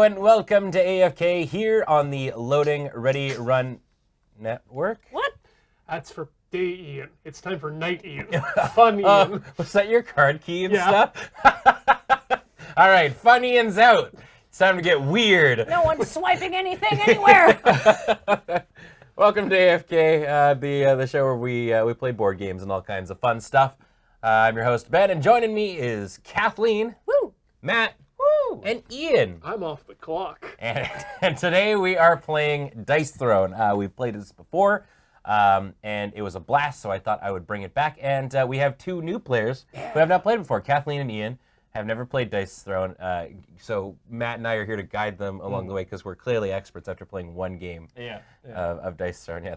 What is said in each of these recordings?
and welcome to AFK here on the Loading Ready Run Network. What? That's for day Ian. It's time for night Ian. Fun Ian. Was that your card key and stuff? All right, fun Ian's out. It's time to get weird. No one's swiping anything anywhere. Welcome to AFK, the show where we play board games and all kinds of fun stuff. I'm your host Ben, and joining me is Kathleen, Woo. Matt, Woo. and Ian. I'm off the clock. And today we are playing Dice Throne. We've played this before, and it was a blast, so I thought I would bring it back. And we have two new players who have not played before. Kathleen and Ian have never played Dice Throne, so Matt and I are here to guide them along the way because we're clearly experts after playing one game of Dice Throne. Yeah,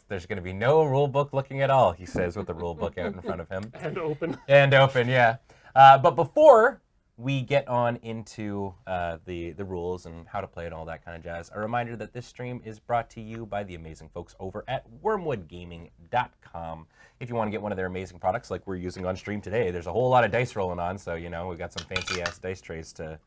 there's going to be no rule book looking at all, he says, with the rule book out in front of him. And open. And open, yeah. But before we get on into the rules and how to play and all that kind of jazz, a reminder that this stream is brought to you by the amazing folks over at wormwoodgaming.com. If you want to get one of their amazing products like we're using on stream today, there's a whole lot of dice rolling on, so you know we've got some fancy ass dice trays to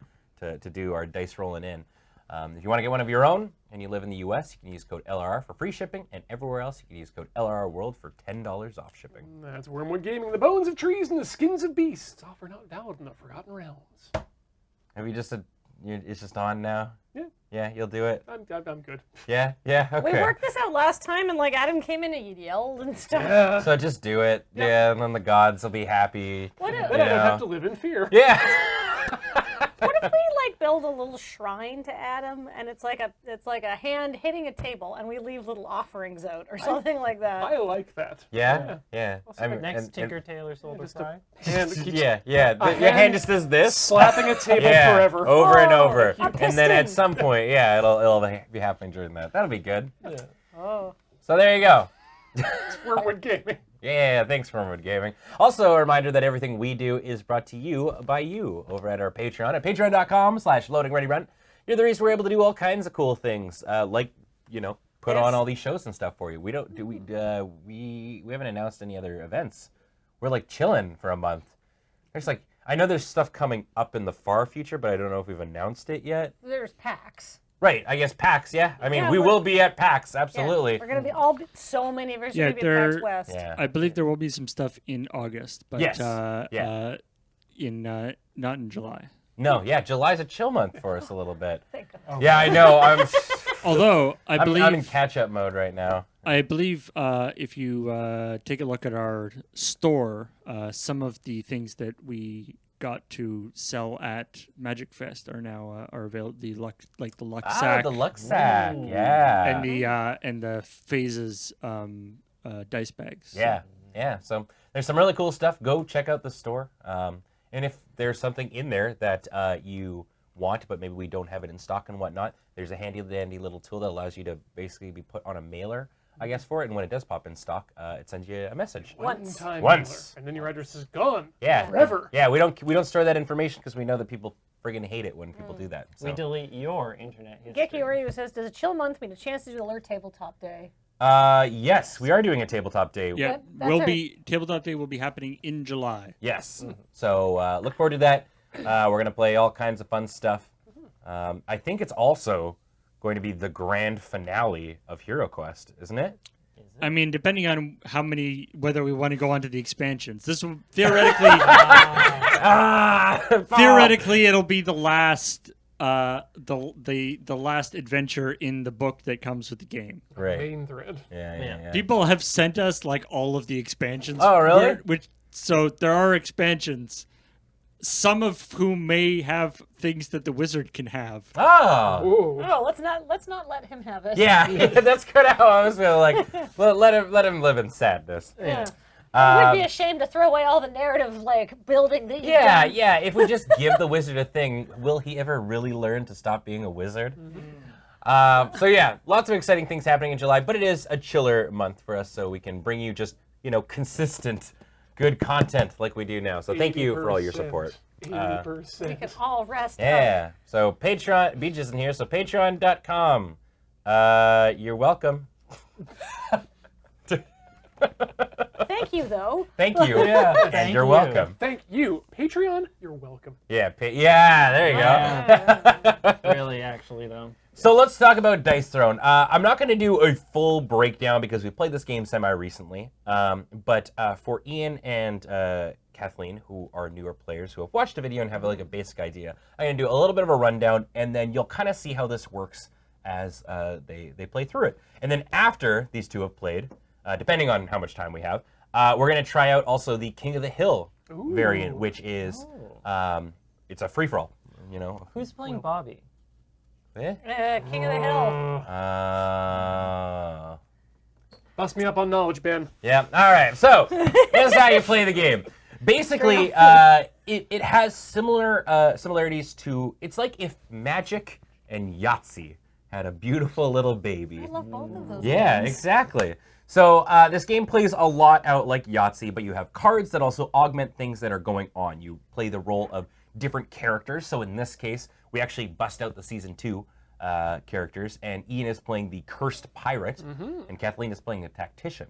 do our dice rolling in. If you want to get one of your own and you live in the US, you can use code LRR for free shipping, and everywhere else you can use code LRR World for $10 off shipping. That's Wormwood Gaming. The bones of trees and the skins of beasts. Offer not valid in the Forgotten Realms. Have you just it's just on now? Yeah. Yeah, you'll do it. I'm good. Yeah, okay. We worked this out last time, and like Adam came in and he yelled and stuff. Yeah. So just do it. Yeah, and then the gods will be happy. What if, Then I don't have to live in fear. Yeah. what if we like build a little shrine to Adam, and it's like a hand hitting a table, and we leave little offerings out or something like that? I like that. Yeah. Also, the next Tinker Tailor Soul to Fry. Hand that keeps Yeah. Your hand just does this. slapping a table forever. Over and Oh, over. a And then at piston. some point, yeah, it'll be happening during that. That'll be good. Yeah. Oh. So there you go. It's Wormwood Gaming. Yeah, thanks, Wormwood Gaming. Also, a reminder that everything we do is brought to you by you over at our Patreon at patreon.com/loadingreadyrun. You're the reason we're able to do all kinds of cool things, like, put on all these shows and stuff for you. We haven't announced any other events. We're like chilling for a month. I know there's stuff coming up in the far future, but I don't know if we've announced it yet. There's PAX. Right, I guess PAX, yeah. I mean, Yeah, we will be at PAX, absolutely. Yeah, we're gonna be so many of us are Yeah, gonna be at PAX West. Yeah. I believe there will be some stuff in August, but Yes. not in July. No, yeah, July's a chill month for us a little bit. Thank God. Yeah, I know. Although I believe I'm in catch-up mode right now. I believe if you take a look at our store, some of the things that we got to sell at Magic Fest are now are available. The luck sack, the luck sack, yeah. and the phases dice bags. Yeah. So there's some really cool stuff. Go check out the store. And if there's something in there that you want, but maybe we don't have it in stock and whatnot, there's a handy-dandy little tool that allows you to basically be put on a mailer, I guess, for it. And when it does pop in stock, it sends you a message. Once. One-time Once. mailer, and then your address is gone. Yeah. Forever. Yeah, we don't store that information because we know that people friggin' hate it when people do that. So. We delete your internet history. Gecky Oreo says, does a chill month mean a chance to do Alert Tabletop Day? Yes, we are doing a tabletop day. Yeah, That's Tabletop Day will be happening in July. Yes. So look forward to that. We're gonna play all kinds of fun stuff. I think it's also going to be the grand finale of Hero Quest, isn't it? I mean, depending on whether we want to go on to the expansions. This will theoretically, theoretically, it'll be the last, the last adventure in the book that comes with the game. Right. Main thread. Yeah. People have sent us like all of the expansions. Oh, really? So there are expansions, some of whom may have things that the wizard can have. Oh. Ooh. No, let's not let him have it. Yeah, that's kind of how I was feeling. Like, let him live in sadness. Yeah. I would be ashamed to throw away all the narrative, building that you've done. Yeah. If we just give the wizard a thing, will he ever really learn to stop being a wizard? So yeah, lots of exciting things happening in July, but it is a chiller month for us, so we can bring you just consistent, good content like we do now. So thank you for all your support. 80%. We can all rest up. Yeah. So Patreon, Beach isn't here, so patreon.com. You're welcome. Thank you, though. Thank you. Yeah, And thank you're you. welcome. Thank you. Patreon, you're welcome. Yeah, there you go. Really, actually, though. So let's talk about Dice Throne. I'm not going to do a full breakdown because we played this game semi-recently. But for Ian and Kathleen, who are newer players who have watched the video and have like a basic idea, I'm going to do a little bit of a rundown, and then you'll kind of see how this works as they play through it. And then after these two have played, depending on how much time we have, we're going to try out also the King of the Hill variant, which is it's a free-for-all. You know, Who's playing Bobby? King of the Hill. Bust me up on knowledge, Ben. Yeah. All right. So this is how you play the game. Basically, it has similarities to. It's like if Magic and Yahtzee had a beautiful little baby. I love both of those. Yeah, games. exactly. So this game plays a lot out like Yahtzee, but you have cards that also augment things that are going on. You play the role of different characters. So in this case, we actually bust out the Season 2 characters, and Ian is playing the Cursed Pirate, and Kathleen is playing the Tactician.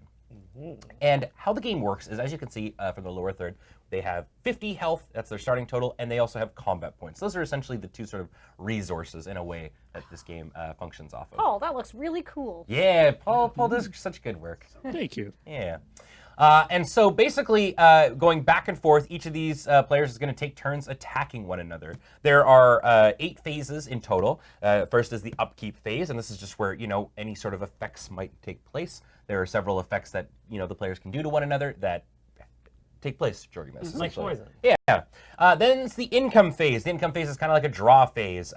And how the game works is, as you can see from the lower third, they have 50 health, that's their starting total, and they also have combat points. Those are essentially the two sort of resources in a way that this game functions off of. Oh, that looks really cool. Yeah, Paul does such good work. Thank you. Yeah. And so basically, going back and forth, each of these players is going to take turns attacking one another. There are 8 phases in total. First is the Upkeep Phase, and this is just where, any sort of effects might take place. There are several effects that, the players can do to one another that take place during this. Like poison. Yeah. Then it's the Income Phase. The Income Phase is kind of like a draw phase,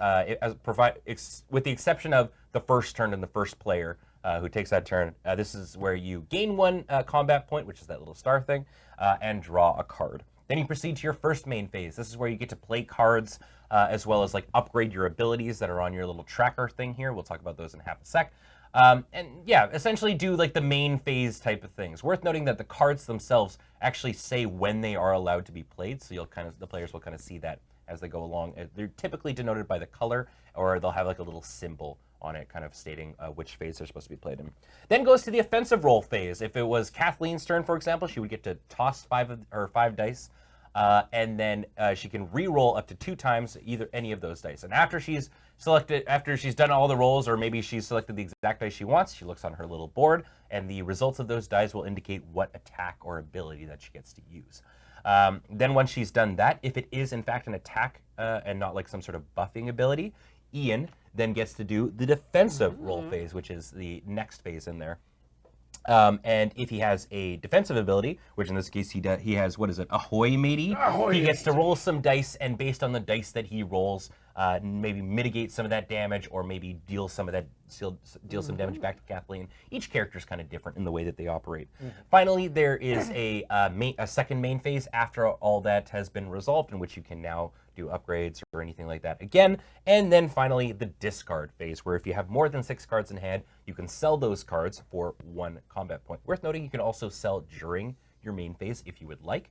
with the exception of the first turn and the first player who takes that turn. This is where you gain 1 combat point, which is that little star thing, and draw a card. Then you proceed to your first main phase. This is where you get to play cards as well as like upgrade your abilities that are on your little tracker thing here. We'll talk about those in half a sec. And yeah, essentially do like the main phase type of things. Worth noting that the cards themselves actually say when they are allowed to be played, so the players will kind of see that as they go along. They're typically denoted by the color, or they'll have like a little symbol on it kind of stating which phase they're supposed to be played in. Then goes to the offensive roll phase. If it was Kathleen's turn, for example, she would get to toss 5 dice, and then she can re-roll up to 2 times any of those dice. And after she's done all the rolls, or maybe she's selected the exact dice she wants, she looks on her little board, and the results of those dice will indicate what attack or ability that she gets to use. Then once she's done that, if it is in fact an attack and not like some sort of buffing ability, Ian then gets to do the defensive roll phase, which is the next phase in there. And if he has a defensive ability, which in this case he has, what is it, Ahoy matey? Ahoy. He gets to roll some dice, and based on the dice that he rolls, maybe mitigate some of that damage, or maybe deal some some damage back to Kathleen. Each character is kind of different in the way that they operate. Finally, there is a second main phase after all that has been resolved, in which you can now do upgrades or anything like that again. And then finally, the discard phase, where if you have more than 6 cards in hand, you can sell those cards for 1 combat point. Worth noting, you can also sell during your main phase if you would like.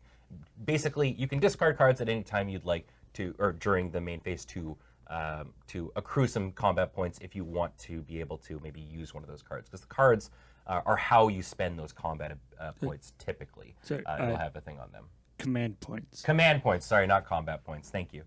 Basically, you can discard cards at any time you'd like to, or during the main phase to accrue some combat points if you want to be able to maybe use one of those cards. Because the cards are how you spend those combat points typically. Sorry, It'll have a thing on them. Command points. Command points, sorry, not combat points. Thank you.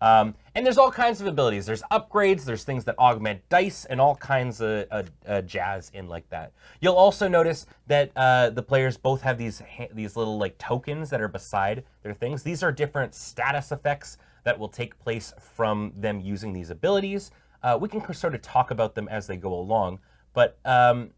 And there's all kinds of abilities. There's upgrades, there's things that augment dice, and all kinds of jazz in like that. You'll also notice that the players both have these little like tokens that are beside their things. These are different status effects that will take place from them using these abilities. We can sort of talk about them as they go along, but Kathleen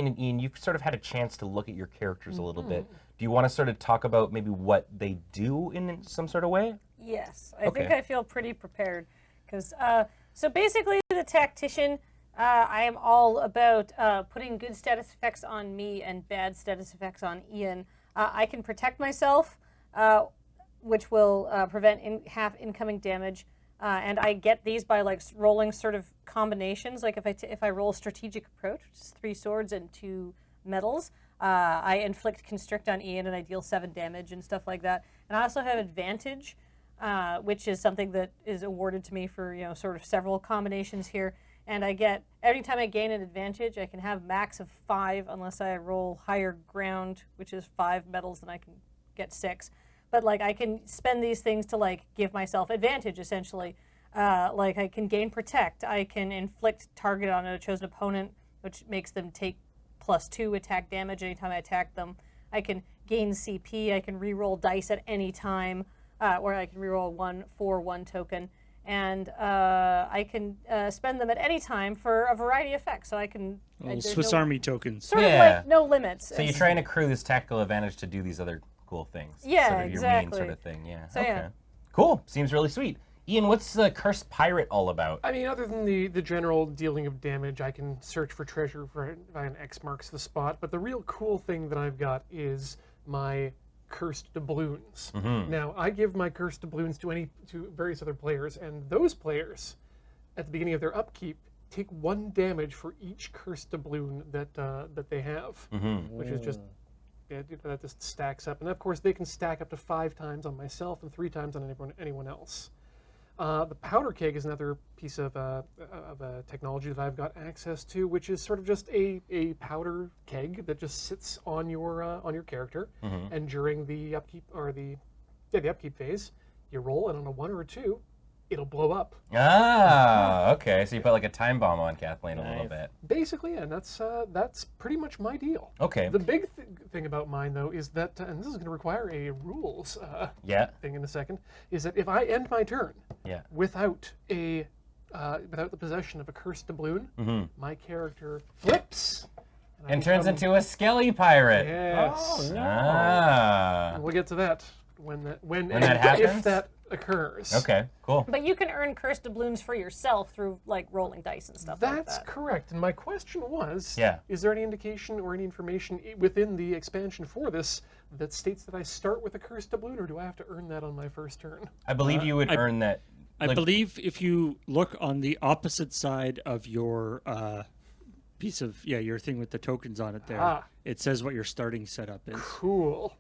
and Ian, you've sort of had a chance to look at your characters a little bit. Do you want to sort of talk about maybe what they do in some sort of way? Yes, I think I feel pretty prepared. Because so basically, the Tactician, I am all about putting good status effects on me and bad status effects on Ian. I can protect myself, which will prevent half incoming damage. And I get these by like rolling sort of combinations. Like if I roll Strategic Approach, which is 3 swords and 2 medals, I inflict Constrict on Ian and I deal 7 damage and stuff like that. And I also have Advantage, which is something that is awarded to me for sort of several combinations here. and I get every time I gain an advantage, I can have max of 5 unless I roll higher ground, which is 5 metals, then I can get 6. But like I can spend these things to like give myself advantage essentially. Like I can gain protect, I can inflict target on a chosen opponent, which makes them take +2 attack damage anytime I attack them. I can gain CP, I can reroll dice at any time, or I can reroll 1 for 1 token. And I can spend them at any time for a variety of effects. So I can Little there's Swiss no, Army tokens. sort Yeah. of like no limits. So you try and accrue this tactical advantage to do these other cool things. Yeah, sort of your main exactly. sort of thing. Yeah. So, okay. yeah. Cool. Seems really sweet. Ian, what's the Cursed Pirate all about? I mean, other than the general dealing of damage, I can search for treasure if an X marks the spot. But the real cool thing that I've got is my cursed doubloons. Now, I give my cursed doubloons to various other players, and those players, at the beginning of their upkeep, take 1 damage for each cursed doubloon that they have, which is just that just stacks up. And of course, they can stack up to 5 times on myself and 3 times on anyone else. The powder keg is another piece of technology that I've got access to, which is sort of just a powder keg that just sits on your character, and during the upkeep or the upkeep phase, you roll, and on a 1 or a 2, it'll blow up. Ah, okay. So you put like a time bomb on Kathleen a little bit. Basically, and that's pretty much my deal. Okay. The big thing about mine, though, is that, and this is going to require a rules Yeah. thing in a second, is that if I end my turn Yeah. without the possession of a cursed doubloon, my character flips And turns into a Skelly Pirate. Yes. Oh, no. Ah. And we'll get to that when that if happens? that occurs. Okay, cool. But you can earn cursed doubloons for yourself through like rolling dice and stuff like That's that. correct. And my question was, Yeah. is there any indication or any information within the expansion for this that states that I start with a cursed doubloon, or do I have to earn that on my first turn? I believe you would earn that. I believe if you look on the opposite side of your piece of your thing with the tokens on it there, it says what your starting setup is. Cool.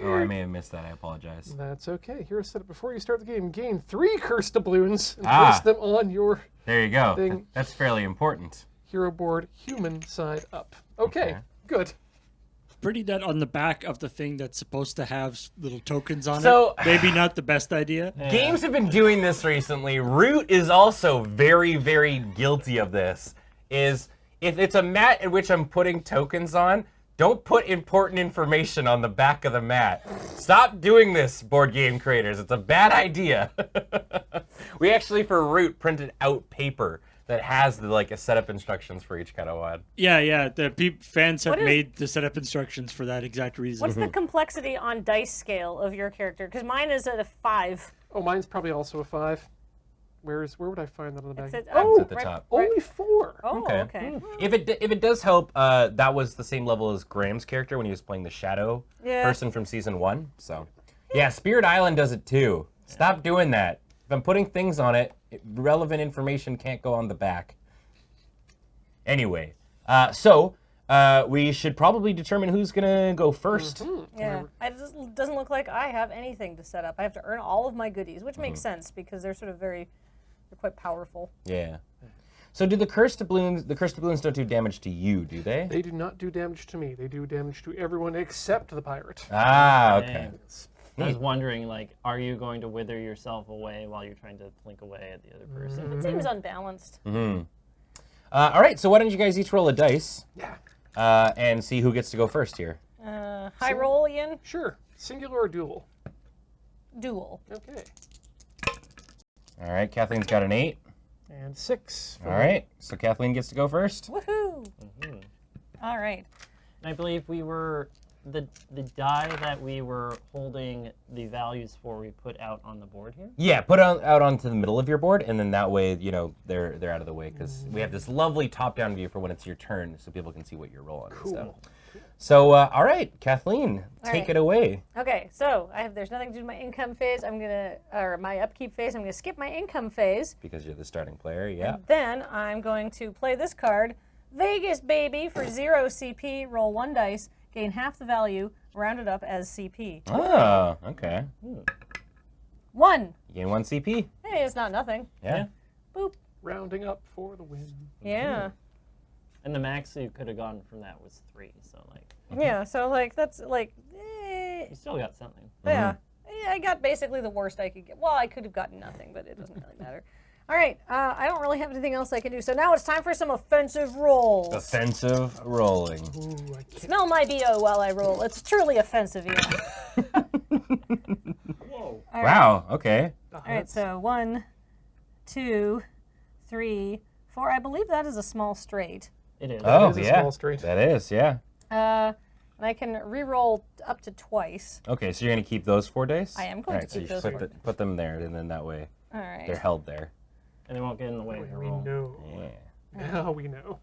Oh, I may have missed that. I apologize. That's okay. Here's a setup before you start the game. Gain 3 cursed doubloons and Ah. place them on your There you go. Thing. That's fairly important. hero board, human side up. Okay, good. Pretty that on the back of the thing that's supposed to have little tokens on So- it. Maybe not the best idea. Games have been doing this recently. Root is also very, very guilty of this. Is if it's a mat in which I'm putting tokens on, don't put important information on the back of the mat. Stop doing this, board game creators. It's a bad idea. We actually, for Root, printed out paper that has the like a setup instructions for each kind of one. Yeah. The fans have What is- made the setup instructions for that exact reason. What's the complexity on dice scale of your character? Because mine is at a 5. Oh, mine's probably also a 5. Where would I find that on the back? It's at, Oh, It's at the top. only 4. Oh, okay. If it does help, that was the same level as Graham's character when he was playing the Shadow person from season 1. So, yeah, Spirit Island does it too. Stop doing that. If I'm putting things on it, relevant information can't go on the back. Anyway, so we should probably determine who's gonna go first. Yeah. It doesn't look like I have anything to set up. I have to earn all of my goodies, which makes sense because they're sort of they're quite powerful. Yeah. So do the cursed doubloons don't do damage to you, do they? They do not do damage to me. They do damage to everyone except the pirate. Ah, okay. I was wondering, like, are you going to wither yourself away while you're trying to blink away at the other person? It seems unbalanced. All right, so why don't you guys each roll a dice Yeah, and see who gets to go first here? High roll, Ian. sure. Singular or dual? Dual. Okay. All right, Kathleen's got an 8. And 6. All right, so Kathleen gets to go first. Woohoo! All right. And I believe we were the die that we were holding the values for. We put out on the board here. Yeah, put out onto the middle of your board, and then that way, you know, they're out of the way because we have this lovely top-down view for when it's your turn, so people can see what you're rolling. And stuff. So, all right, Kathleen, take it away. Okay, so there's nothing to do with my income phase. Or my upkeep phase. I'm gonna skip my income phase. Because you're the starting player, yeah. Then I'm going to play this card, Vegas Baby, for 0 CP. Roll 1 dice, gain half the value, round it up as CP. Oh, okay. 1. You gain 1 CP. Hey, it's not nothing. Yeah. Boop. Rounding up for the win. Yeah. And the max you could have gone from that was 3. So like, Yeah. So like that's like, you still got something. yeah. Yeah, I got basically the worst I could get. Well, I could have gotten nothing, but it doesn't really matter. All right. I don't really have anything else I can do. So now it's time for some offensive rolls. Offensive rolling. Ooh, I can't. Smell my BO while I roll. It's truly offensive, Ian. Whoa. All right. Wow. Okay. All right. So 1, 2, 3, 4. I believe that is a small straight. It is. Oh is a yeah. small straight. That is. Yeah. And I can re-roll up to twice. Okay, so you're gonna keep those 4 days? I am going to so keep you those put, 4 put them there, and then that way All right. they're held there. And they won't get in the way of your We roll. know. Yeah. Now we know.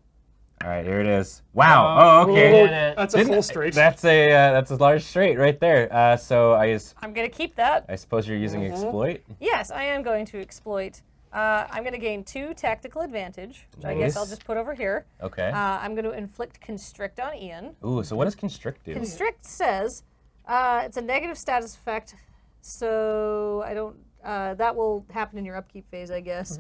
All right, here it is. Wow. Oh, okay. Get it. That's a full straight. That's a large straight right there. So I'm going to keep that. I suppose you're using exploit. Yes, I am going to exploit. I'm going to gain 2 tactical advantage, which I guess I'll Nice. just put over here. Okay. I'm going to inflict constrict on Ian. Ooh, so what does constrict do? Constrict says it's a negative status effect, so I don't. That will happen in your upkeep phase, I guess.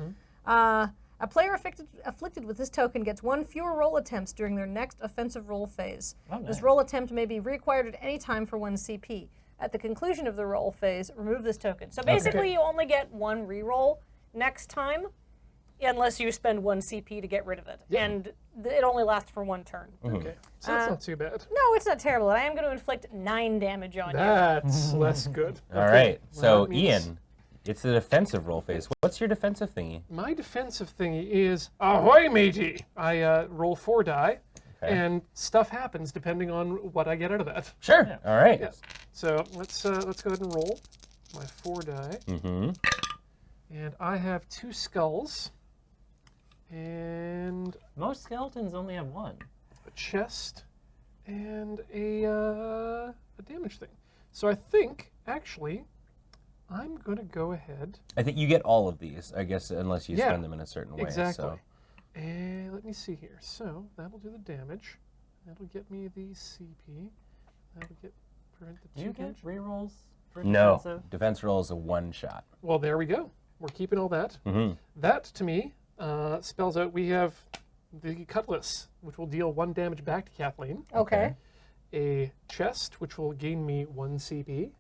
A player afflicted with this token gets 1 fewer roll attempts during their next offensive roll phase. Oh, This nice. roll attempt may be reacquired at any time for 1 CP. At the conclusion of the roll phase, remove this token. So basically, you only get 1 reroll next time, unless you spend 1 CP to get rid of it. And it only lasts for 1 turn. Okay, so that's not too bad. No, it's not terrible. I am going to inflict 9 damage on you. That's less good. All Okay, right. well, So that means Ian, it's the defensive roll phase. What's your defensive thingy? my defensive thingy is ahoy, matey! I roll 4 die, Okay. and stuff happens depending on what I get out of that. Sure. All right. Yeah. So let's go ahead and roll my 4 die, Mm-hmm. and I have 2 skulls, and Most skeletons only have 1. a chest, and a damage thing. So I think actually I'm gonna go ahead. I think you get all of these, I guess, unless you Yeah, spend them in a certain way. Exactly. So. And let me see here. So that'll do the damage. That'll get me the CP. That'll prevent the Do you 2 get damage. rerolls for No, defensive? defense roll is a 1 shot. Well, there we go. We're keeping all that. Mm-hmm. That to me spells out we have the cutlass, which will deal 1 damage back to Kathleen. Okay. A chest, which will gain me 1 CP.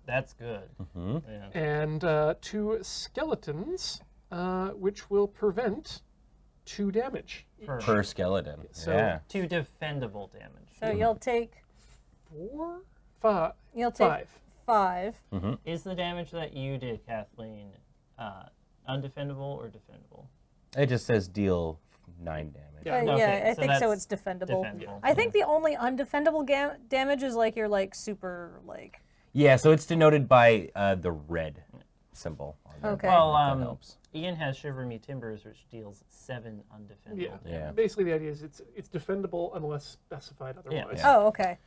That's good. Mm-hmm. Yeah. And 2 skeletons, which will prevent 2 damage. Per skeleton. So- yeah. 2 defendable damage. So you'll take 4, 5, you'll take 5. 5. Is the damage that you did, Kathleen, undefendable or defendable? It just says deal 9 damage. Yeah. Okay, Yeah, I so think so. that's It's defendable. defendable. I think the only undefendable damage is like your like super like. Yeah, so it's denoted by the red symbol. On there. Okay. Well, That helps. Ian has Shiver Me Timbers, which deals 7 undefendable Yeah. damage. Yeah. Basically, the idea is it's defendable unless specified otherwise. Yeah. Oh, okay.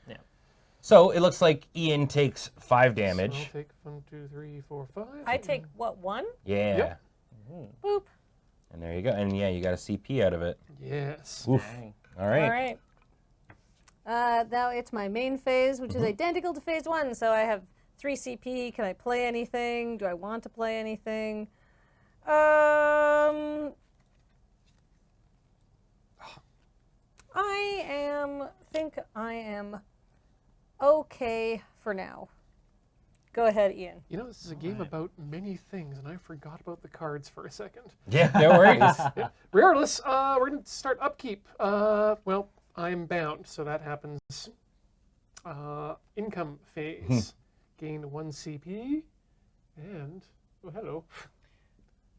So it looks like Ian takes 5 So damage. I'll take 1, 2, 3, 4, 5. I take what 1? Yeah. Yep. Boop. And there you go. And yeah, you got a CP out of it. Yes. Oof. Dang. All right. All right. Now it's my main phase, which is identical to phase 1. So I have 3 CP. Can I play anything? Do I want to play anything? think I am okay for now. Go ahead, Ian. You know, this is a game about many things, and I forgot about the cards for a second. Yeah, no worries. Regardless, we're going to start upkeep. Well, I'm bound, so that happens. Income phase. Gain 1 CP, and oh, hello.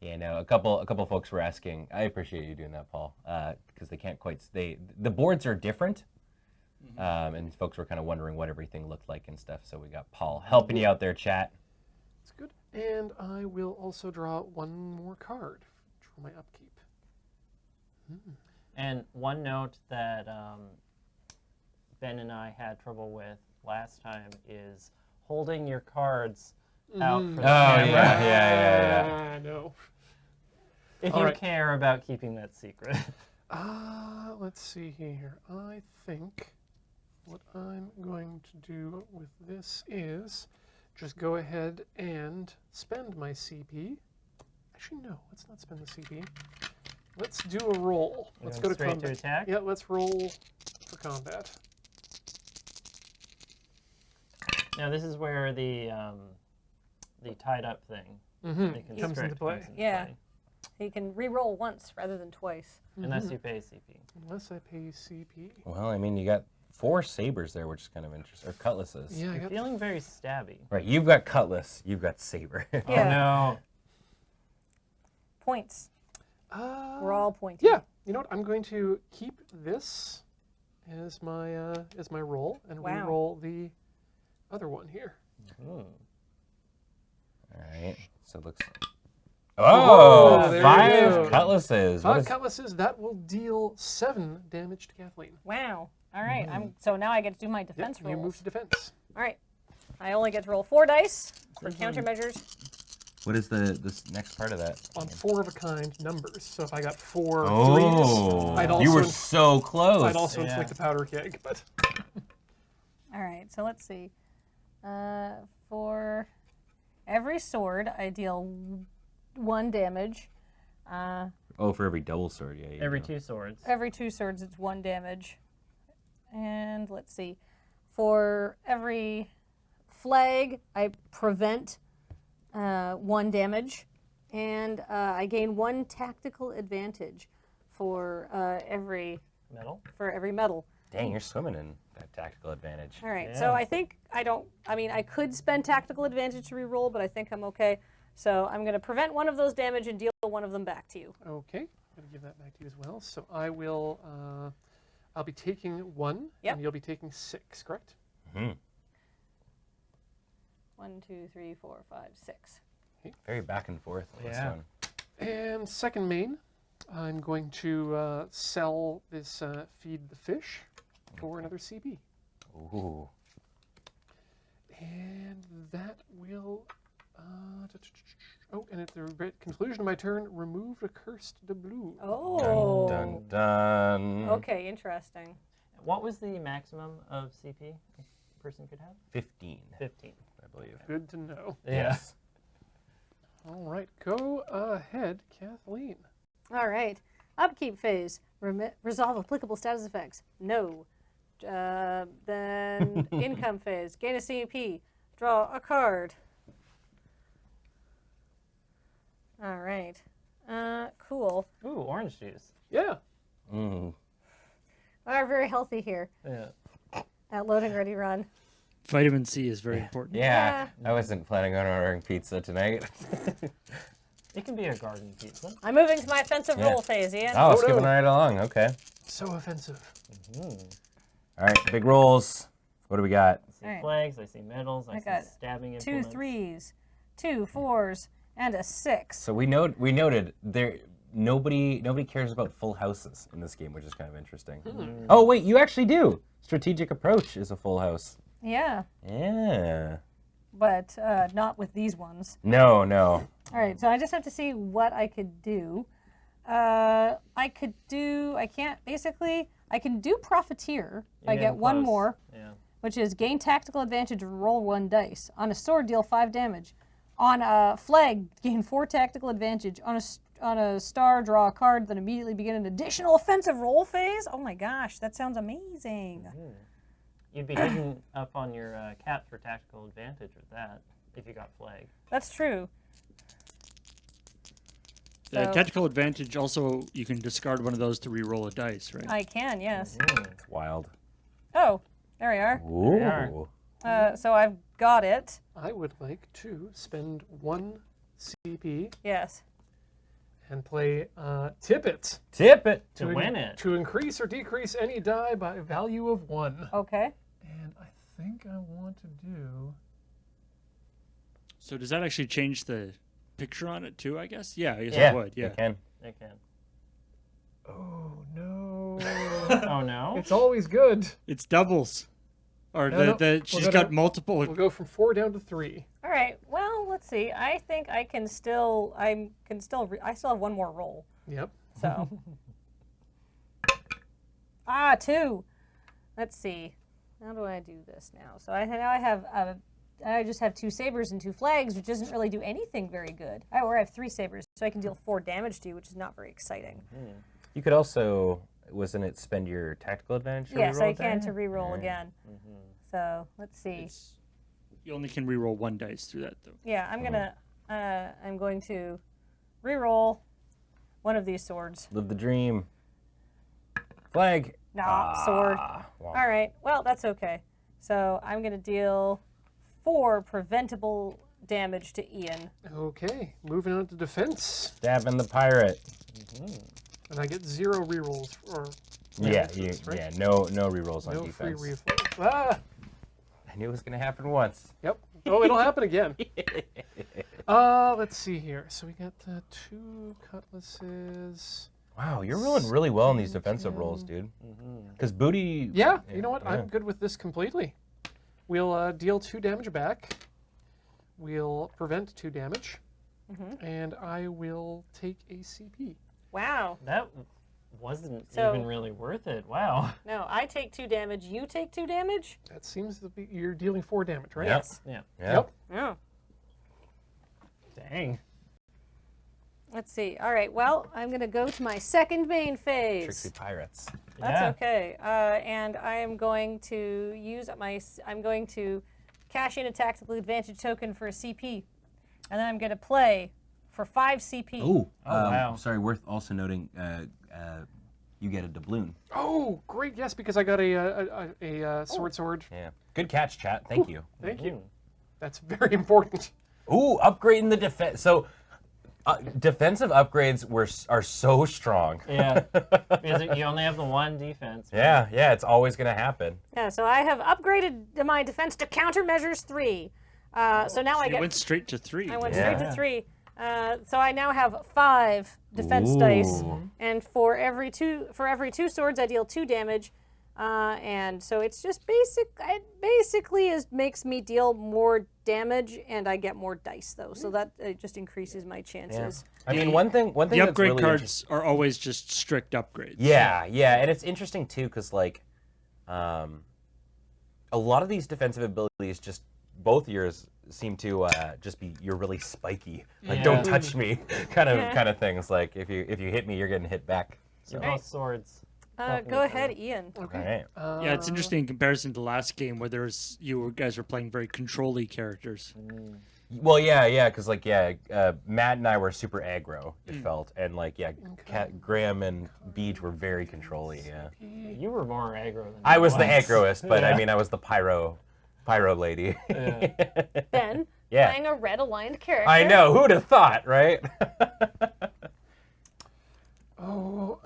Yeah, no, a couple folks were asking. I appreciate you doing that, Paul, because they can't quite. The boards are different, and folks were kind of wondering what everything looked like and stuff. So we got Paul helping you out there, chat. It's good. And I will also draw 1 more card for my upkeep. And one note that Ben and I had trouble with last time is holding your cards out for the camera. yeah. No. If All you right. care about keeping that secret. Let's see here. I think what I'm going to do with this is just go ahead and spend my CP. Actually, no, let's not spend the CP. let's do a roll. We're Let's going go to straight combat. to attack? Yeah, let's roll for combat. Now this is where the tied up thing Mm-hmm. they can Comes into constrict play. comes into Yeah. play. You can re-roll once rather than twice. Unless you pay CP. Unless I pay CP. Well, I mean, you got 4 sabers there, which is kind of interesting. Or cutlasses. Yeah, I You're got feeling very stabby. Right, you've got cutlass, you've got saber. Yeah. Oh no. Points. Uh, We're all pointy. Yeah, you know what? I'm going to keep this as my roll and Wow. re-roll the other one here. All right, so it looks like... Oh, there you 5 go. cutlasses. What 5 is... cutlasses, that will deal 7 damage to Kathleen. Wow. All right. So now I get to do my Yep, defense you rolls. move to defense. All right. I only get to roll 4 dice for countermeasures. What is this next part of that? On 4 of a kind numbers. So if I got 4 Oh, threes, I'd also, you were so close. I'd also Yeah. inflict a powder keg. But All right. So let's see. For every sword, I deal 1 damage. Oh, for every double sword, yeah. Every 2 swords. Every 2 swords, it's 1 damage. And let's see. For every flag, I prevent 1 damage. And I gain 1 tactical advantage for every Metal. medal. Dang, you're swimming in that tactical advantage. All right. Yeah. So I think I could spend tactical advantage to reroll, but I think I'm okay. So I'm going to prevent 1 of those damage and deal 1 of them back to you. okay, I'm going to give that back to you as well. So I will, I'll be taking 1, Yep. and you'll be taking 6, correct? Hmm. 1, 2, 3, 4, 5, 6. Very back and forth on this Yeah. one. And second main, I'm going to sell this feed the fish for another CP. Ooh. And that will, and at the conclusion of my turn, remove a cursed doubloon. Oh. Dun, dun, dun. Okay, interesting. What was the maximum of CP a person could have? 15, 15. I believe. Good to know. Yes. All right, go ahead, Kathleen. All right. Upkeep phase. Resolve applicable status effects. No. Then income phase. Gain a CP. Draw a card. All right. Cool. Ooh, orange juice. Yeah. Mm. We're very healthy here Yeah. at Loading Ready Run. Vitamin C is very important. Yeah, I wasn't planning on ordering pizza tonight. It can be a garden pizza. I'm moving to my offensive Yeah. roll phase, Ian. Oh, Oh, skipping no. right along. Okay. So offensive. All right, big rolls. What do we got? I see All right. flags, I see medals, I got see stabbing 2 implements. 3s, 2 4s, and a 6. So we noted there nobody cares about full houses in this game, which is kind of interesting. Oh wait, you actually do. Strategic approach is a full house. Yeah, Yeah. but not with these ones. No. All right, so I just have to see what I could do. I can do Profiteer. You're I get getting 1 close. more, Yeah. which is gain tactical advantage and roll 1 dice. On a sword, deal 5 damage. On a flag, gain 4 tactical advantage. On a star, draw a card, then immediately begin an additional offensive roll phase. Oh my gosh, that sounds amazing. You'd be hidden up on your cap for tactical advantage with that if you got flag. That's true. The So- tactical advantage also, you can discard one of those to re-roll a dice, right? I can, yes. It's wild. Oh, there we are. Ooh. So I've got it. I would like to spend 1 CP Yes. and play Tip It. Tip it. To win it. To increase or decrease any die by a value of 1. Okay. And I think I want to do... So does that actually change the picture on it too, I guess? Yeah, I guess Yeah, it would, yeah. you can. It can. Oh, no. Oh no. It's always good. It's doubles. Or No, no, she's we're got gonna- multiple. We'll go from 4 down to 3. All right. Well, let's see. I think I still have 1 more roll. Yep. So. 2. Let's see. How do I do this now? So I just have 2 sabers and 2 flags, which doesn't really do anything very good. Or I have 3 sabers, so I can deal 4 damage to you, which is not very exciting. You could also, wasn't it spend your tactical advantage to Yes, reroll I it can there? to reroll Yeah. again. So let's see. You only can reroll 1 dice through that, though. Yeah, I'm going to reroll one of these swords. Live the dream. Flag. Sword. Well, All right. Well, that's okay. So I'm going to deal 4 preventable damage to Ian. Okay, moving on to defense. stabbing the pirate. And I get 0 rerolls. Or Yeah, damages, right? yeah, no rerolls on No free defense. refills. Ah! I knew it was gonna happen once. Yep. Oh, it'll happen again. Let's see here. So we got 2 cutlasses. Wow, you're rolling really well in these defensive rolls, dude. Because booty. Yeah, you know what? yeah. I'm good with this completely. We'll deal 2 damage back. We'll prevent 2 damage. And I will take a CP. Wow. That wasn't So- even really worth it. Wow. No, I take 2 damage. You take 2 damage? That seems to be, you're dealing 4 damage, right? Yep. Yes. Yeah. Yeah. Yep. Oh. Dang. Let's see. All right. Well, I'm going to go to my second main phase. Tricksy pirates. That's Yeah. okay. And I am going to use I'm going to cash in a tactical advantage token for a CP. And then I'm going to play for 5 CP. Ooh. wow. Sorry, worth also noting, you get a doubloon. Oh, great. Yes, because I got a sword. Yeah. Good catch, chat. Thank you. Thank you. That's very important. Ooh, upgrading the defense. So, defensive upgrades are so strong. Yeah. Because you only have the 1 defense. Yeah, yeah, it's always gonna happen. Yeah, so I have upgraded my defense to countermeasures 3. So now I You get. went straight to 3. I went Yeah. straight to 3. So I now have 5 defense dice, Ooh. and for every two swords I deal 2 damage, and so it's just basic. It basically makes me deal more damage, and I get more dice though, so that just increases my Yeah. chances. I mean, one thing The that's upgrade really cards are always just strict upgrades. Yeah, yeah, and it's interesting too, because like, a lot of these defensive abilities, just both yours seem to just be you're really spiky, like Yeah. don't touch me, kind Yeah. of things. Like if you hit me, you're getting hit back. So, You're both swords. Go ahead, Ian. all right. Yeah, it's interesting in comparison to last game where you guys were playing very control-y characters. Well, yeah, because like Matt and I were super aggro. It felt, and like Graham and Beach were very control-y. Yeah, You were more aggro than I was the once. aggroist, but I Yeah. mean I was the pyro lady. Yeah. Ben, Yeah. playing a red-aligned character. I know. Who'd have thought, right? Oh,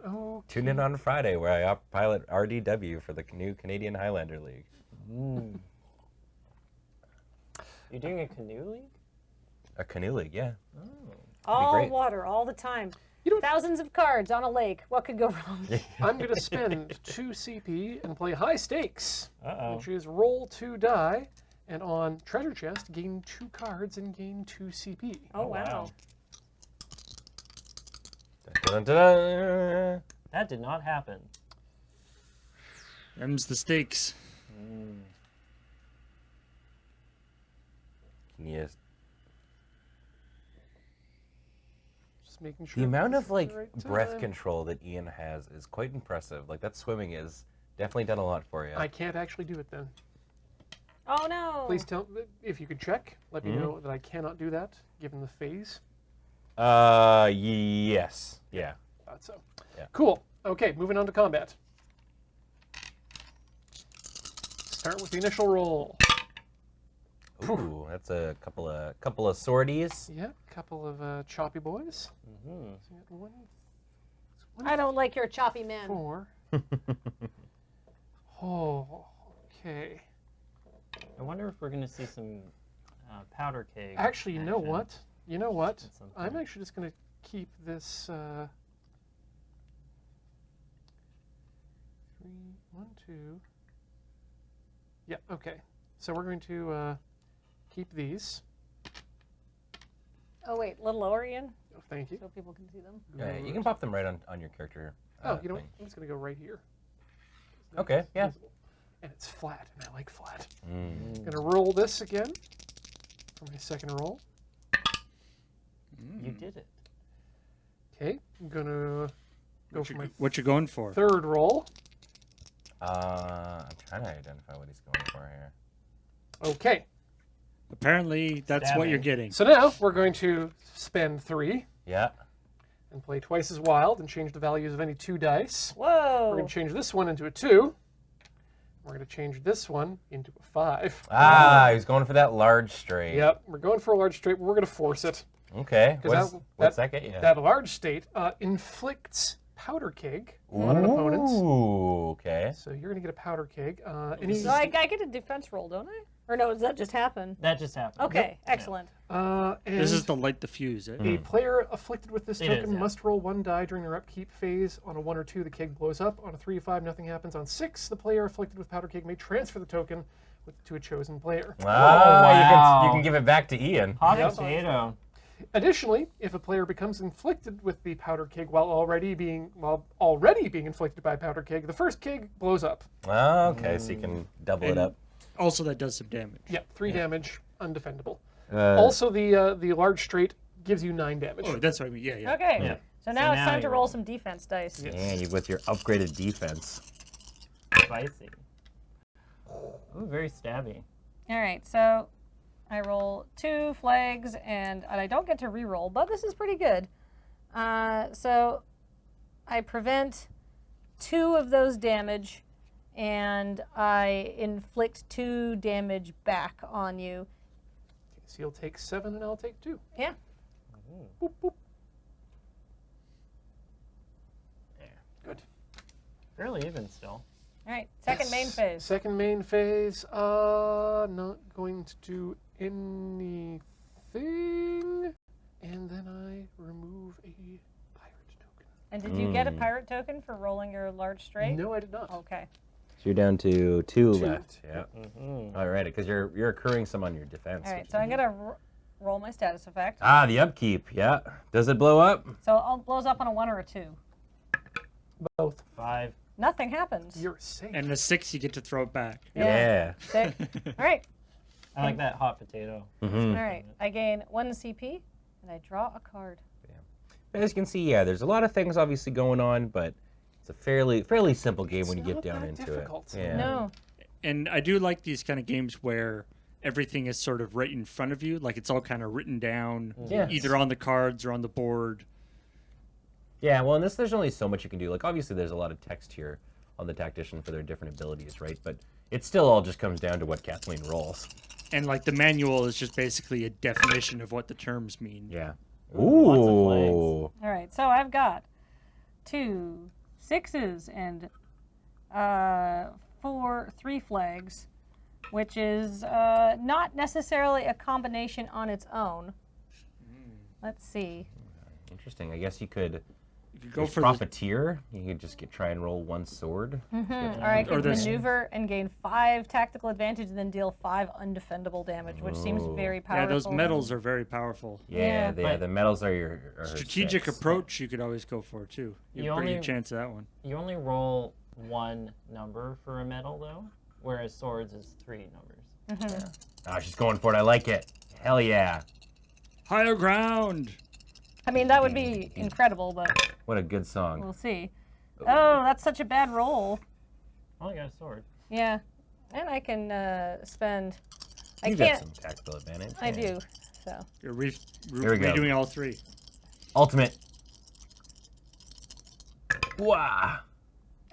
oh. Tune in on Friday where I pilot RDW for the new Canadian Highlander League. You're doing a canoe league? A canoe league, yeah. All great. water, all the time. You don't- Thousands of cards on a lake. What could go wrong? I'm going to spend 2 CP and play high stakes, Uh-oh. which is roll 2 die, and on treasure chest, gain 2 cards and gain 2 CP. Oh, wow. Dun, dun, dun. That did not happen. Them's the stakes. Yes. Just making sure. The amount this of is like the right breath time. control that Ian has is quite impressive. Like that swimming is definitely done a lot for you. I can't actually do it then. Oh, no. Please tell if you could check. Let me know that I cannot do that given the phase. Yes. Yeah. Thought so. Yeah. Cool. Okay, moving on to combat. Start with the initial roll. Ooh, that's a couple of sorties. Yeah, couple of choppy boys. So you got 1, I don't like your choppy man. 4. Oh, okay. I wonder if we're going to see some powder keg. Actually, you know action. what? You know what? At some I'm point. actually just going to keep this. 3, 1, 2. Yeah. Okay. So we're going to keep these. Oh, wait. A little lower, Ian, Oh, thank you. so people can see them. Yeah, you can pop them right on your character. Oh, you know what? thing. I'm just going to go right here. Okay, yeah. And it's flat, and I like flat. Mm. I'm going to roll this again for my second roll. You did it. Okay, I'm gonna go for my What you going for? third roll. I'm trying to identify what he's going for here. Okay, Apparently, that's what you're Stabbing. getting. so now we're going to spend 3 Yeah. and play twice as wild and change the values of any 2 dice. We're Whoa. going to change this one into a 2. We're going to change this one into a 5. Ah, he's going for that large straight. Yep, we're going for a large straight, but we're going to force it. Okay. 'Cause What's that get you? That large state inflicts powder keg on an opponent. Ooh, okay. So you're going to get a powder keg. So I get a defense roll, don't I? Or no, does that just happen? That just happened. Okay, excellent. and This is to light the fuse. a player afflicted with this It token is, yeah. must roll 1 die during their upkeep phase. On a 1 or 2, the keg blows up. On a 3 or 5, nothing happens. On 6, the player afflicted with powder keg may transfer the token to a chosen player. Ah, you can give it back to Ian. Hot Yep. potato. Additionally, if a player becomes inflicted with the powder keg while already being inflicted by a powder keg, the first keg blows up. Oh, okay, so you can double it And- up. Also, that does some damage. Yep, 3 damage, undefendable. Uh, Also, the large straight gives you 9 damage. Oh, that's what I mean. Yeah, yeah. Okay. Yeah. So now it's now time you to roll roll. some defense dice. Yes. yeah, you with your upgraded defense. Spicy. Ooh, very stabby. All right, so I roll 2 flags, and I don't get to re-roll, but this is pretty good. So I prevent 2 of those damage, and I inflict 2 damage back on you. So you'll take 7 and I'll take 2. Yeah. Boop, boop. There. Good. Fairly even still. All right, second main phase. Second main phase, not going to do anything. And then I remove a pirate token. And did you get a pirate token for rolling your large straight? No, I did not. Okay. So you're down to 2 2. left. Yeah. All right, because you're accruing some on your defense. All right, which so is- I'm gonna roll my status effect. Ah, the upkeep. Yeah. Does it blow up? So it blows up on a 1 or a 2. Both. 5. Nothing happens. You're safe. And the 6, you get to throw it back. Yeah. Sick. All right. I like that hot potato. All right. I gain 1 CP, and I draw a card. As you can see, yeah, there's a lot of things obviously going on, but it's a fairly simple game when you get not down that into difficult. it. Yeah. No. And I do like these kind of games where everything is sort of right in front of you. Like it's all kind of written down, Yes. either on the cards or on the board. Yeah, well, in this, there's only so much you can do. Like, obviously, there's a lot of text here on the tactician for their different abilities, right? But it still all just comes down to what Kathleen rolls. And like the manual is just basically a definition of what the terms mean. Yeah. Lots of Ooh. All right. So I've got 2 6s and 3 flags, which is not necessarily a combination on its own. Let's see. Interesting. I guess you could If you go there's for profiteer. You could just try and roll 1 sword. Or I Or can there's- maneuver and gain 5 tactical advantage, and then deal 5 undefendable damage, which seems very powerful. yeah, those medals are very powerful. Yeah, Yeah. the medals are your are her Strategic 6. approach you could always go for too. You You have a pretty only- good chance of that one. You only roll 1 number for a medal, though, whereas swords is 3 numbers. Oh, she's going for it. I like it. Hell yeah. Higher ground. I mean, that would be incredible, but What a good song. we'll see. Oh, that's such a bad roll. Oh, I got a sword. Yeah. And I can spend. I You got can't. some tactical advantage. I yeah. do. So. You're Here we go. redoing all 3. Ultimate. Wow.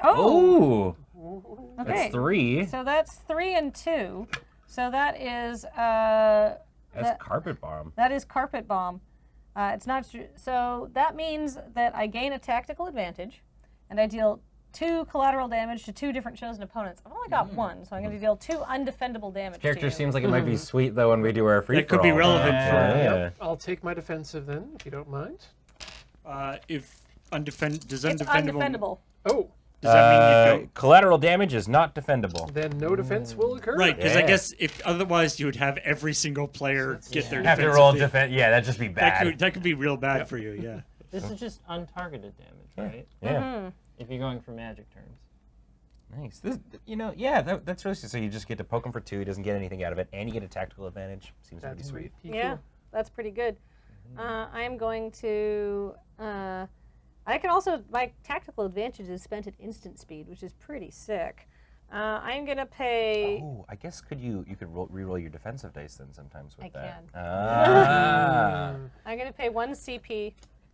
Oh! Ooh. Okay. That's 3. So that's 3 and 2. So that is That's carpet bomb. that is carpet bomb. It's not so that means that I gain a tactical advantage, and I deal 2 collateral damage to 2 different chosen opponents. I've only got 1, so I'm going to deal 2 undefendable damage. Character to you. seems like it might be sweet though when we do our free. That could be relevant Yeah. Yep. I'll take my defensive then, if you don't mind. If It's undefendable. undefendable. Oh, Does that mean you go? Collateral damage is not defendable. then no defense will occur. Right, because I Yeah. guess if otherwise you would have every single player get their Have to defensive roll thing. defense. Yeah, that'd just be bad. That could be real bad for you. Yeah. This is just untargeted damage, right? Yeah. If you're going for magic terms. Nice. This, yeah, that's really so you just get to poke him for 2. He doesn't get anything out of it, and you get a tactical advantage. Seems pretty That's sweet. pretty Yeah, cool. that's pretty good. I'm going to. I can also, my tactical advantage is spent at instant speed, which is pretty sick. I'm gonna pay. Oh, I guess you could re-roll your defensive dice then sometimes with I that. can. Ah. I'm gonna pay 1 CP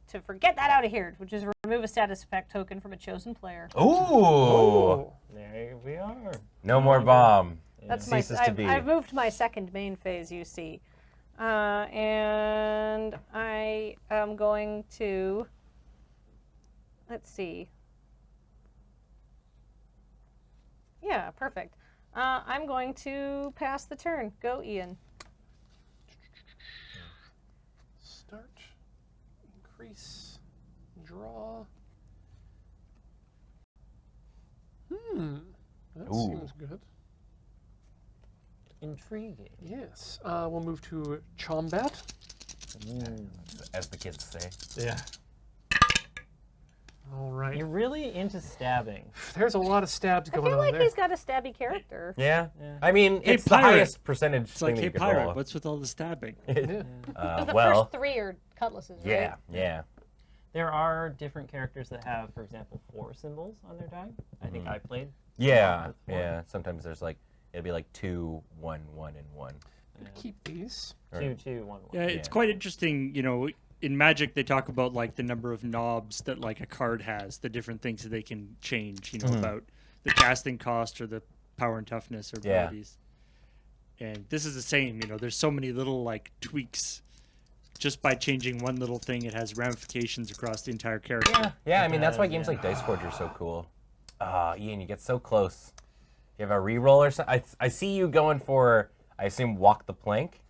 to get that out of here, which is remove a status effect token from a chosen player. Ooh. Oh. There we are. No more bomb. That's Ceases my. to be. I've moved my second main phase, you see, and I am going to. Let's see. Yeah, perfect. I'm going to pass the turn. Go, Ian. Start. Increase. Draw. That Ooh. seems good. Intriguing. Yes. We'll move to Chombat. As the kids say. Yeah. All right. You're really into stabbing. There's a lot of stabs I going feel on like there. he's got a stabby character. Yeah. Yeah. I mean, Hey, it's the pirate. highest percentage It's thing like, that hey, you could pirate, roll. what's with all the stabbing? Yeah. The Well, first 3 are cutlasses, right? yeah, yeah. There are different characters that have, for example, 4 symbols on their die. I think I played. Yeah, with 4. yeah. Sometimes there's like, it'll be like 2, 1, 1, and 1. Keep these. 2, 2, 1, 1. Yeah, it's Yeah. quite interesting. You know, in Magic, they talk about like the number of knobs that like a card has, the different things that they can change. You know, about the casting cost or the power and toughness or Yeah. abilities. And this is the same. You know, there's so many little like tweaks. Just by changing one little thing, it has ramifications across the entire character. Yeah, yeah. I mean, that's why does, games yeah. like Dice Forge are so cool. Ian, you get so close. You have a reroll or something. I see you going for, I assume, walk the plank.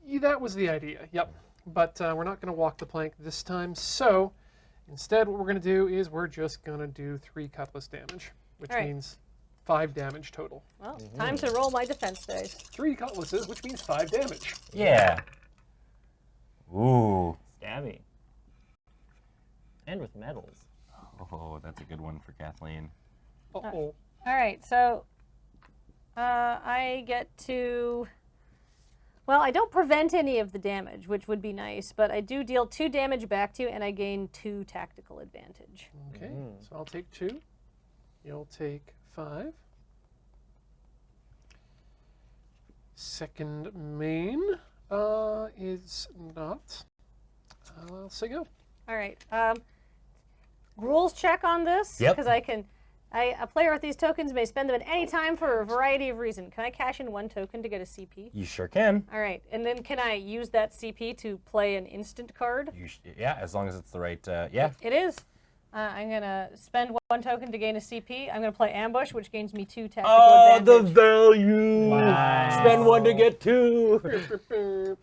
Yeah, that was the idea. Yep. But we're not going to walk the plank this time. So instead, what we're going to do is we're just going to do 3 cutlass damage, which All right. means 5 damage total. Well, time to roll my defense dice. 3 cutlasses, which means 5 damage. Yeah. Ooh. Stabby. And with medals. Oh, that's a good one for Kathleen. Uh-oh. All right, so I get to. Well, I don't prevent any of the damage, which would be nice, but I do deal 2 damage back to you, and I gain 2 tactical advantage. Okay, so I'll take 2. You'll take 5. Second main is not. I'll say go. All right. Rules check on this Yep. because a player with these tokens may spend them at any time for a variety of reasons. Can I cash in 1 token to get a CP? You sure can. All right, and then can I use that CP to play an instant card? Yeah, as long as it's the right. Yeah. It is. I'm gonna spend 1 token to gain a CP. I'm gonna play ambush, which gains me 2 tactical advantage. value! Nice. Spend 1 to get 2.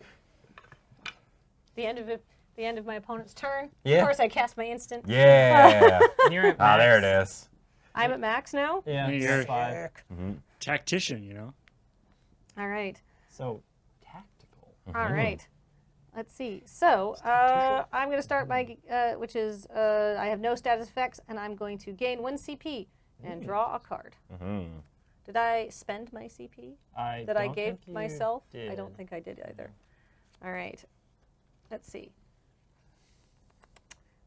The end of my opponent's turn. Yeah. Of course, I cast my instant. Yeah. And you're at Ah, there max. it is. I'm at max now. Yeah, And it's you're- 5. Tactician, you know. All right. So, tactical. All right. Let's see. So I'm going to start my, which is I have no status effects, and I'm going to gain 1 CP and draw a card. Did I spend my CP that I don't gave think you myself? I did. don't think I did either. All right. Let's see.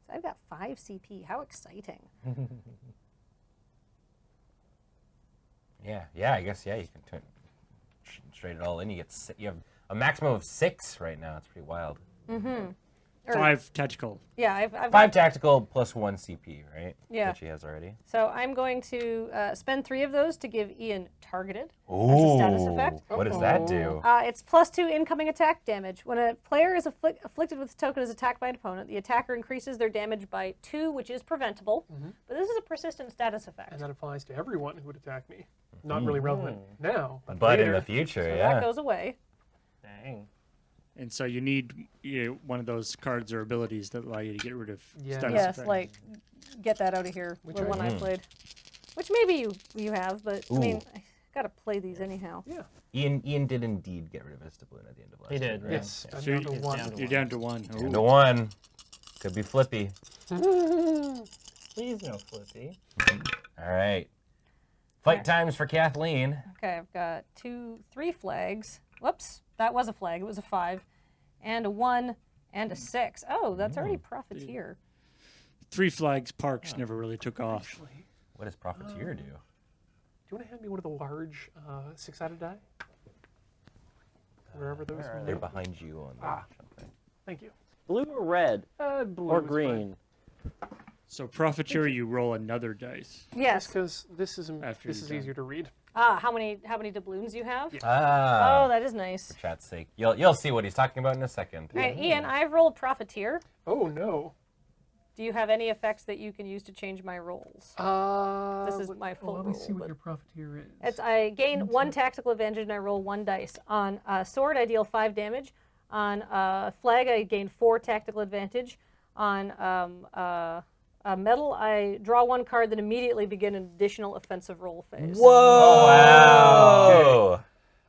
So I've got 5 CP. How exciting. Yeah, I guess, yeah, you can straight it all in. You have a maximum of 6 right now. It's pretty wild. Or- 5 tactical. Yeah, I've 5 got, tactical plus 1 CP, right? Yeah. That she has already. so I'm going to spend 3 of those to give Ian targeted. Ooh. status effect. What does that do? It's +2 incoming attack damage. When a player is afflicted with this token is attacked by an opponent, the attacker increases their damage by 2, which is preventable. But this is a persistent status effect. And that applies to everyone who would attack me. Not really relevant now, but But in later. the future, So yeah. that goes away. Dang. And so you need one of those cards or abilities that allow you to get rid of Yeah. status Yes, effects. like get that out of here. Which The I- one I played, which maybe you have, but I mean, I gotta play these anyhow. Yeah. Ian did indeed get rid of his doubloon at the end of last He year, did, right? Yes. Yeah. I'm So down to He's 1. down to You're down to 1. Down to 1. Could be flippy. Please no flippy. All right. Fight times for Kathleen. Okay, I've got 3 flags. Whoops, that was a flag. It was a 5, and a 1 And a 6. Oh, that's already Profiteer. Three Flags Parks never really took off. Actually, What does Profiteer do? do you want to hand me one of the large 6-sided die? Wherever those where are may They're be. behind you on the something. Thank you. Blue or red Blue or is fine. green? So Profiteer, you roll another dice. Yes. Because this is After this you're is done. easier to read. How many doubloons you have? Ah. Oh, that is nice. For chat's sake. You'll see what he's talking about in a second. All right, Ian, I've rolled Profiteer. Oh no. Do you have any effects that you can use to change my rolls? This is my full Let me roll, see what but- your profiteer is. It's I gain 1 tactical advantage and I roll 1 dice. On sword, I deal 5 damage. On flag, I gain 4 tactical advantage. On metal, I draw 1 card, then immediately begin an additional offensive roll phase. Whoa!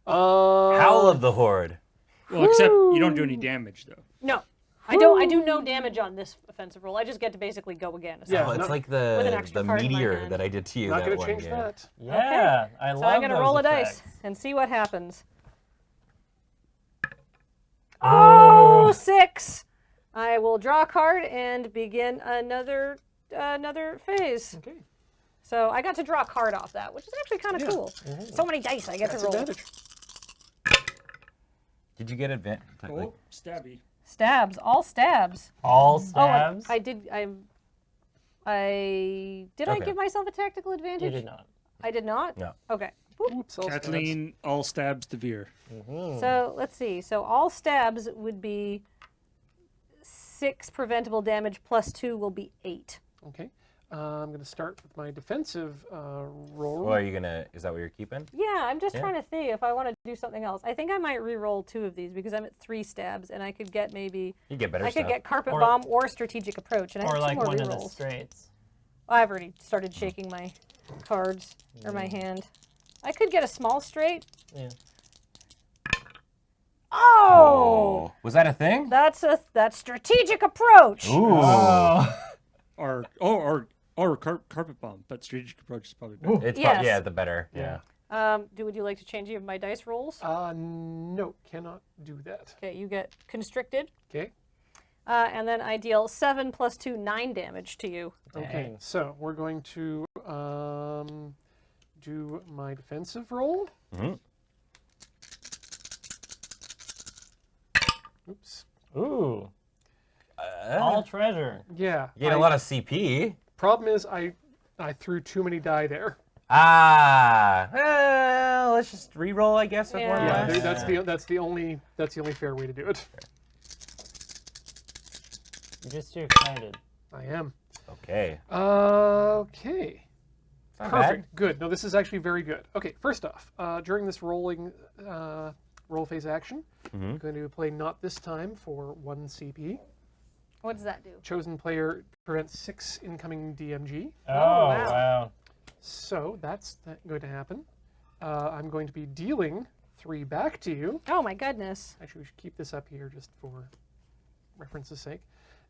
Howl of the Horde. Well, except you don't do any damage though. No, I don't. I do no damage on this offensive roll. I just get to basically go again. Yeah, Oh, it's no- like With an the extra card in my meteor hand. that I did to you Not that gonna one change game. that. Yeah, I love So I'm gonna those roll a effects. dice and see what happens. Oh, 6. I will draw a card and begin another phase. Okay. So I got to draw a card off that, which is actually kind of Yeah. cool. So many dice I get That's to roll. advantage. Did you get advantage? Oh, stabby. Stabs, all stabs. All Oh, stabs? I did. I did. I Okay. give myself a tactical advantage? You did not. I did not. No. Okay. Boop. Oops, all stabs. Kathleen, all stabs the veer. So let's see. So all stabs would be 6 preventable damage plus 2 will be 8. Okay. I'm going to start with my defensive roll. Or are you gonna? Is that what you're keeping? Yeah, I'm just Yeah. trying to see if I want to do something else. I think I might re-roll 2 of these because I'm at 3 stabs, and I could get maybe You get better I stuff. could get carpet Or- bomb or strategic approach, and I Or have 2 like more one of the re-rolls. straights. I've already started shaking my cards or my hand. I could get a small straight. Yeah. Oh, Was that a thing? that's strategic approach. Ooh. Or carpet bomb, but strategic approach is probably better. It's Yes. yeah, the better. Yeah. Would you like to change any of my dice rolls? No, cannot do that. Okay, you get constricted, Okay. and then I deal 7 plus 2, 9 damage to you. Okay. Dang. So we're going to do my defensive roll. Mhm. Oops. Ooh. All treasure. Yeah. You get a lot of CP. Problem is, I threw too many die there. Well, let's just re-roll, I guess, with Yeah. one Yeah, less. that's the only fair way to do it. You're just too excited. I am. Okay. Okay. Not Perfect. Good. No, this is actually very good. Okay. First off, during this roll phase action, I'm going to play not this time for 1 CP. What does that do? Chosen player prevents 6 incoming DMG. Oh, wow. wow. So that's going to happen. I'm going to be dealing 3 back to you. Oh my goodness. Actually, we should keep this up here just for reference's sake.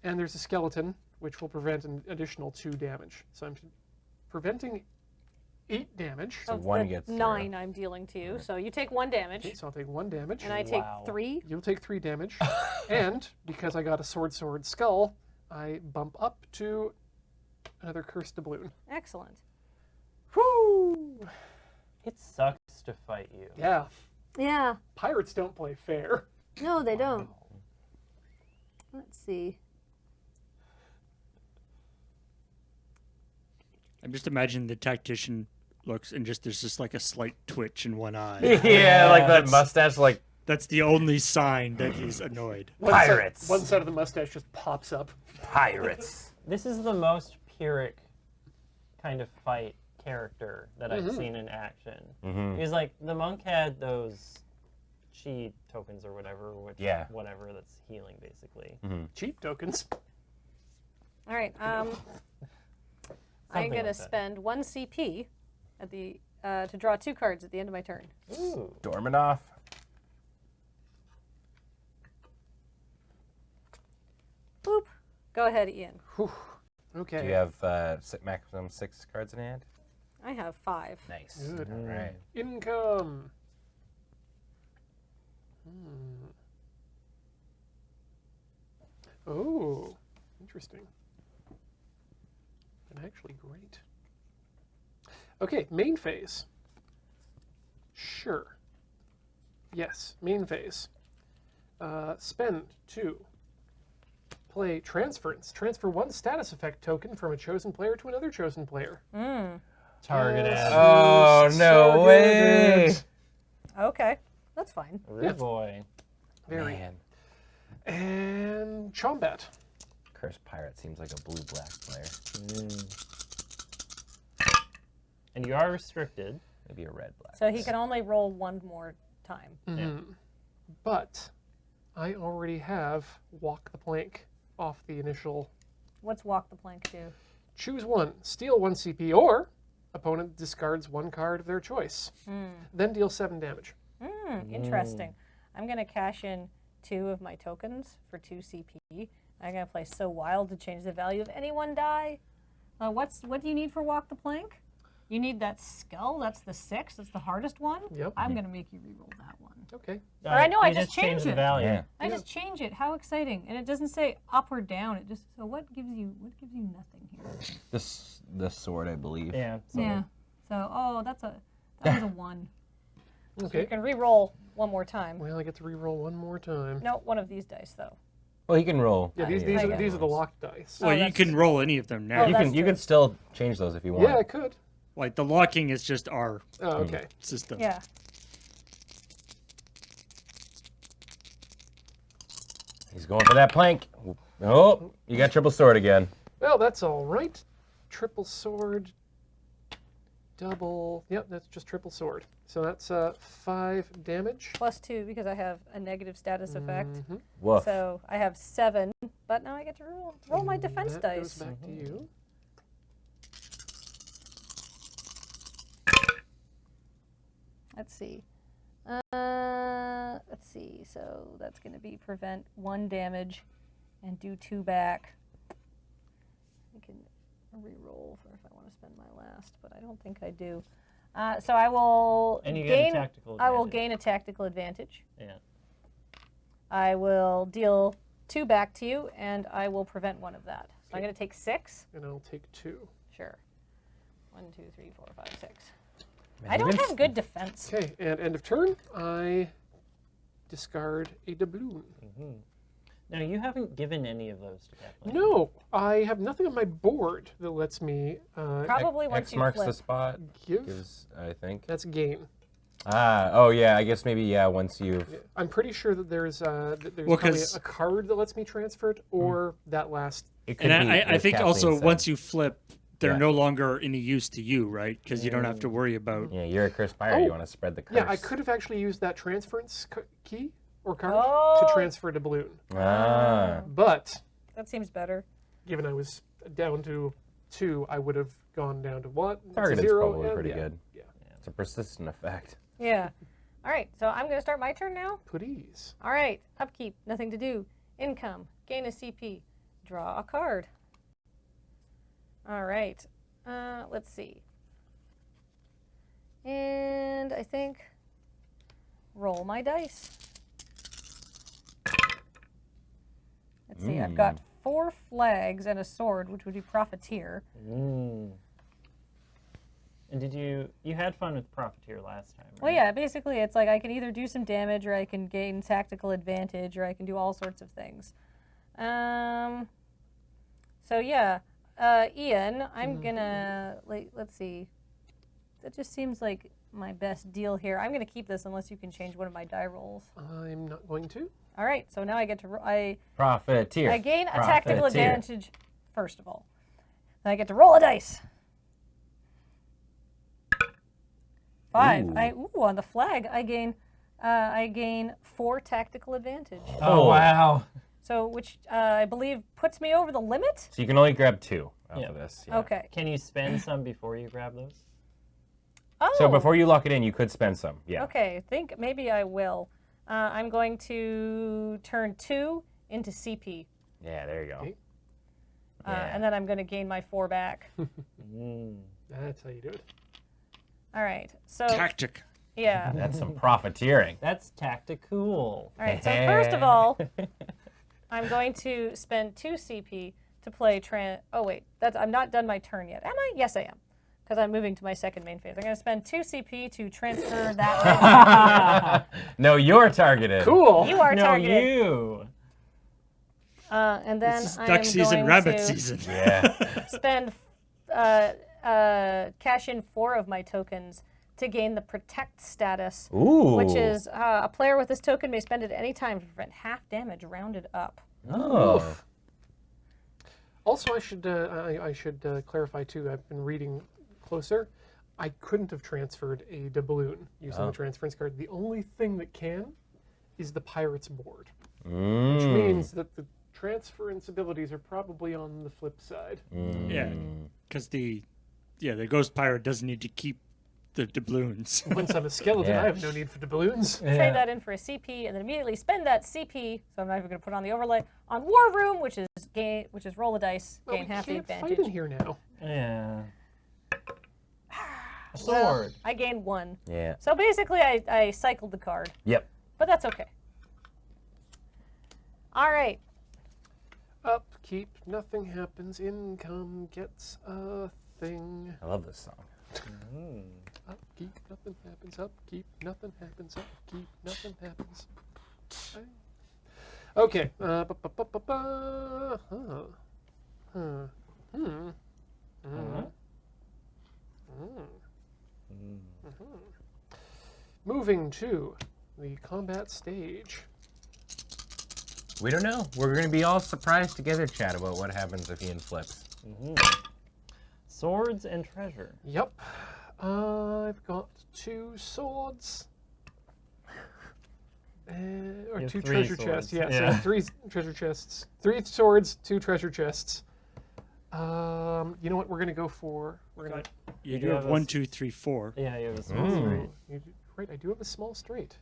And there's a skeleton, which will prevent an additional 2 damage. So I'm preventing 8 damage. So Of one the gets 9 I'm dealing to you. So you take 1 damage, Okay, so I'll take 1 damage. and I take Wow. 3. You'll take 3 damage. And because I got a sword, skull, I bump up to another cursed doubloon. Excellent. Whoo! It sucks to fight you. Yeah. Yeah. Pirates don't play fair. No, they don't. Let's see. I'm just imagining the tactician looks and just there's just like a slight twitch in one eye. Yeah, like that That's- mustache, like That's the only sign that he's annoyed. pirates. One side of the mustache just pops up. Pirates. This is the most Pyrrhic kind of fight character that I've seen in action. He's like, the monk had those chi tokens or whatever, which Yeah. whatever that's healing basically. Cheap tokens. All right. I'm Something going to like that. spend 1 CP at the to draw 2 cards at the end of my turn. Ooh. Dormanoff. Boop. Go ahead, Ian. Whew. Okay. Do you have maximum 6 cards in hand? I have 5. Nice. Good. All right. Income. Oh, interesting. And actually great. Okay, main phase. Sure. Yes, main phase. Spend 2. Play Transference. Transfer 1 status effect token from a chosen player to another chosen player. Targeted. Yes. Oh, no way. Targeted. Okay, that's fine. Rude boy. Very. Man, And Chombat. Cursed Pirate seems like a blue-black player. And you are restricted. Maybe a red-black. So he can only roll one more time. But I already have Walk the Plank off the initial. What's Walk the Plank do? Choose 1, steal 1 CP, or opponent discards 1 card of their choice. Then deal 7 damage. Interesting. I'm going to cash in 2 of my tokens for 2 CP. I'm going to play So Wild to change the value of any 1 die. What do you need for Walk the Plank? You need that skull. That's the 6. That's the hardest one. Yep. I'm going to make you reroll that one. Okay. Or I know I You just changed the it. value. Yeah. I just change it. How exciting! And it doesn't say up or down. It just what gives you nothing here? The sword, I believe. Yeah. So Yeah. So that was a 1. So you Okay. can re-roll one more time. Well, I get to reroll 1 more time. No, one of these dice though. Well, he can roll. Yeah, these any of are the the ones. locked dice. Well, you that's can true. roll any of them now. Oh, You that's can you true. can still change those if you want. Yeah, I could. Like the locking is just our Oh, okay. system. Yeah. He's going for that plank. Oh, you got triple sword again. Well, that's all right. Triple sword. Double. Yep, that's just triple sword. So that's 5 damage. +2 because I have a negative status effect. Woof. So I have 7, but now I get to roll my defense That dice. goes back to you. Let's see. Let's see. So that's going to be prevent 1 damage and do 2 back. I can re-roll for if I want to spend my last, but I don't think I do. So I will And you gain. get a tactical I will advantage. gain a tactical advantage. Yeah. I will deal 2 back to you, and I will prevent 1 of that. So I'm going to take 6. And I'll take 2. Sure. 1, 2, 3, 4, 5, 6. Man, I don't you've been- have good defense. Okay, and end of turn, I discard a doubloon. Now, you haven't given any of those to Kathleen. No, I have nothing on my board that lets me Probably once X you marks flip. the spot. give. Gives, I think. That's gain. Oh yeah, I guess maybe once you've. I'm pretty sure that there's Well, probably 'cause- a card that lets me transfer it, or that last. It could And be I what think Kathleen also said. once you flip, they're Yeah. no longer any use to you, right? Because you don't have to worry about. Yeah, you're a cursed pirate. Oh, You want to spread the curse. Yeah, I could have actually used that transference key or card Oh. to transfer a doubloon, Ah. but That seems better. given I was down to 2, I would have gone down to 1. It's a Targeted's 0, probably and pretty yeah, good. Yeah, It's a persistent effect. Yeah. All right, so I'm going to start my turn now. please. All right, upkeep, nothing to do. Income, gain a CP, draw a card. All right, let's see. And I think roll my dice. Let's see, I've got 4 flags and a sword, which would be Profiteer. And did you had fun with Profiteer last time, right? Well, yeah, basically it's like I can either do some damage or I can gain tactical advantage or I can do all sorts of things. So yeah, Ian, I'm gonna, let's see. That just seems like my best deal here. I'm gonna keep this unless you can change one of my die rolls. I'm not going to. All right, so now I get to, I Profiteer. gain a tactical Profiteer. advantage first of all. Then I get to roll a dice. 5. Ooh. On the flag, I gain 4 tactical advantage. Oh, wow. So, which I believe puts me over the limit. So you can only grab 2 off Yeah. of this. Yeah. Okay. Can you spend some before you grab those? Oh. So before you lock it in, you could spend some. Yeah. Okay, think maybe I will. I'm going to turn 2 into CP, Yeah. There you go. Okay. Yeah. and then I'm going to gain my 4 back. That's how you do it. All right. So Tactic. yeah. That's some profiteering. That's tactical. All right. So first of all, I'm going to spend 2 CP to play Oh wait, I'm not done my turn yet. Am I? Yes, I am. Because I'm moving to my second main phase. I'm going to spend 2 CP to transfer that. No, you're targeted. Cool. You are No, targeted. you. And then This is I duck am season, going rabbit to season. Yeah. spend cash in 4 of my tokens to gain the protect status, Ooh. which is a player with this token may spend it at any time to prevent half damage rounded up. Oh. Also, I should clarify too. I've been reading closer. I couldn't have transferred a doubloon using the transference card. The only thing that can is the pirate's board, which means that the transference abilities are probably on the flip side. Yeah, because the ghost pirate doesn't need to keep the doubloons. Once I'm a skeleton, Yeah. I have no need for doubloons. Trade that in for a CP, and then immediately spend that CP. So I'm not even going to put on the overlay on War Room, which is roll a dice, Well, gain we half the can't advantage. fight in here now. Yeah. A Well, sword. I gained 1. Yeah. So basically, I cycled the card, Yep. but that's okay. All right. Upkeep, nothing happens. Income gets a thing. I love this song. Upkeep, nothing happens. Upkeep, nothing happens. Upkeep, nothing happens. Okay. Moving to the combat stage. We don't know. We're going to be all surprised together, chat, about what happens if Ian flips. Swords and treasure. Yep. I've got 2 swords. Or You have 2 3 treasure swords. chests. Yes, Yeah. 3 treasure chests. 3 swords, 2 treasure chests. You know what we're gonna go for? We're gonna. You do do have have a 1, s- 2, 3, 4. Yeah, you have a small Mm. straight. Right, I do have a small straight.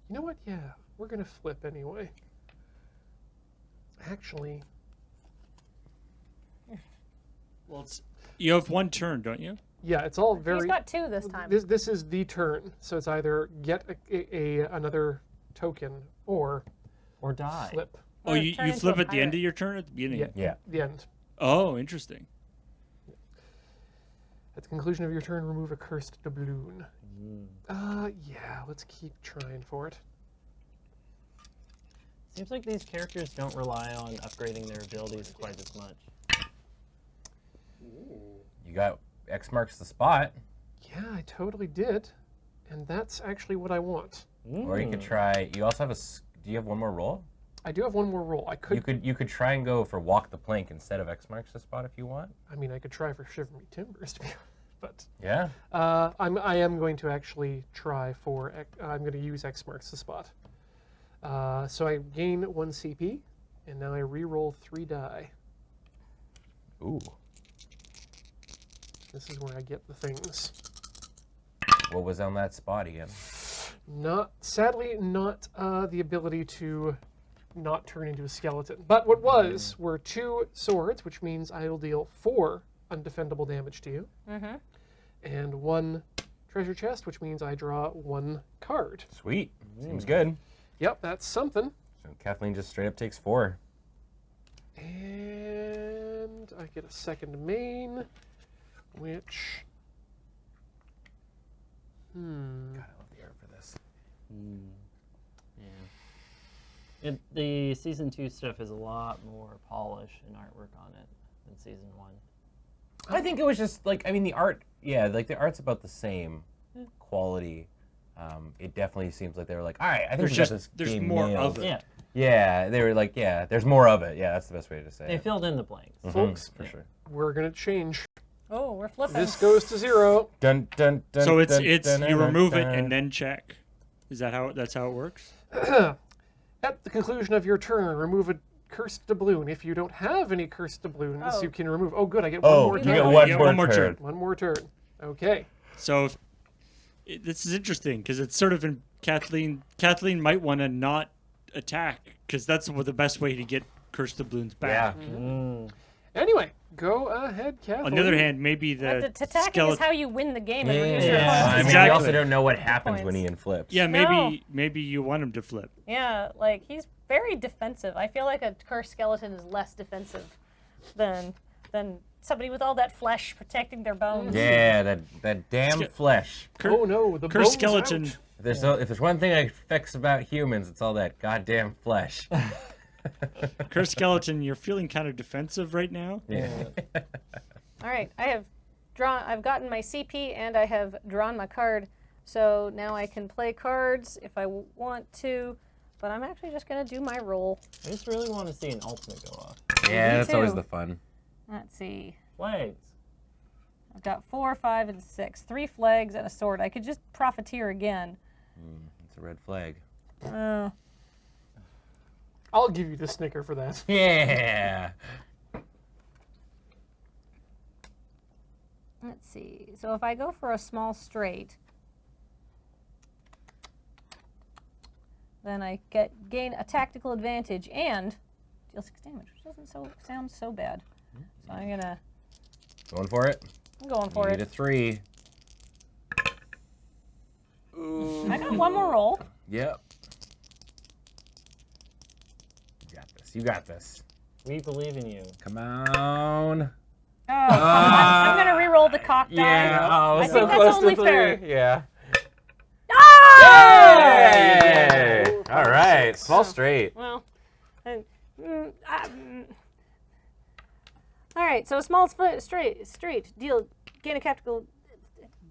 You know what? Yeah, we're gonna flip anyway. Actually, Well, you have 1 turn, don't you? yeah, it's all very. He's got 2 this time. This is the turn, so it's either get another token or Or die. flip. Oh, Or you turn into flip a at the end pirate. of your turn or at the beginning? Yeah, Yeah. the end. Oh, interesting. At the conclusion of your turn, remove a cursed doubloon. Yeah, let's keep trying for it. Seems like these characters don't rely on upgrading their abilities quite as much. You got X marks the spot, Yeah, I totally did, and that's actually what I want. or you could try. You also have do you have one more roll? I do have one more roll. I could. You could try and go for walk the plank instead of X marks the spot if you want. I mean, I could try for Shiver Me Timbers, to be honest, but Yeah. I am going to actually try for. I'm going to use X marks the spot. So I gain 1 CP, and now I re-roll 3 die. Ooh. This is where I get the things. What was on that spot again? Sadly, not the ability to not turn into a skeleton. But what was were 2 swords, which means I will deal 4 undefendable damage to you, and 1 treasure chest, which means I draw 1 card. Sweet. Seems good. Yep, that's something. So Kathleen just straight up takes 4. And I get a second main, which. God, I love the art for this. Yeah. The season 2 stuff is a lot more polish and artwork on it than season 1. I think it was just like, I mean, the art, yeah, like the art's about the same quality. It definitely seems like they were like, all right, I think we got this there's game more nailed. of it. Yeah, Yeah, they were like, yeah, there's more of it. Yeah, that's the best way to say they it. filled in the blanks. Folks, For sure. we're going to change. Oh, we're flipping. This goes to 0. Dun, dun, dun, So it's dun, dun, you dun, remove it dun. and then check. Is that how that's how it works? At the conclusion of your turn, remove a cursed doubloon. If you don't have any cursed doubloons, Oh. you can remove. Oh, good, I get one Oh, more you turn. get turn. one Yeah, more one more turn. One more turn. Okay. So this is interesting because it's sort of in Kathleen. Kathleen might want to not attack because that's the best way to get cursed doubloons back. Yeah. Anyway, go ahead, Kathleen. On the other hand, maybe But the attacking is skeleton. how you win the game and reduce Yeah, your I opponent's mean, we Exactly. also don't know what happens when points. Ian flips. Yeah, No. maybe you want him to flip. Yeah, like he's very defensive. I feel like a cursed skeleton is less defensive than somebody with all that flesh protecting their bones. Yeah, that damn flesh. Oh no, the Cursed bone's skeleton. out. If there's one thing I fix about humans, it's all that goddamn flesh. Cursed skeleton, you're feeling kind of defensive right now. Yeah. All right, I've gotten my CP and I have drawn my card, so now I can play cards if I want to, but I'm actually just gonna do my roll. I just really want to see an ultimate go off. Yeah, that's always too. the fun. Let's see. Flags. I've got 4, 5, and 6. 3 flags and a sword. I could just profiteer again. It's a red flag. I'll give you the snicker for that. Yeah. Let's see. So if I go for a small straight, then I gain a tactical advantage and deal 6 damage, which doesn't sound so bad. So I'm Going for it. going for Need it. a 3. I got one more roll. Yep. You got this. You got this. We believe in you. Come on. Oh, I'm gonna re-roll the cock die. Yeah. Oh, I so think that's close only to 3. fair. Yeah. Ah! Yay! All right. Small straight. Well, all right. So a small straight deal gain a tactical.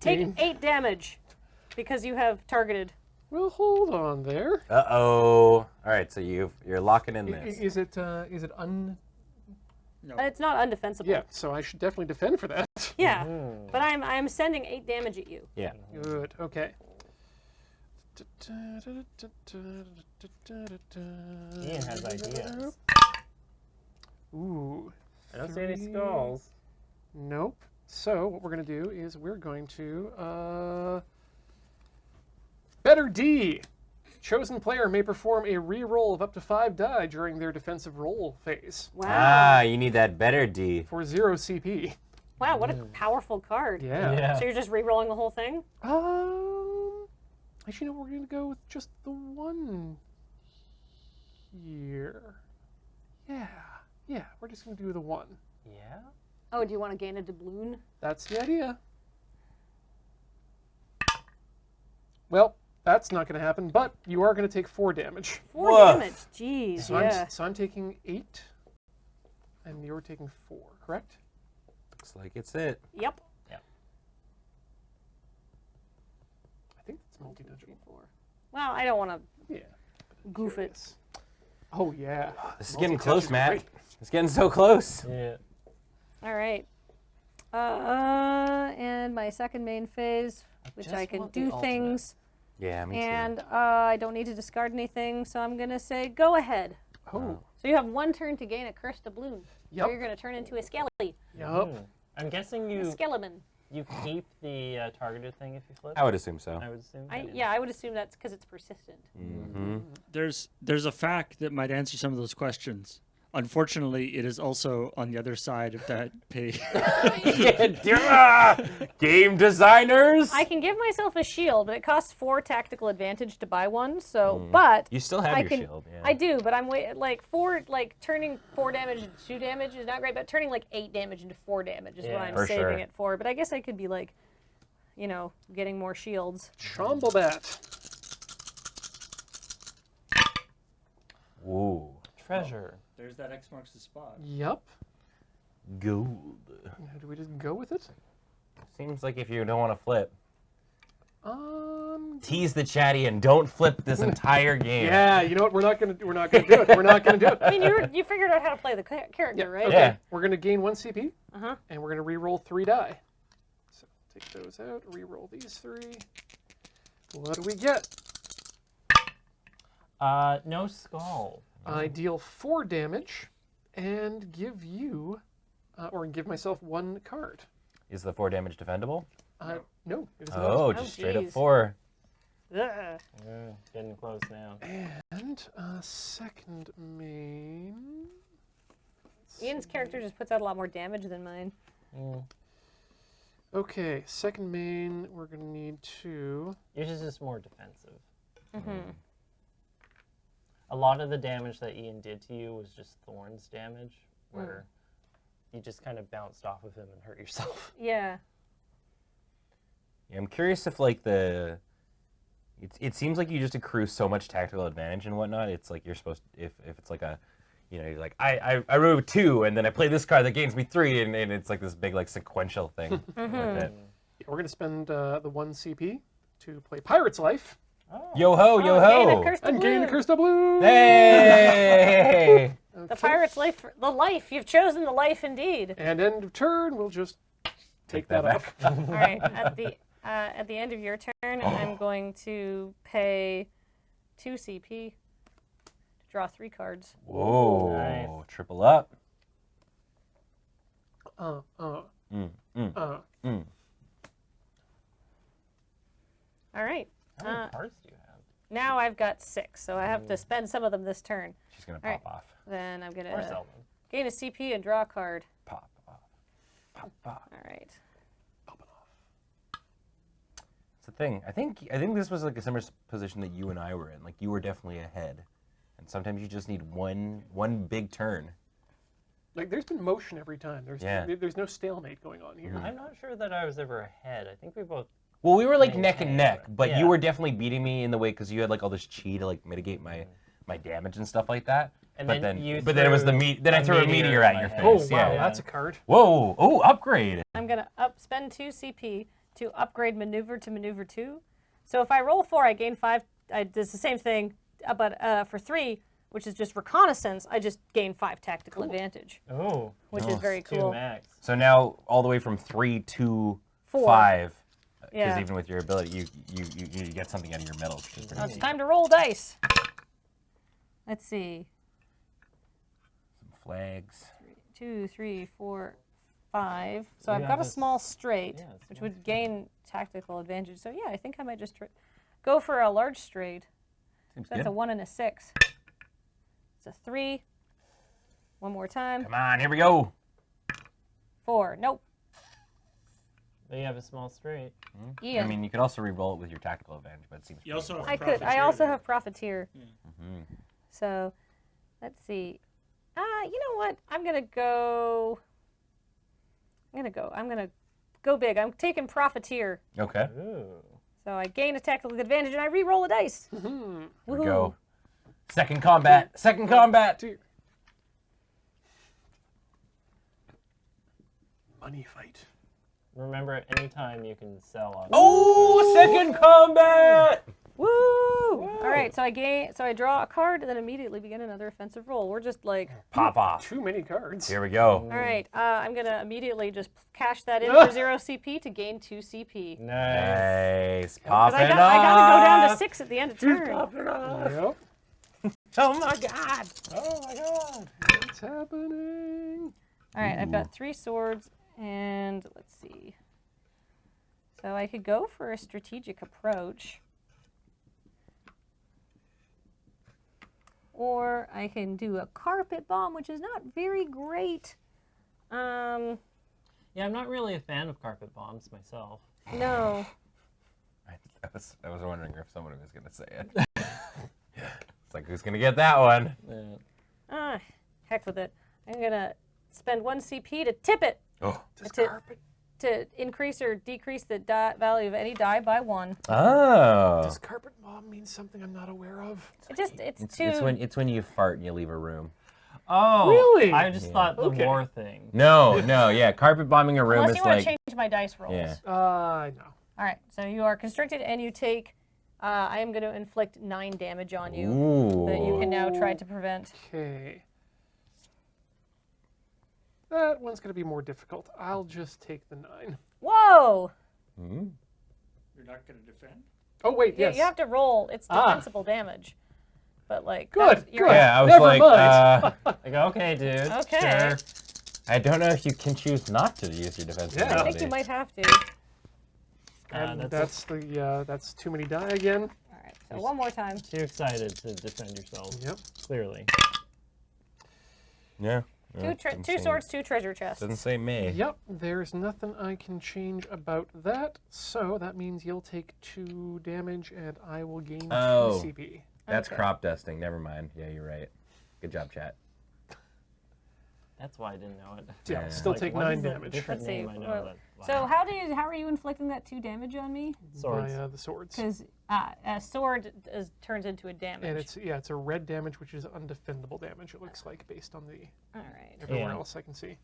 Take Gain. 8 damage because you have targeted. Well, hold on there. Uh-oh. All right, so you're locking in this. Is it un? It's not undefensible. Yeah, so I should definitely defend for that. Yeah, but I'm sending 8 damage at you. Yeah. Good. Okay. Ian has ideas. Ooh. I don't see any 3. skulls. Nope. So what we're gonna do is we're going to better D. Chosen player may perform a re-roll of up to 5 die during their defensive roll phase Wow. Ah, you need that better D. for 0 CP. Wow, what a powerful card. Yeah. So you're just re-rolling the whole thing? Actually, no, we're gonna go with just the 1 here. Yeah, we're just gonna do the 1. Yeah? Oh, do you want to gain a doubloon? That's the idea. Well, that's not gonna happen, but you are gonna take 4 damage. 4 Woof. damage. Jeez, So, yeah. I'm taking 8, and you're taking 4, correct? Looks like it's it. Yep. I think that's multi-digital. 4. Well, I don't want to Yeah. goof it. Yes. Oh yeah. This is getting Multi-touch close, is Matt. great. It's getting so close. Yeah. All right. And my second main phase, which just I can want the do ultimate. things, Yeah, me too. and I don't need to discard anything, so I'm gonna say go ahead. Oh. So you have 1 turn to gain a cursed doubloon. Yep. Or you're gonna turn into a skelly. Yup. I'm guessing A you skeleton. keep the targeted thing if you flip. I would assume so. I would assume. Yeah, I would assume that's because it's persistent. Mm-hmm. There's a fact that might answer some of those questions. Unfortunately, it is also on the other side of that page. Game designers. I can give myself a shield, but it costs 4 tactical advantage to buy one. So, but You still have I your can, shield. Yeah. I do, but I'm turning 4 damage into 2 damage is not great, but turning like 8 damage into 4 damage is what Yeah. I'm For saving sure. it for. But I guess I could be like, getting more shields. Chomblebat. Ooh. Treasure. There's that X marks the spot. Yup. Gold. Do we just go with it? Seems like if you don't want to flip, Um. tease the chatty and don't flip this entire game. Yeah. You know what? We're not gonna do it. We're not gonna do it. I mean, you figured out how to play the character, right? Okay. Yeah. We're gonna gain 1 CP. Uh-huh. And we're gonna re-roll 3 die. So take those out. Re-roll these 3. What do we get? No skull. I deal 4 damage and give you, or give myself 1 card. Is the 4 damage defendable? No, it is Oh, not. just straight up geez. 4. Ugh. Getting close now. And second main. Ian's character just puts out a lot more damage than mine. Okay, second main, we're going to need to... Yours is just more defensive. Mm-hmm. A lot of the damage that Ian did to you was just Thorn's damage, where you just kind of bounced off of him and hurt yourself. Yeah. Yeah, I'm curious if like it seems like you just accrue so much tactical advantage and whatnot. It's like you're supposed to, if it's like a, you're like I rolled 2 and then I play this card that gains me 3 and it's like this big like sequential thing with it. Yeah, we're going to spend the 1 CP to play Pirate's Life. Oh. Yo ho, yo Gain a ho! curse And gain a doubloon. Curse Doubloon! Hey! The pirate's life. The life. You've chosen the life indeed. And end of turn, we'll just take that that off. All right. At the end of your turn, I'm going to pay 2 CP to draw 3 cards. Whoa! Nice. Triple up. Mm. All right. How many cards do you have? Now I've got 6, so I have to spend some of them this turn. She's gonna All right. pop off. Then I'm Or gonna sell them. gain a CP and draw a card. Pop off. Pop off. All right. It's the thing. I think this was like a similar position that you and I were in. Like you were definitely ahead, and sometimes you just need one big turn. Like, there's been motion every time. There's no stalemate going on here. I'm not sure that I was ever ahead. I think we both. Well, we were like Maintain, neck and neck, but yeah. you were definitely beating me in the way because you had like all this chi to like mitigate my damage and stuff like that. And but then you it was the threw then I a threw a meteor meteor in at my your head. Oh, face. wow, Yeah. that's a card. Whoa! Oh, upgrade. I'm gonna spend 2 CP to upgrade maneuver to maneuver 2. So if I roll 4, I gain 5. It's the same thing, but for 3, which is just reconnaissance, I just gain 5 tactical advantage, Oh. which is very 2 cool. max. So now all the way from 3 to 4. 5. Because Yeah. even with your ability, you get something out of your medals. Which is pretty Now it's neat. time to roll dice. Let's see. Some flags. 2, 3, 4, 5. So You I've have got a this- small straight, yeah, it's which small would gain tactical advantage. So yeah, I think I might just go for a large straight. Seems That's good. a 1 and a 6. It's a 3. One more time. Come on, here we go. 4. Nope. But you have a small straight. Ian. I mean, you could also re-roll it with your tactical advantage, but it seems. You also have I could. I Profiteer also there. have profiteer. Mhm. So, let's see. You know what? I'm gonna go big. I'm taking profiteer. Okay. Ooh. So I gain a tactical advantage and I re-roll a dice. Here we Woohoo. go. Second combat. Second combat. Dude. Money fight. Remember, at any time you can sell off. Oh, second combat. Woo! All right. So I draw a card and then immediately begin another offensive roll. We're just like, Pop off. Too many cards. Here we go. all right. I'm gonna immediately just cash that in for 0 CP to gain 2 CP. Nice. Nice. Because Popping I gotta go down to off. 6 at the end of turn. Yep. Oh my god. Oh my god. What's happening? All right, I've got 3 swords, and let's see. So I could go for a strategic approach. Or I can do a carpet bomb, which is not very great. Yeah, I'm not really a fan of carpet bombs myself. No. I was wondering if someone was going to say it. It's like, who's going to get that one? Yeah. Heck with it. I'm going to spend 1 CP to tip it. Oh. To increase or decrease the value of any die by 1. Oh. Does carpet bomb mean something I'm not aware of? It's too... It's when you fart and you leave a room. Oh. Really? I just thought the Okay. war thing. No, yeah. Carpet bombing a room Unless is you want like. to change my dice rolls. Yeah. No. All right, so you are constricted and you take, I am going to inflict 9 damage on you Ooh. that you can now try to prevent. Okay. That one's going to be more difficult. I'll just take the 9. Whoa! Hmm? You're not going to defend? Oh, wait, Yeah, yes. you have to roll. It's defensible damage. But, like, Good, you're good. Yeah, I was Never like, mind. Like, okay, dude. Okay. Sure. I don't know if you can choose not to use your defensive Yeah. I ability. think you might have to. And that's that's too many die again. All right, so one more time. too excited to defend yourself. Yep. Clearly. Yeah. Two swords, 2 treasure chests. Doesn't say may. Yep, there's nothing I can change about that. So that means you'll take 2 damage, and I will gain 2 CP. That's Okay. crop dusting. Never mind. Yeah, you're right. Good job, chat. That's why I didn't know it. Yeah, Yeah. still Like, take what 9 is that damage different Let's see. name? I know Well, that. So Wow. how are you inflicting that 2 damage on me? Swords. by the swords. Because a sword turns into a damage. And it's a red damage, which is undefendable damage. It looks like based on the All right. everywhere Yeah. else I can see.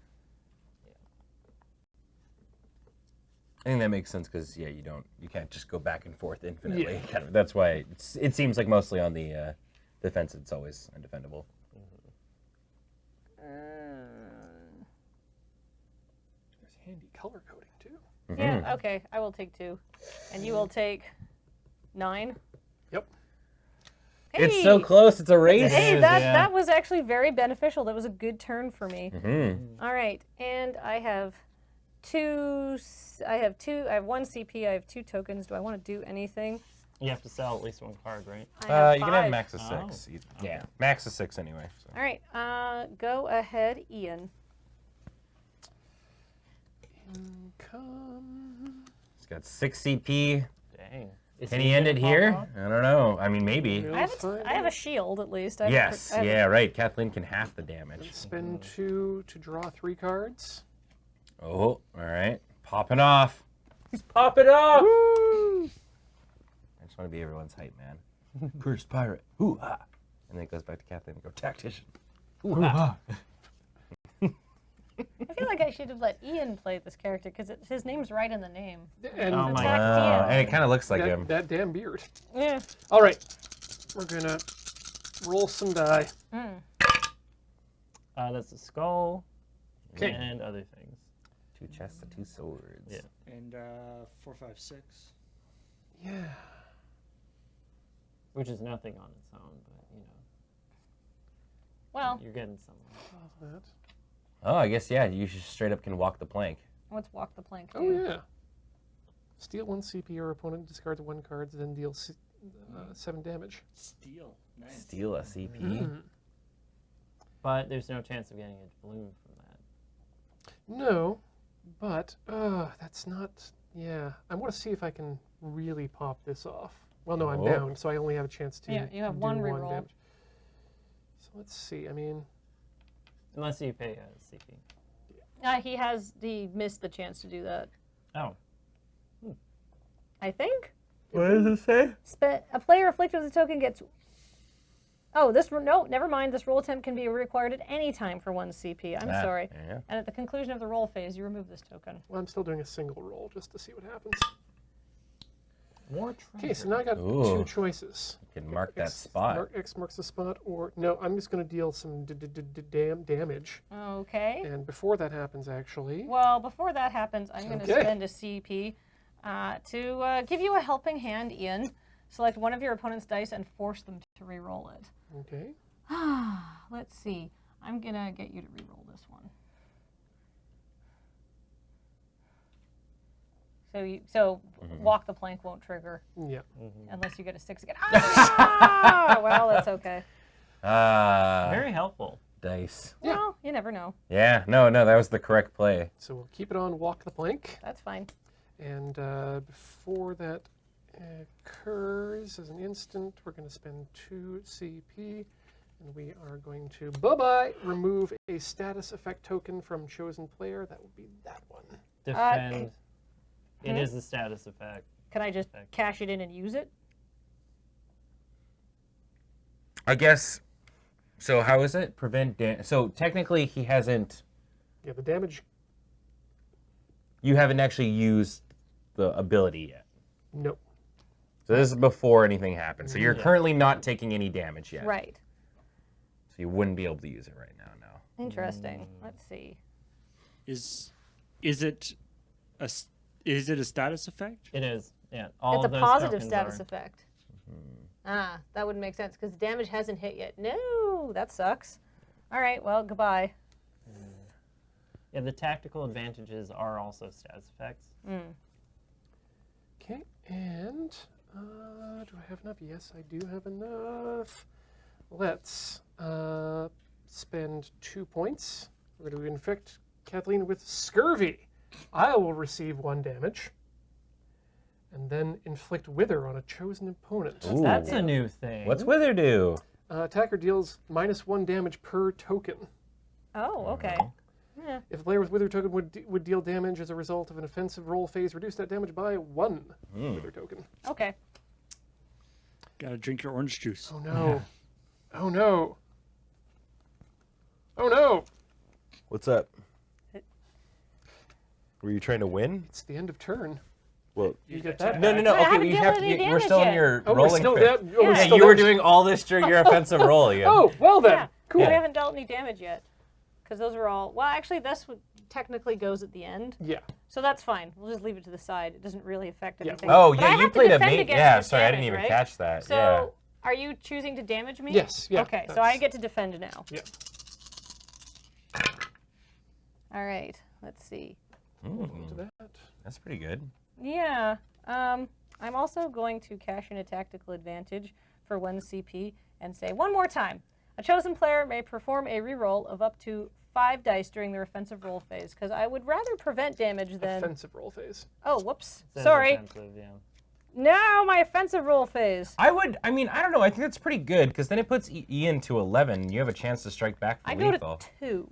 I think that makes sense because you can't just go back and forth infinitely. Yeah. Kind of, that's why it seems like mostly on the defense it's always undefendable. There's handy color coding too. Yeah. Okay. I will take 2, and you will take 9. Yep. Hey! It's so close. It's a race. Hey, is, that yeah. that was actually very beneficial. That was a good turn for me. Mm-hmm. All right, and I have 2. I have 1 CP. I have 2 tokens. Do I want to do anything? You have to sell at least 1 card, right? I have You can have 5. max of 6. Yeah, max of 6 anyway. So. All right. Go ahead, Ian. Income. He's got 6 CP. Dang. Is Can he end gonna it pop here? off? I don't know. I mean, maybe. We'll I have find I have a out. shield at least. I have Yes. I have Yeah. Right. Kathleen can half the damage. Spend 2 to draw 3 cards. Oh. All right. Popping off. He's popping off. I just want to be everyone's hype man. Cursed pirate. Hoo ha. And then it goes back to Kathleen and go tactician. Hoo ha. I feel like I should have let Ian play this character because his name's right in the name. And Oh my Attack Wow. DM. And it kind of looks like that, him. that damn beard. Yeah. All right, we're gonna roll some die. That's a skull 'Kay. and other things. 2 chests and 2 swords. Yeah. And 4, 5, 6. Yeah. Which is nothing on its own, but Well, you're getting somewhere. That. Oh, I guess yeah. You just straight up can walk the plank. let's walk the plank. Oh yeah. Steal 1 CP. Your opponent discards 1 card, then deal 7 damage. Steel. Nice. Steal a CP. Mm. But there's no chance of getting a balloon from that. No, but that's not. Yeah, I want to see if I can really pop this off. Well, no, I'm Oh. down, so I only have a chance to. Yeah, you have do 1 reroll. damage. So let's see. I mean, Unless you pay a CP. He missed the chance to do that. Oh. I think. What does it say? A player afflicted with a token gets. Oh, no, never mind. This roll attempt can be required at any time for 1 CP. I'm sorry. Yeah. And at the conclusion of the roll phase, you remove this token. well, I'm still doing a single roll just to see what happens. More Okay, so now I got Ooh. 2 choices. You can mark that X, spot. X marks the spot, or no, I'm just going to deal some damage. Okay. And before that happens, actually, Well, before that happens, I'm going to Okay. spend a CP to give you a helping hand, Ian. Select one of your opponent's dice and force them to re-roll it. okay. Let's see. I'm going to get you to re-roll this one. So walk the plank won't trigger Yeah. unless you get a 6 again. Ah! Well, that's okay. Very helpful. Dice. Yeah. Well, you never know. Yeah, no, that was the correct play. So we'll keep it on walk the plank. That's fine. And before that occurs, as an instant, we're going to spend 2 CP. And we are going to, bye-bye, remove a status effect token from chosen player. That would be that one. Defend. It is the status effect. Can I just cash it in and use it? I guess. So how is it? Prevent so technically he hasn't. Yeah, the damage, You haven't actually used the ability yet. no. So this is before anything happens. So you're currently not taking any damage yet. Right. So you wouldn't be able to use it right now. No. Interesting. Let's see. Is it a status effect? It is. Yeah. All It's of a those positive tokens status are. effect. That wouldn't make sense because damage hasn't hit yet. No, that sucks. All right, well, goodbye. Yeah, the tactical advantages are also status effects. Okay, and do I have enough? Yes, I do have enough. Let's spend 2 points We're going to infect Kathleen with scurvy. I will receive 1 damage. And then inflict wither on a chosen opponent. Ooh. That's a new thing. What's Wither do? Attacker deals -1 damage per token. Oh, okay. Yeah. If a player with wither token would deal damage as a result of an offensive roll phase, reduce that damage by 1 wither token. Okay. Gotta drink your orange juice. Oh no. Oh no. Oh no. What's up? Were you trying to win? It's the end of turn. Well, You get that. no. But I Okay, haven't you dealt have any we're damage still in yet. your Oh, we're rolling still phase. that. Oh, we're Yeah, still You were that. doing all this during your offensive roll, Ian. Oh, well then. Yeah. Cool. We haven't dealt any damage yet. Because those are all. Well, actually, this would technically goes at the end. Yeah. So that's fine. We'll just leave it to the side. It doesn't really affect Yeah. anything. Oh, But I yeah, you have to played a defend mate. against Yeah, this sorry, I didn't damage, even right? catch that. So, yeah. are you choosing to damage me? Yes. Yeah. Okay, so that's- I get to defend now. Yeah. All right. Let's see. To that. That's pretty good. Yeah. I'm also going to cash in a tactical advantage for 1 CP and say one more time. A chosen player may perform a reroll of up to 5 dice during their offensive roll phase, because I would rather prevent damage than. Offensive roll phase. Oh, whoops. Says Sorry. offensive, yeah. Now my offensive roll phase. I don't know. I think that's pretty good because then it puts Ian to 11. You have a chance to strike back for I go lethal. to 2.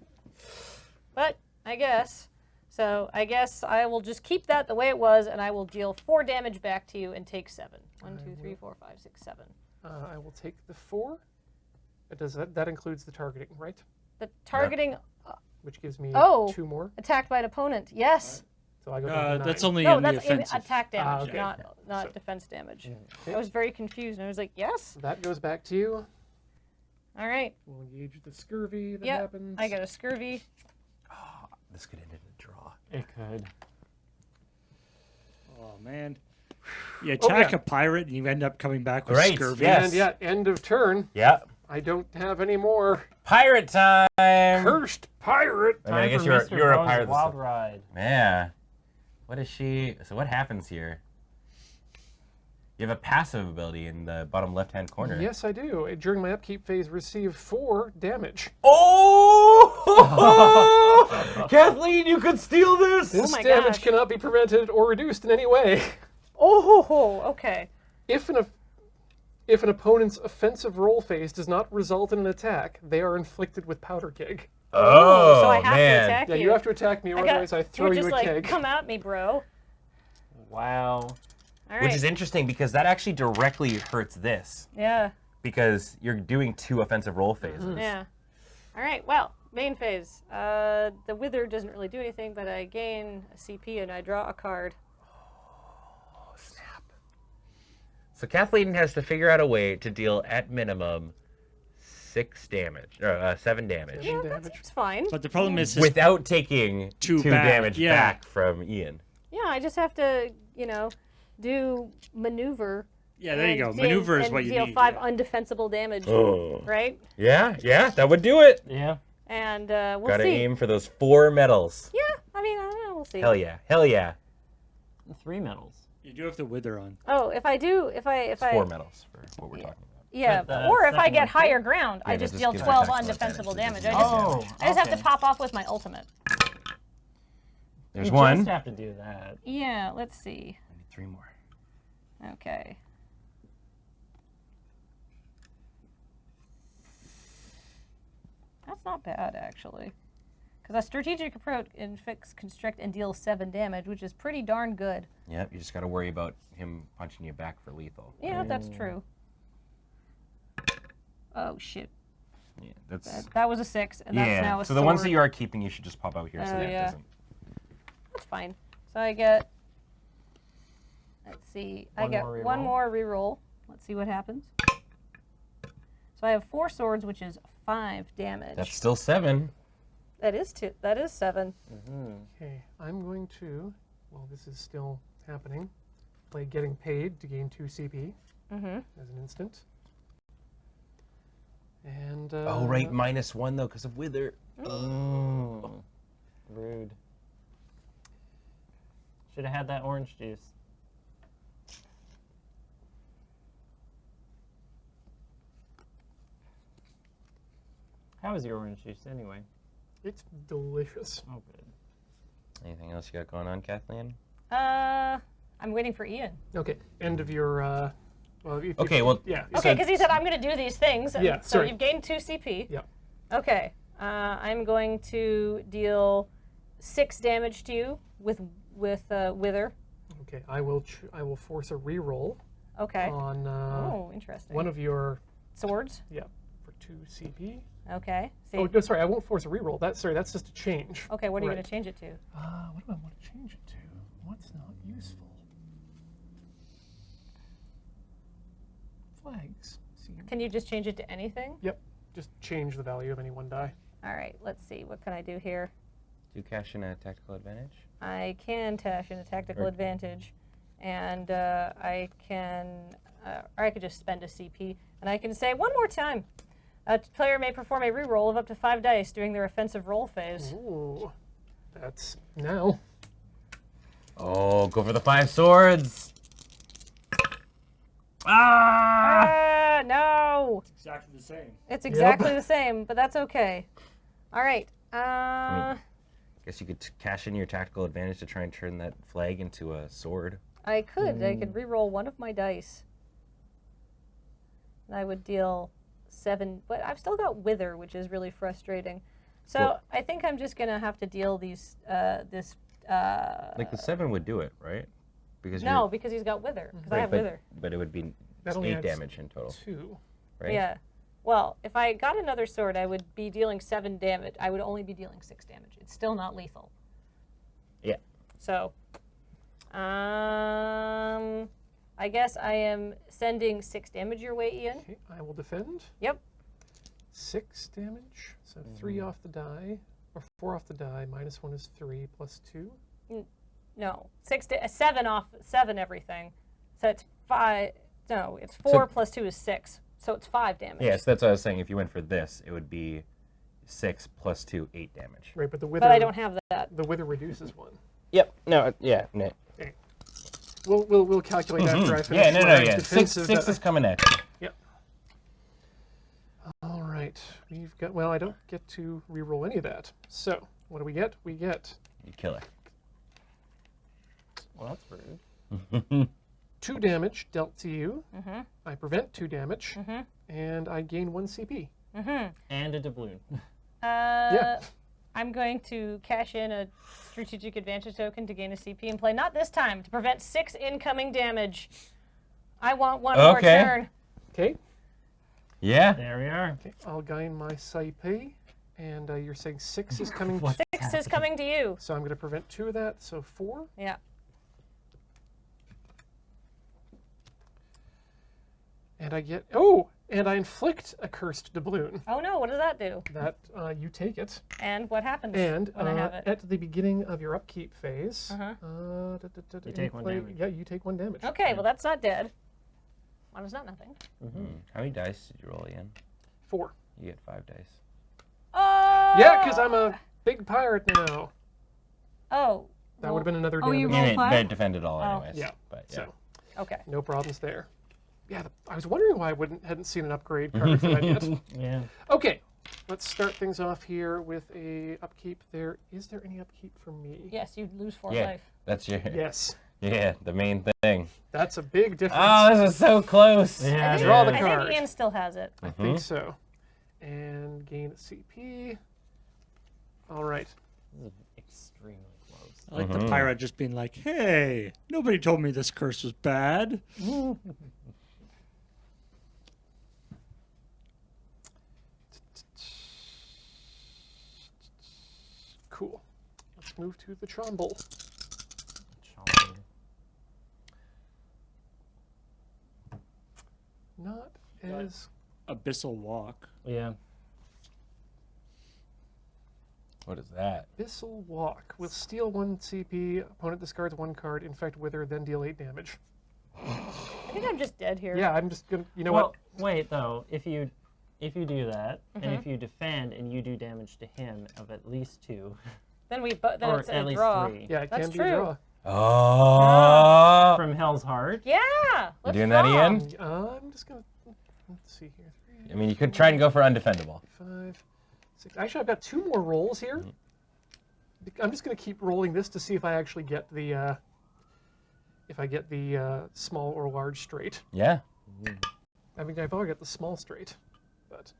But I guess. So I guess I will just keep that the way it was, and I will deal 4 damage back to you and take 7. 1, 2, 3, 4, 5, 6, 7. I will take the 4. It does that. That includes the targeting, right? The targeting Which gives me Oh. 2 more. attacked by an opponent. Yes. So I go down to 9. That's only No, in the that's in offensive. attack damage, okay. not So- defense damage. Okay. I was very confused, and I was like, yes? That goes back to you. All right. We'll engage the scurvy that Yep. happens. I got a scurvy. This could end in a draw. It could. Oh man. You Oh, attack yeah. a pirate and you end up coming back with Right, scurvy. yes. And yeah, end of turn. Yeah. I don't have any more. Pirate time. Cursed pirate. I mean, I Time guess for you're Mr. you're a Bo's pirate. Wild ride. Yeah. What is she? So what happens here? You have a passive ability in the bottom left-hand corner. Yes, I do. During my upkeep phase, receive 4 damage. Oh! Kathleen, you could steal this. This my damage gosh. cannot be prevented or reduced in any way. Oh, okay. If an opponent's offensive roll phase does not result in an attack, they are inflicted with powder keg. Oh, so I have man. to attack Yeah, you. you have to attack me, or otherwise I throw you're you just a like, keg. come at me, bro. Wow. All right. Which is interesting because that actually directly hurts this Yeah. because you're doing 2 offensive roll phases. Yeah. All right. Well, main phase. The wither doesn't really do anything, but I gain a CP and I draw a card. Oh, snap. So Kathleen has to figure out a way to deal at minimum 6 damage, or 7 damage, Yeah, that damage. seems fine. But the problem is his without taking 2 2 back, damage yeah. back from Ian. Yeah, I just have to, do maneuver. Yeah, there you go. and Maneuver is and what you deal need. 5 yeah. undefensible damage, Oh. right? Yeah, that would do it. Yeah. And we'll Gotta see. aim for those 4 medals. Yeah, I mean, I don't know. We'll see. Hell yeah. 3 medals. You do have the wither on. Oh, if I 4 medals for what we're talking about. yeah, But the or if I second get one, too? higher ground, I Yeah, just that deal just gives 12 attacks undefensible advantage, damage. so it doesn't I just have to okay. pop off with my ultimate. There's You one. just have to do that. Yeah, let's see. I need 3 more. Okay. That's not bad, actually. Because a strategic approach inflicts, constrict, and deals 7 damage, which is pretty darn good. Yep, you just gotta worry about him punching you back for lethal. Yeah, that's true. Oh, shit. Yeah, that's That was a 6, and that's now a so the ones that sword. you are keeping, you should just pop out here so Oh, that it yeah. doesn't. That's fine. So I get, let's see, I One get more one reroll. more reroll. Let's see what happens. So I have 4 swords, which is 5 damage. That's still 7. That is 2. That is 7. Okay, I'm going to, while this is still happening, play Getting Paid to gain 2 CP as an instant. And Oh, right, -1 though, because of Wither. Mm. Rude. Should have had that orange juice. How is your orange juice anyway? It's delicious. Oh, good. Anything else you got going on, Kathleen? I'm waiting for Ian. Okay, end of your. Well, Okay, well, yeah. Okay, because he said I'm going to do these things. And Yeah, so sorry. you've gained 2 CP. Yeah. Okay. I'm going to deal 6 damage to you with Wither. Okay, I will force a reroll Okay. on Oh, interesting. one of your Swords. for 2 CP. Okay. See. Oh no, sorry, I won't force a reroll. That's just a change. Okay, what are you Right. going to change it to? What do I want to change it to? What's not useful? Flags. See. Can you just change it to anything? Yep. Just change the value of any one die. All right, let's see. What can I do here? Do you cash in a tactical advantage? I can dash in a tactical Or- advantage, and I can, or I could just spend a CP, and I can say one more time. A player may perform a reroll of up to 5 dice during their offensive roll phase. Ooh, that's now. Oh, go for the 5 swords! Ah! No! Exactly the same. It's exactly the same, but that's okay. All right. Guess you could cash in your tactical advantage to try and turn that flag into a sword. I could reroll one of my dice. And I would deal 7, but I've still got Wither, which is really frustrating. So Well- I think I'm just gonna have to deal these Like the 7 would do it, right? Because No, because he's got Wither. Because I have Wither. but it would be That only 8 adds damage in total, 2. right? Yeah. Well, if I got another sword, I would be dealing 7 damage. I would only be dealing 6 damage. It's still not lethal. Yeah. So, I guess I am sending 6 damage your way, Ian. Okay, I will defend. Yep. 6 damage. So 3 off the die, or 4 off the die. -1 is 3 plus 2. No, 7 off 7 everything. So it's 5. No, it's 4 plus 2 is 6. So it's 5 damage. Yes, that's what I was saying. If you went for this, it would be 6 plus 2, 8 damage. Right, but the wither. But I don't have that. The wither reduces 1. Yep. No. Yeah. No. Okay. We'll calculate after I finish. Yeah. No. my No. Yeah. defensive, 6 is coming at you. Yep. All right, we've got. Well, I don't get to re-roll any of that. So what do we get? We get You kill it. Well, that's rude. 2 damage dealt to you. I prevent 2 damage, and I gain 1 CP. And a doubloon. Yeah. I'm going to cash in a strategic advantage token to gain a CP and play not this time to prevent 6 incoming damage. I want 1 more Okay. turn. Okay. Yeah. There we are. Okay. I'll gain my CP, and you're saying 6 is coming. 6 is coming to you. So I'm going to prevent 2 of that. So 4. Yeah. And I get. Oh, and I inflict a cursed doubloon. Oh no, what does that do? That you take it. And what happens And when I have it? at the beginning of your upkeep phase, You take 1 damage. Yeah, you take 1 damage. Okay, well that's not dead. Well, it's not nothing. How many dice did you roll again? 4. You get 5 dice. Oh! Yeah, because I'm a big pirate now. Oh. That would have been another Oh, you damage. roll- They defended all Oh. anyways. Yeah. But yeah. So Okay. no problems there. Yeah, I was wondering why I hadn't seen an upgrade card for that yet. Yeah. Okay, let's start things off here with a upkeep. Is there any upkeep for me? Yes, you lose 4 Yeah. life. That's your. Yes, Yeah. The main thing. that's a big difference. Oh, this is so close. Yeah. I think, Draw the I card. think Ian still has it. I think so. And gain a CP. All right. This is extremely close. I like the pirate just being like, "Hey, nobody told me this curse was bad." Cool. Let's move to the Tromble. Chomper. Not as Abyssal walk. Yeah. What is that? Abyssal Walk. Will steal 1 CP. Opponent discards 1 card. Infect Wither, then deal 8 damage. I think I'm just dead here. Yeah, I'm just gonna. You know Well, what? wait though. If you do that, and if you defend and you do damage to him of at least 2, Then then or it's at a least draw. 3, Yeah, it That's can be true. a draw. Oh. from Hell's Heart. Yeah. You Let's doing that, draw. Ian? I'm just gonna. Let's see here. 3, I mean, you could try and go for undefendable. 5, 6. Actually, I've got 2 more rolls here. I'm just going to keep rolling this to see if I actually get the small or large straight. Yeah. I mean, I've already got the small straight, but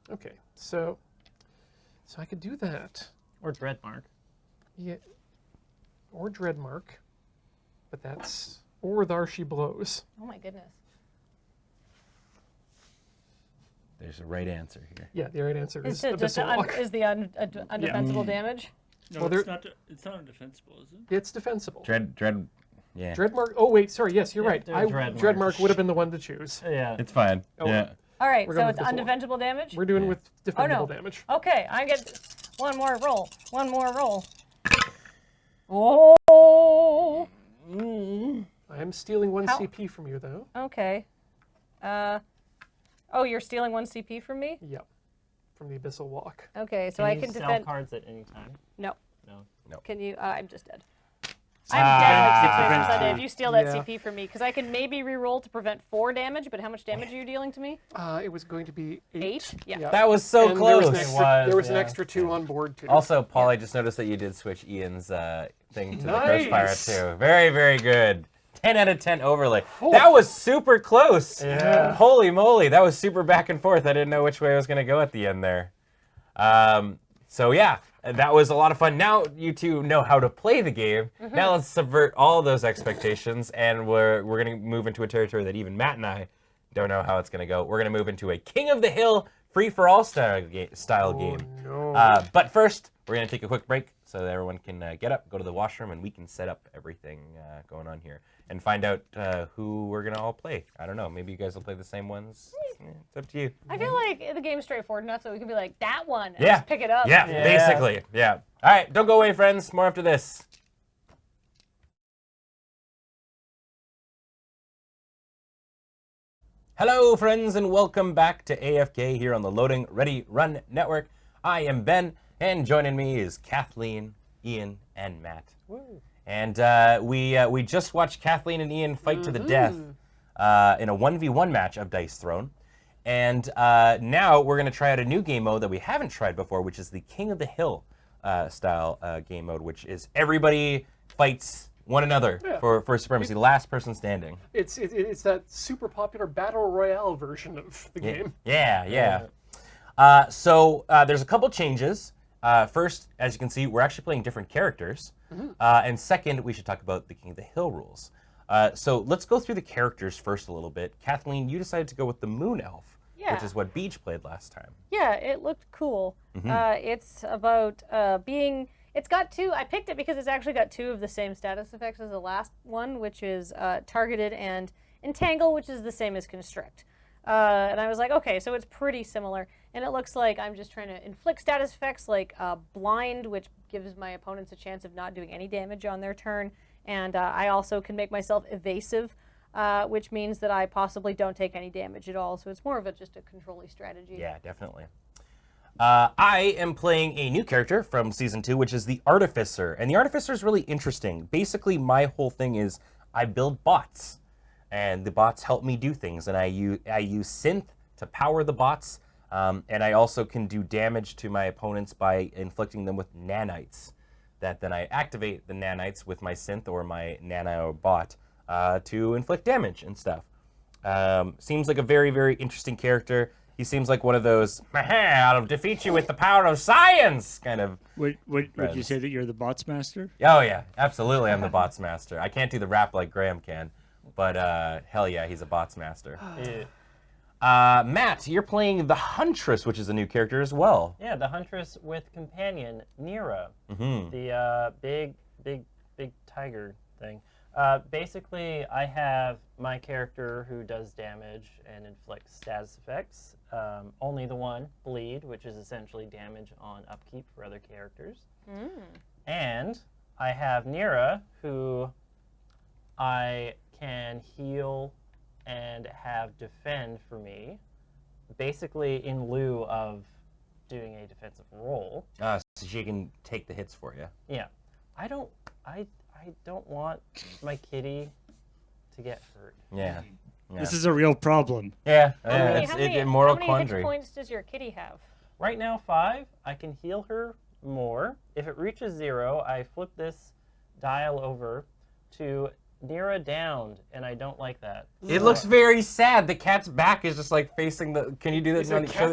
okay. So I could do that. Or Dreadmark. Yeah. Or Dreadmark, but that's or Thar She Blows. Oh my goodness. There's a right answer here. Yeah, the right answer is Is Abyssal Walk. the undefensible damage? No, Well, it's not. It's not undefensible, is it? It's defensible. Yeah. Dreadmark. Oh wait, sorry. Yes, you're right. Dreadmark. Dreadmark would have been the one to choose. Yeah. It's fine. Oh, Yeah. All right, We're so going it's with Abyssal Walk. undefensible damage? We're doing with defendable no. damage. Okay, I get one more roll. One more roll. Oh. I am stealing 1 How- CP from you, though. Okay. Oh, you're stealing 1 CP from me? Yep. From the Abyssal Walk. Okay, so Can I you can sell defend. cards at any time? No. No. Can you? I'm just dead. I'm dead like 6 defense ways Sunday. too. If you steal that Yeah. CP from me, because I can maybe re-roll to prevent 4 damage, but how much damage are you dealing to me? It was going to be 8. 8? Yeah. That was so And close. There was an yeah. extra 2 on board, too. Also, Paul, I just noticed that you did switch Ian's thing to the Nice. Crossfire too. Very, very good. 10 out of 10 overlay. That was super close. Yeah. Holy moly, that was super back and forth. I didn't know which way I was going to go at the end there. So yeah, that was a lot of fun. Now you two know how to play the game. Now let's subvert all those expectations, and we're going to move into a territory that even Matt and I don't know how it's going to go. We're going to move into a King of the Hill free-for-all style game. No. But first, we're going to take a quick break so that everyone can get up, go to the washroom, and we can set up everything going on here and find out who we're going to all play. I don't know. Maybe you guys will play the same ones. It's up to you. I feel like the game's straightforward enough so we can be like, that one, and Yeah. just pick it up. Yeah, Yeah. basically. Yeah. All right, don't go away, friends. More after this. Hello, friends, and welcome back to AFK here on the Loading Ready Run Network. I am Ben, and joining me is Kathleen, Ian, and Matt. Woo. And we just watched Kathleen and Ian fight to the death in a 1v1 match of Dice Throne. And now we're going to try out a new game mode that we haven't tried before, which is the King of the Hill style game mode, which is everybody fights one another for supremacy, last person standing. It's that super popular Battle Royale version of the game. Yeah. So there's a couple changes. First, as you can see, we're actually playing different characters. And second, we should talk about the King of the Hill rules. So let's go through the characters first a little bit. Kathleen, you decided to go with the Moon Elf, which is what Beach played last time. Yeah, it looked cool. It's about being. It's got 2. I picked it because it's actually got 2 of the same status effects as the last one, which is Targeted and Entangle, which is the same as Constrict. And I was like, okay, so it's pretty similar. And it looks like I'm just trying to inflict status effects like Blind, which gives my opponents a chance of not doing any damage on their turn. And I also can make myself evasive, which means that I possibly don't take any damage at all. So it's more of just a control-y strategy. Yeah, definitely. I am playing a new character from Season 2, which is the Artificer. And the Artificer is really interesting. Basically, my whole thing is I build bots. And the bots help me do things. And I use synth to power the bots. And I also can do damage to my opponents by inflicting them with nanites. That then I activate the nanites with my synth or my nano bot to inflict damage and stuff. Seems like a very, very interesting character. He seems like one of those, I'll defeat you with the power of science kind of. Would you Friends. say that you're the bots master? Oh, yeah, absolutely. I'm the bots master. I can't do the rap like Graham can, but hell yeah, he's a bots master. Matt, you're playing the Huntress, which is a new character as well. Yeah, the Huntress with companion, Nira. Mm-hmm. The big tiger thing. Basically, I have my character who does damage and inflicts status effects. Only the one, Bleed, which is essentially damage on upkeep for other characters. And I have Nira, who I can heal and have defend for me, basically in lieu of doing a defensive roll. So she can take the hits for you. Yeah, I don't want my kitty to get hurt. Yeah. This is a real problem. Yeah, How many, it's how a many, moral how many quandary. hit points does your kitty have? Right now, 5. I can heal her more. If it reaches 0, I flip this dial over to Nira downed, and I don't like that. It looks very sad. The cat's back is just like facing the. Can you do that? Is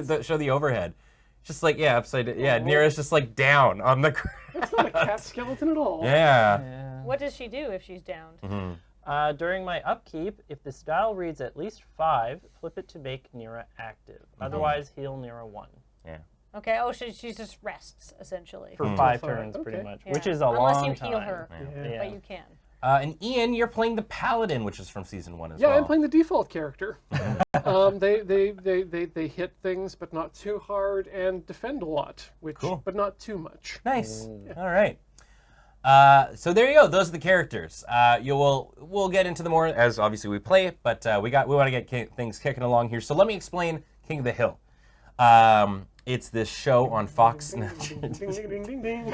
there Show the overhead. Just like upside down. Yeah, Oh. Nira's just like down on the ground. It's not a cat skeleton at all. Yeah. Yeah. What does she do if she's downed? During my upkeep, if this dial reads at least 5, flip it to make Nira active. Otherwise, heal Nira 1. Okay. Oh, she just rests essentially. For Mm. 5 For five, turns, pretty okay. much, Yeah. which is a Unless long you time. heal her, Yeah. but you can. And Ian, you're playing the Paladin, which is from season 1 as Yeah, well. I'm playing the default character. They hit things, but not too hard, and defend a lot, but not too much. Nice. All right. So there you go. Those are the characters. We'll get into them more as obviously we play it, but we want to get things kicking along here. So let me explain King of the Hill. It's this show on Fox. Ding, ding, ding, ding, ding.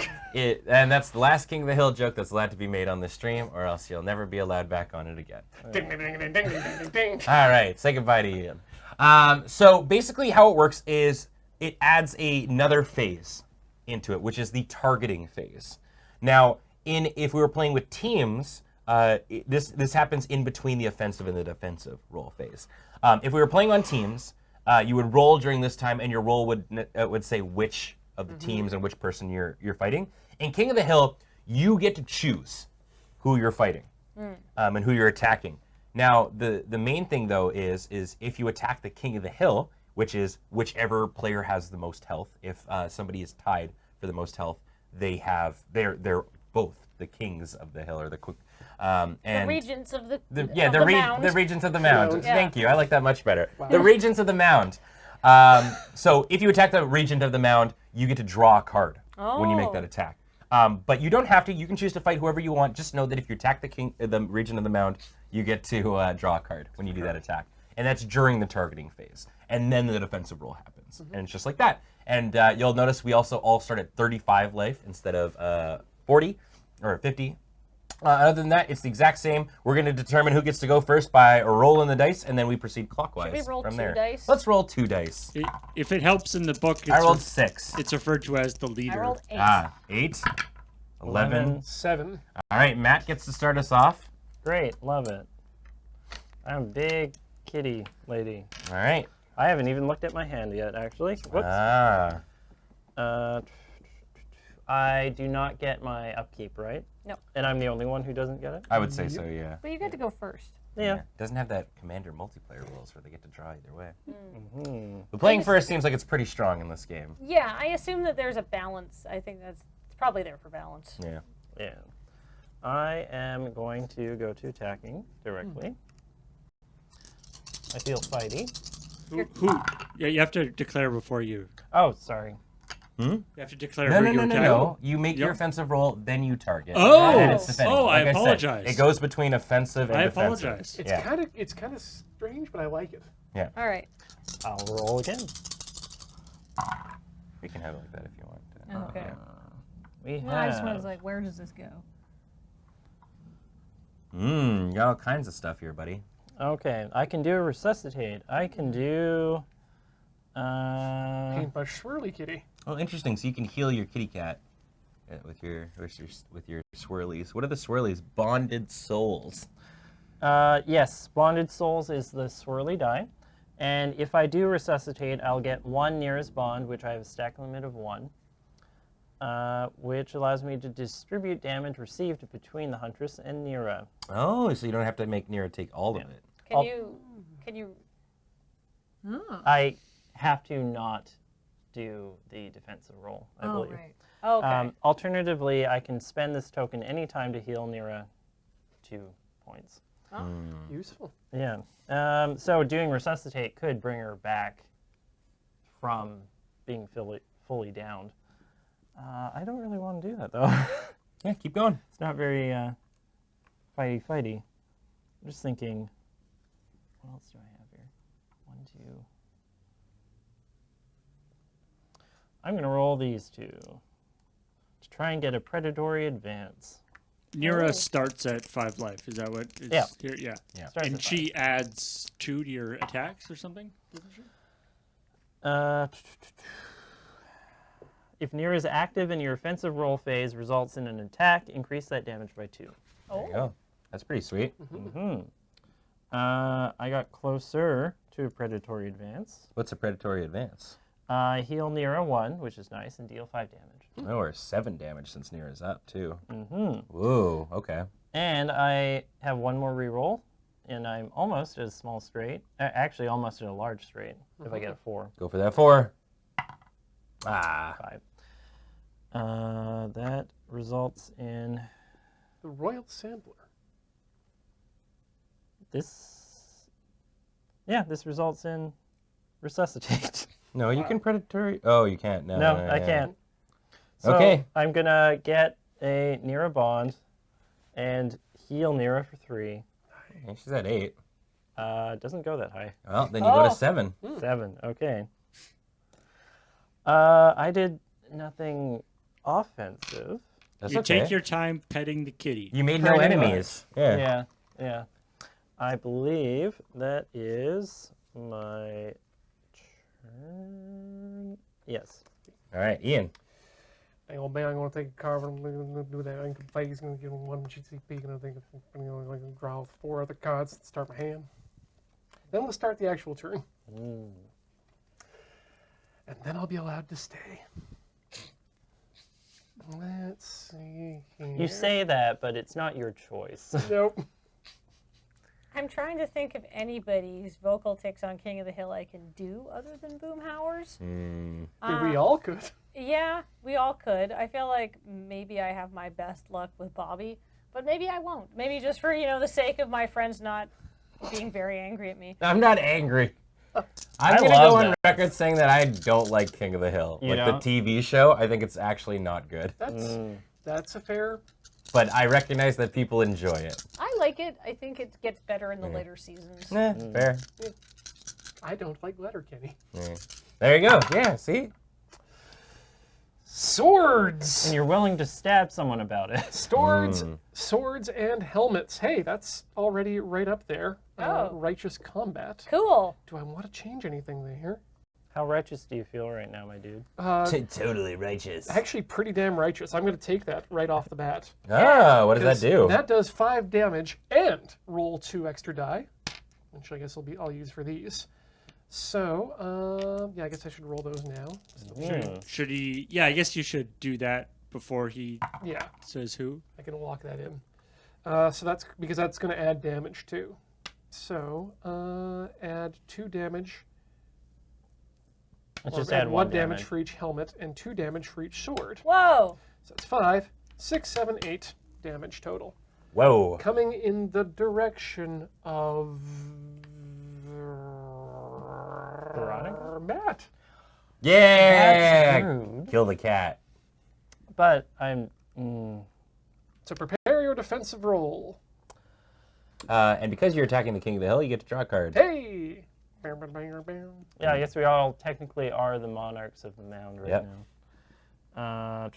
And that's the last King of the Hill joke that's allowed to be made on this stream, or else you'll never be allowed back on it again. Ding, ding, ding, ding, ding, ding, ding. All right, say goodbye to Ian. So basically how it works is it adds another phase into it, which is the targeting phase. Now, if we were playing with teams, this happens in between the offensive and the defensive roll phase. If we were playing on teams, you would roll during this time, and your roll would say which of the teams and which person you're fighting. In King of the Hill, you get to choose who you're fighting and who you're attacking. Now, the main thing though is if you attack the King of the Hill, which is whichever player has the most health. If somebody is tied for the most health, they're both the kings of the hill, or the Regents of the mound. The regents of the mound. Yeah. Thank you. I like that much better. Wow. The regents of the mound. So if you attack the regent of the mound, you get to draw a card when you make that attack. But you don't have to. You can choose to fight whoever you want. Just know that if you attack the regent of the mound, you get to draw a card when you do that attack. And that's during the targeting phase. And then the defensive roll happens. And it's just like that. And you'll notice we also all start at 35 life instead of 40 or 50. Other than that, it's the exact same. We're going to determine who gets to go first by rolling the dice, and then we proceed clockwise. Should we roll from 2 there. dice? Let's roll 2 dice. If it helps in the book, I rolled 6. it's referred to as the leader. I rolled 8. 8, 11. 7. All right, Matt gets to start us off. Great, love it. I'm a big kitty lady. All right. I haven't even looked at my hand yet, actually. Whoops. I do not get my upkeep, right? No. And I'm the only one who doesn't get it? I would say so, yeah. But you get to go first. Yeah. Doesn't have that commander multiplayer rules where they get to draw either way. Hmm. But playing first seems like it's pretty strong in this game. Yeah, I assume that there's a balance. I think it's probably there for balance. Yeah. Yeah. I am going to go to attacking directly. I feel fighty. Yeah, you have to declare before you. Oh, sorry. You have to declare No, who no, you no, no, attack. no. You make your Yep. offensive roll, then you target. Oh! Then it's defending. Oh, I Like said, apologize. it goes between offensive and I defensive. apologize. It's kind of strange, but I like it. All right. I'll roll again. We can have it like that if you want. Okay. We Well, I just have- was like, where does this go? You got all kinds of stuff here, buddy. Okay, I can do a resuscitate. I can do. Paintbrush swirly kitty. Oh, interesting. So you can heal your kitty cat with your swirlies. What are the swirlies? Bonded souls. Yes, Bonded Souls is the swirly die. And if I do resuscitate, I'll get 1 nearest bond, which I have a stack limit of 1, which allows me to distribute damage received between the Huntress and Nira. Oh, so you don't have to make Nira take all of it. Can you? I have to not do the defensive roll, I believe. Right. Oh, okay. Alternatively, I can spend this token anytime to heal Nira 2 points. Oh. Useful. Yeah. So doing resuscitate could bring her back from being fully downed. I don't really want to do that though. Yeah, keep going. It's not very fighty. I'm just thinking, what else do I have here? 1, 2. I'm gonna roll these 2 to try and get a predatory advance. Nira Oh. starts at 5 life. Is that what? Is Yeah. Here? Yeah. Yeah. Starts And at she adds 2 to your attacks or something. Doesn't she? If Nira's active in your offensive roll phase results in an attack, increase that damage by 2. There you go. That's pretty sweet. I got closer to a predatory advance. What's a predatory advance? Heal Nira 1, which is nice, and deal 5 damage. Oh, or 7 damage since Nira's up too. Mm-hmm. Whoa. Okay. And I have 1 more reroll, and I'm almost at a small straight. Actually, almost at a large straight if I get a 4. Go for that 4. Ah. 5. That results in The Royal Sampler. this. Yeah, this results in resuscitate. No, you can predatory. Oh, you can't. No, No, I yeah. can't. So Okay. I'm gonna get a Nira bond and heal Nira for 3. Yeah, she's at 8. It doesn't go that high. Well, then you go Oh. to 7. 7. Okay. I did nothing offensive. That's You okay. take your time petting the kitty. You made no Pretty enemies. Yeah. Yeah. I believe that is my turn. Yes. All right, Ian. I'm gonna take a card. I'm gonna do that. I'm gonna give him 1 GCP. And I think I'm gonna draw 4 other cards and start my hand. Then we'll start the actual turn, and then I'll be allowed to stay. Let's see here. You say that, but it's not your choice. Nope. I'm trying to think of anybody's vocal ticks on King of the Hill I can do other than Boomhowers. We all could. Yeah, we all could. I feel like maybe I have my best luck with Bobby, but maybe I won't. Maybe just for, the sake of my friends not being very angry at me. I'm not angry. I'm I gonna love go on that. record saying that I don't like King of the Hill. You Like don't? the TV show, I think it's actually not good. That's a fair. But I recognize that people enjoy it. I like it. I think it gets better in the later seasons. Fair. I don't like Letterkenny. Yeah. There you go. Yeah, see? Swords. And you're willing to stab someone about it. Swords and helmets. Hey, that's already right up there. Oh. Righteous combat. Cool. Do I want to change anything there? How righteous do you feel right now, my dude? Totally righteous. Actually, pretty damn righteous. I'm going to take that right off the bat. Oh, what does that 'Cause do? That does 5 damage and roll 2 extra die, which I guess I'll use for these. So, yeah, I guess I should roll those now. Should he? Yeah, I guess you should do that before he Yeah, says who. I can walk that in. So that's because that's going to add damage too. So, add 2 damage. Let's Or just add 1 damage for each helmet and 2 damage for each sword. Whoa. So that's 5, 6, 7, 8 damage total. Whoa. Coming in the direction of Veronica? Matt. Yeah! That's rude. Kill the cat. But I'm. So prepare your defensive roll. And because you're attacking the King of the Hill, you get to draw a card. Hey! Yeah, I guess we all technically are the monarchs of the mound right Yep. now. I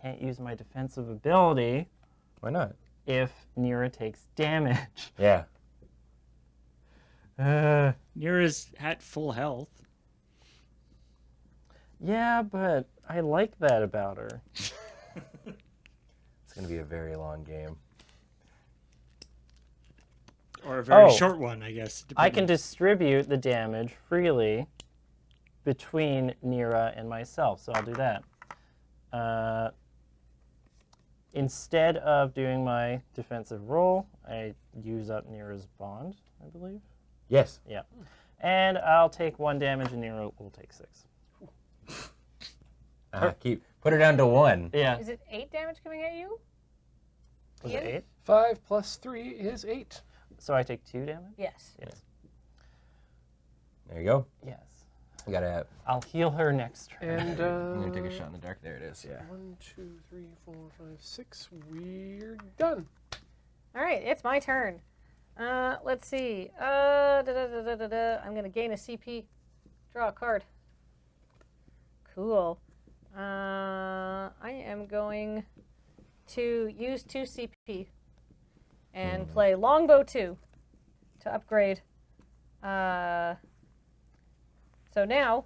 can't use my defensive ability Why not? if Nira takes damage. Yeah. Nira's at full health. Yeah, but I like that about her. It's going to be a very long game. Or a very Oh. short one, I guess. I can depending. distribute the damage freely between Nira and myself, so I'll do that. Instead of doing my defensive roll, I use up Nira's bond, I believe. Yes. Yeah. And I'll take 1 damage and Nira will take 6. Put her down to 1. Yeah. Is it 8 damage coming at you? Was it Ian? 8? 5 plus 3 is 8. So I take 2 damage? Yes. Yes. There you go. Yes. You gotta. I'll heal her next turn. And I'm gonna take a shot in the dark. There it is. Yeah. 1, 2, 3, 4, 5, 6. We're done. All right, it's my turn. Let's see. I'm going to gain a CP. Draw a card. Cool. I am going to use 2 CP and play Longbow 2 to upgrade. So now,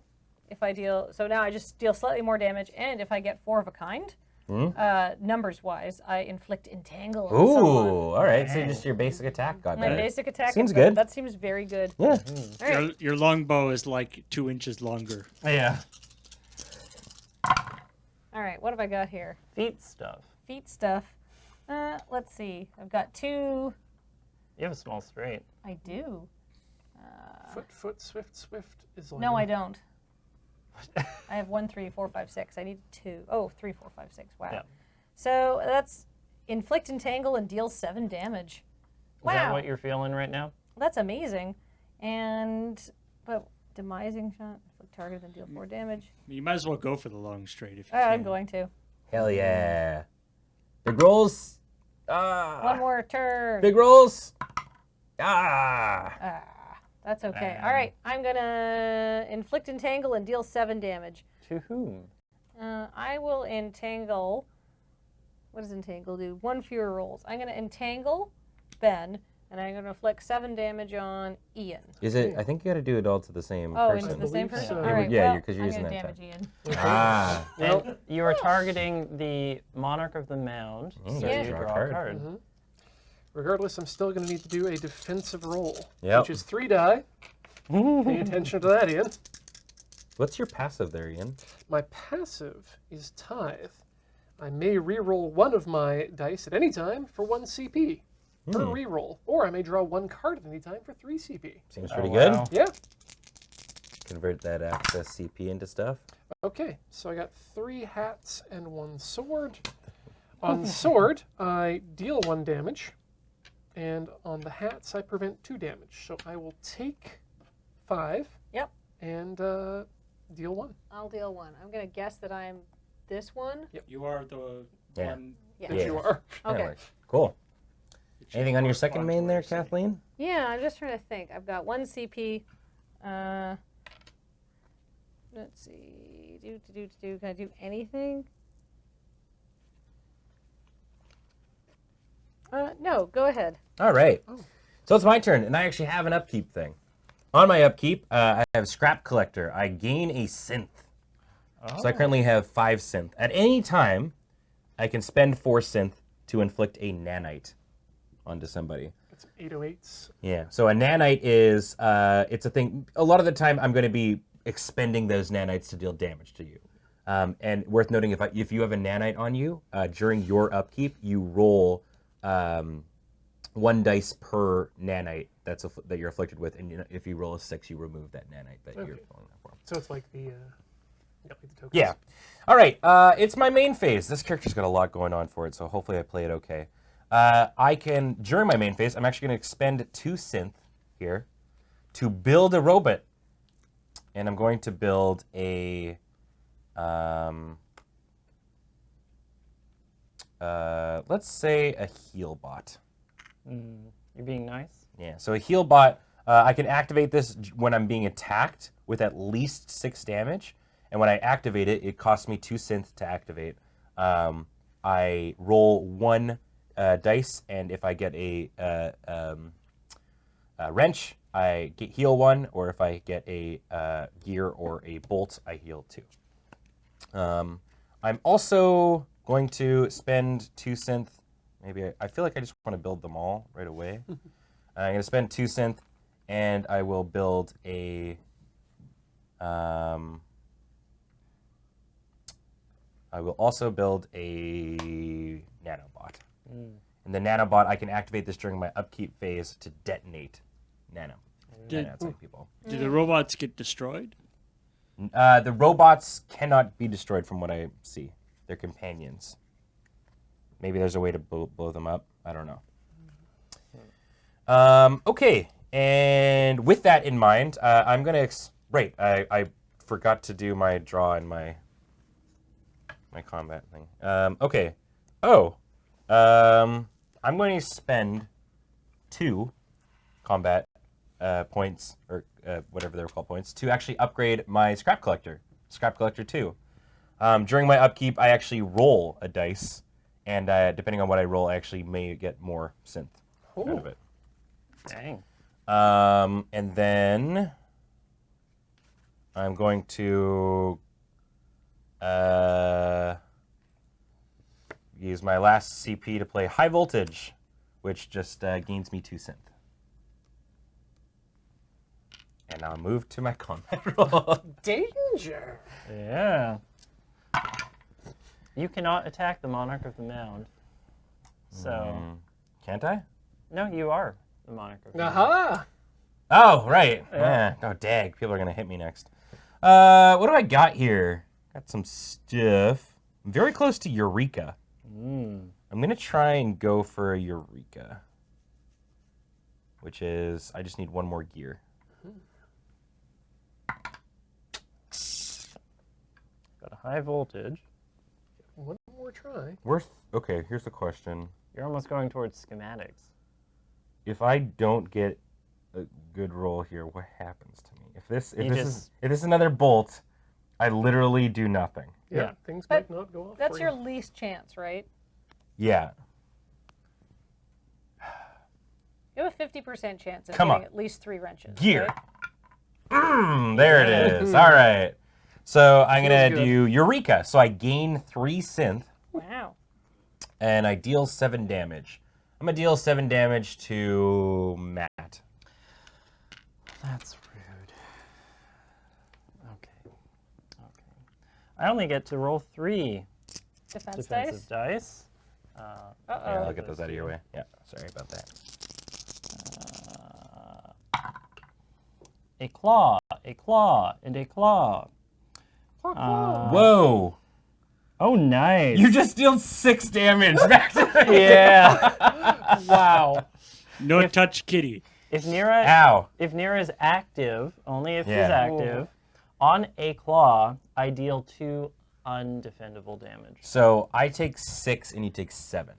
I just deal slightly more damage, and if I get 4 of a kind, numbers-wise, I inflict entangle on someone. Ooh, all right. So just your basic attack got My that. basic attack. Seems good. That seems very good. Yeah. All right. Your longbow is like 2 inches longer. Yeah. All right. What have I got here? Feet stuff. Feet stuff. Let's see. I've got 2. You have a small straight. I do. Foot, swift is like. No, I don't. I have 1, 3, 4, 5, 6. I need 2. Oh, 3, 4, 5, 6. Wow. Yeah. So that's inflict entangle and deal 7 damage. Is that what you're feeling right now? That's amazing. But demising shot, inflict target and deal 4 damage. You might as well go for the long straight if you I'm can. going to. Hell yeah. Big rolls. One more turn. Big rolls. Ah. That's okay. All right, I'm gonna inflict entangle and deal 7 damage. To whom? I will entangle. What does entangle do? 1 fewer rolls. I'm gonna entangle Ben, and I'm gonna inflict 7 damage on Ian. Is it? I think you got to do it all to the same Oh, person. it's the same believe person. so. All right. Yeah, well, because you're I'm using gonna that damage time. Ian. Ah. And you are targeting the Monarch of the Mound, Mm, so yeah. you Draw a draw a card. card. Regardless, I'm still going to need to do a defensive roll, Yep. which is 3 die. Pay attention to that, Ian. What's your passive there, Ian? My passive is Tithe. I may re-roll 1 of my dice at any time for 1 CP per re-roll, or I may draw 1 card at any time for 3 CP. Seems Oh, pretty wow. good. Yeah. Convert that access CP into stuff. Okay, so I got 3 hats and 1 sword. On sword, I deal 1 damage, and on the hats, I prevent 2 damage. So I will take 5. Yep. And deal 1. I'll deal 1. I'm gonna guess that I'm this one. You are the Yeah. one. Yeah. That you are. That Okay. works. Cool. that you Anything on your second correspond main to there, what you're saying. Kathleen? Yeah, I'm just trying to think. I've got 1 CP. Let's see. Can I do anything? No, go ahead. All right. So it's my turn, and I actually have an upkeep thing. On my upkeep, I have Scrap Collector. I gain a synth. So I currently have 5 synth. At any time, I can spend 4 synth to inflict a nanite onto somebody. That's 808s. Yeah. So a nanite is it's a thing. A lot of the time, I'm going to be expending those nanites to deal damage to you. And worth noting, if you have a nanite on you during your upkeep, you roll 1 dice per nanite that you're afflicted with, and if you roll a 6, you remove that nanite that you're rolling that for. So it's like the tokens. Yeah. All right. It's my main phase. This character's got a lot going on for it, so hopefully I play it okay. I can, during my main phase, I'm actually going to expend 2 synth here to build a robot. And I'm going to build a, let's say a heal bot. You're being nice. Yeah, so a heal bot, I can activate this when I'm being attacked with at least 6 damage. And when I activate it, it costs me 2 synth to activate. I roll 1 dice, and if I get a wrench, I heal 1, or if I get a gear or a bolt, I heal 2. I'm also going to spend 2 synth. Maybe I feel like I just want to build them all right away. I'm going to spend 2 synth, and I will build a. I will also build a nanobot. And the nanobot, I can activate this during my upkeep phase to detonate nanots people. Do the robots get destroyed? The robots cannot be destroyed from what I see. They're companions. Maybe there's a way to blow them up. I don't know. Okay, and with that in mind, I'm going to... I forgot to do my draw and my combat thing. Okay. I'm going to spend 2 combat points, or whatever they're called, points, to actually upgrade my Scrap Collector, Scrap Collector 2. During my upkeep, I actually roll a dice, And depending on what I roll, I actually may get more synth out of it. Dang. And then I'm going to use my last CP to play High Voltage, which just gains me 2 synth. And I'll move to my combat roll. Danger. Yeah. You cannot attack the Monarch of the Mound. So, Can't I? no, you are the Monarch of the Mound. Aha! Oh, right. Yeah. Oh, dag. People are going to hit me next. What do I got here? Got some stuff. I'm very close to Eureka. I'm going to try and go for a Eureka. Which is, I just need one more gear. Got a high voltage. One more try. Okay, here's the question. You're almost going towards schematics. If I don't get a good roll here, what happens to me? If this is another bolt, I literally do nothing. Yeah, things might not go off. That's for your you. least chance, right? Yeah. You have a 50% chance of Come getting on. at least 3 wrenches. Gear. right? There it is. All right. So I'm going to Feels do Eureka. So I gain 3 synth, Wow. and I deal 7 damage. I'm going to deal 7 damage to Matt. That's rude. Okay. I only get to roll 3 Defense defensive dice. Uh-oh. Yeah, I'll get those out of your way. Yeah, sorry about that. A claw, and a claw. Whoa. Oh, nice. You just deal 6 damage back to me. Yeah. Wow. No touch kitty. If Nira Ow. is active, only if she's Yeah. active, on a claw, I deal 2 undefendable damage. So I take 6 and you take 7.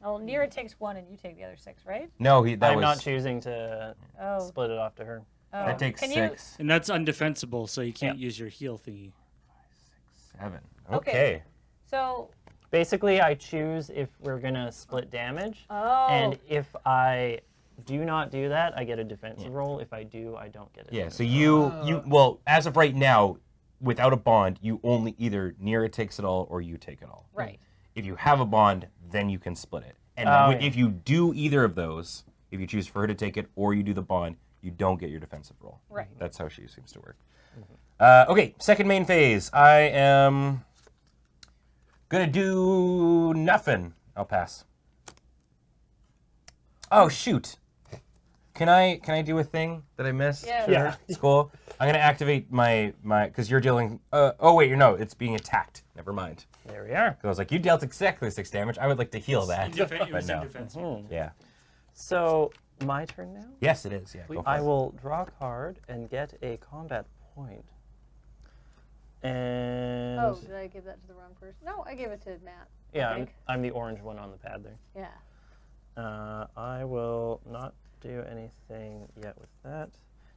Oh, Nira takes 1 and you take the other 6, right? No, I'm not choosing to Oh. split it off to her. Oh. I take Can 6. And that's undefensible, so you can't use your heal thingy. 7. Okay. Okay. So, Basically, I choose if we're going to split damage. oh. And if I do not do that, I get a defensive roll. If I do, I don't get it. Yeah, so well, as of right now, without a bond, you only either Nira takes it all or you take it all. Right. If you have a bond, then you can split it. And if you do either of those, if you choose for her to take it or you do the bond, you don't get your defensive roll. Right. That's how she seems to work. Okay, second main phase. I am gonna do nothing. I'll pass. Oh shoot! Can I do a thing that I missed? Yeah. Yeah. It's cool. I'm gonna activate my because you're dealing. Oh wait, it's being attacked. Never mind. There we are. Because I was like, you dealt exactly 6 damage. I would like to heal that. It But was no. indefensible. Yeah. So, my turn now? Yes, it is. Yeah. Go for I it. will draw a card and get a combat point. And Oh, did I give that to the wrong person? No, I gave it to Matt. I yeah, think. I'm the orange one on the pad there. Yeah. I will not do anything yet with that.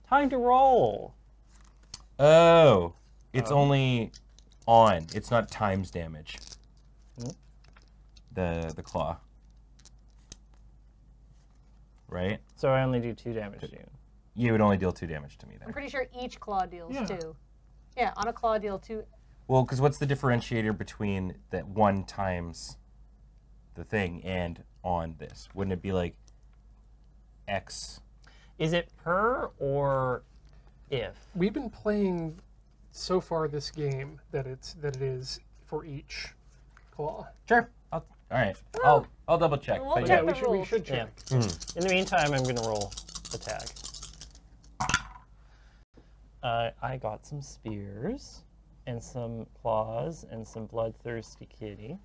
Time to roll. Oh, it's only on. It's not times damage. The claw. Right? So I only do 2 damage to you. You would only deal 2 damage to me I'm then. pretty sure each claw deals 2. Yeah, on a claw deal 2. Well, because what's the differentiator between that 1 times the thing and on this? Wouldn't it be like X? Is it per or if? We've been playing so far this game that it is for each claw. Sure. All right. I'll double check. We'll But check yeah. the we rules. should check. In the meantime, I'm going to roll attack. I got some spears and some claws and some bloodthirsty kitty.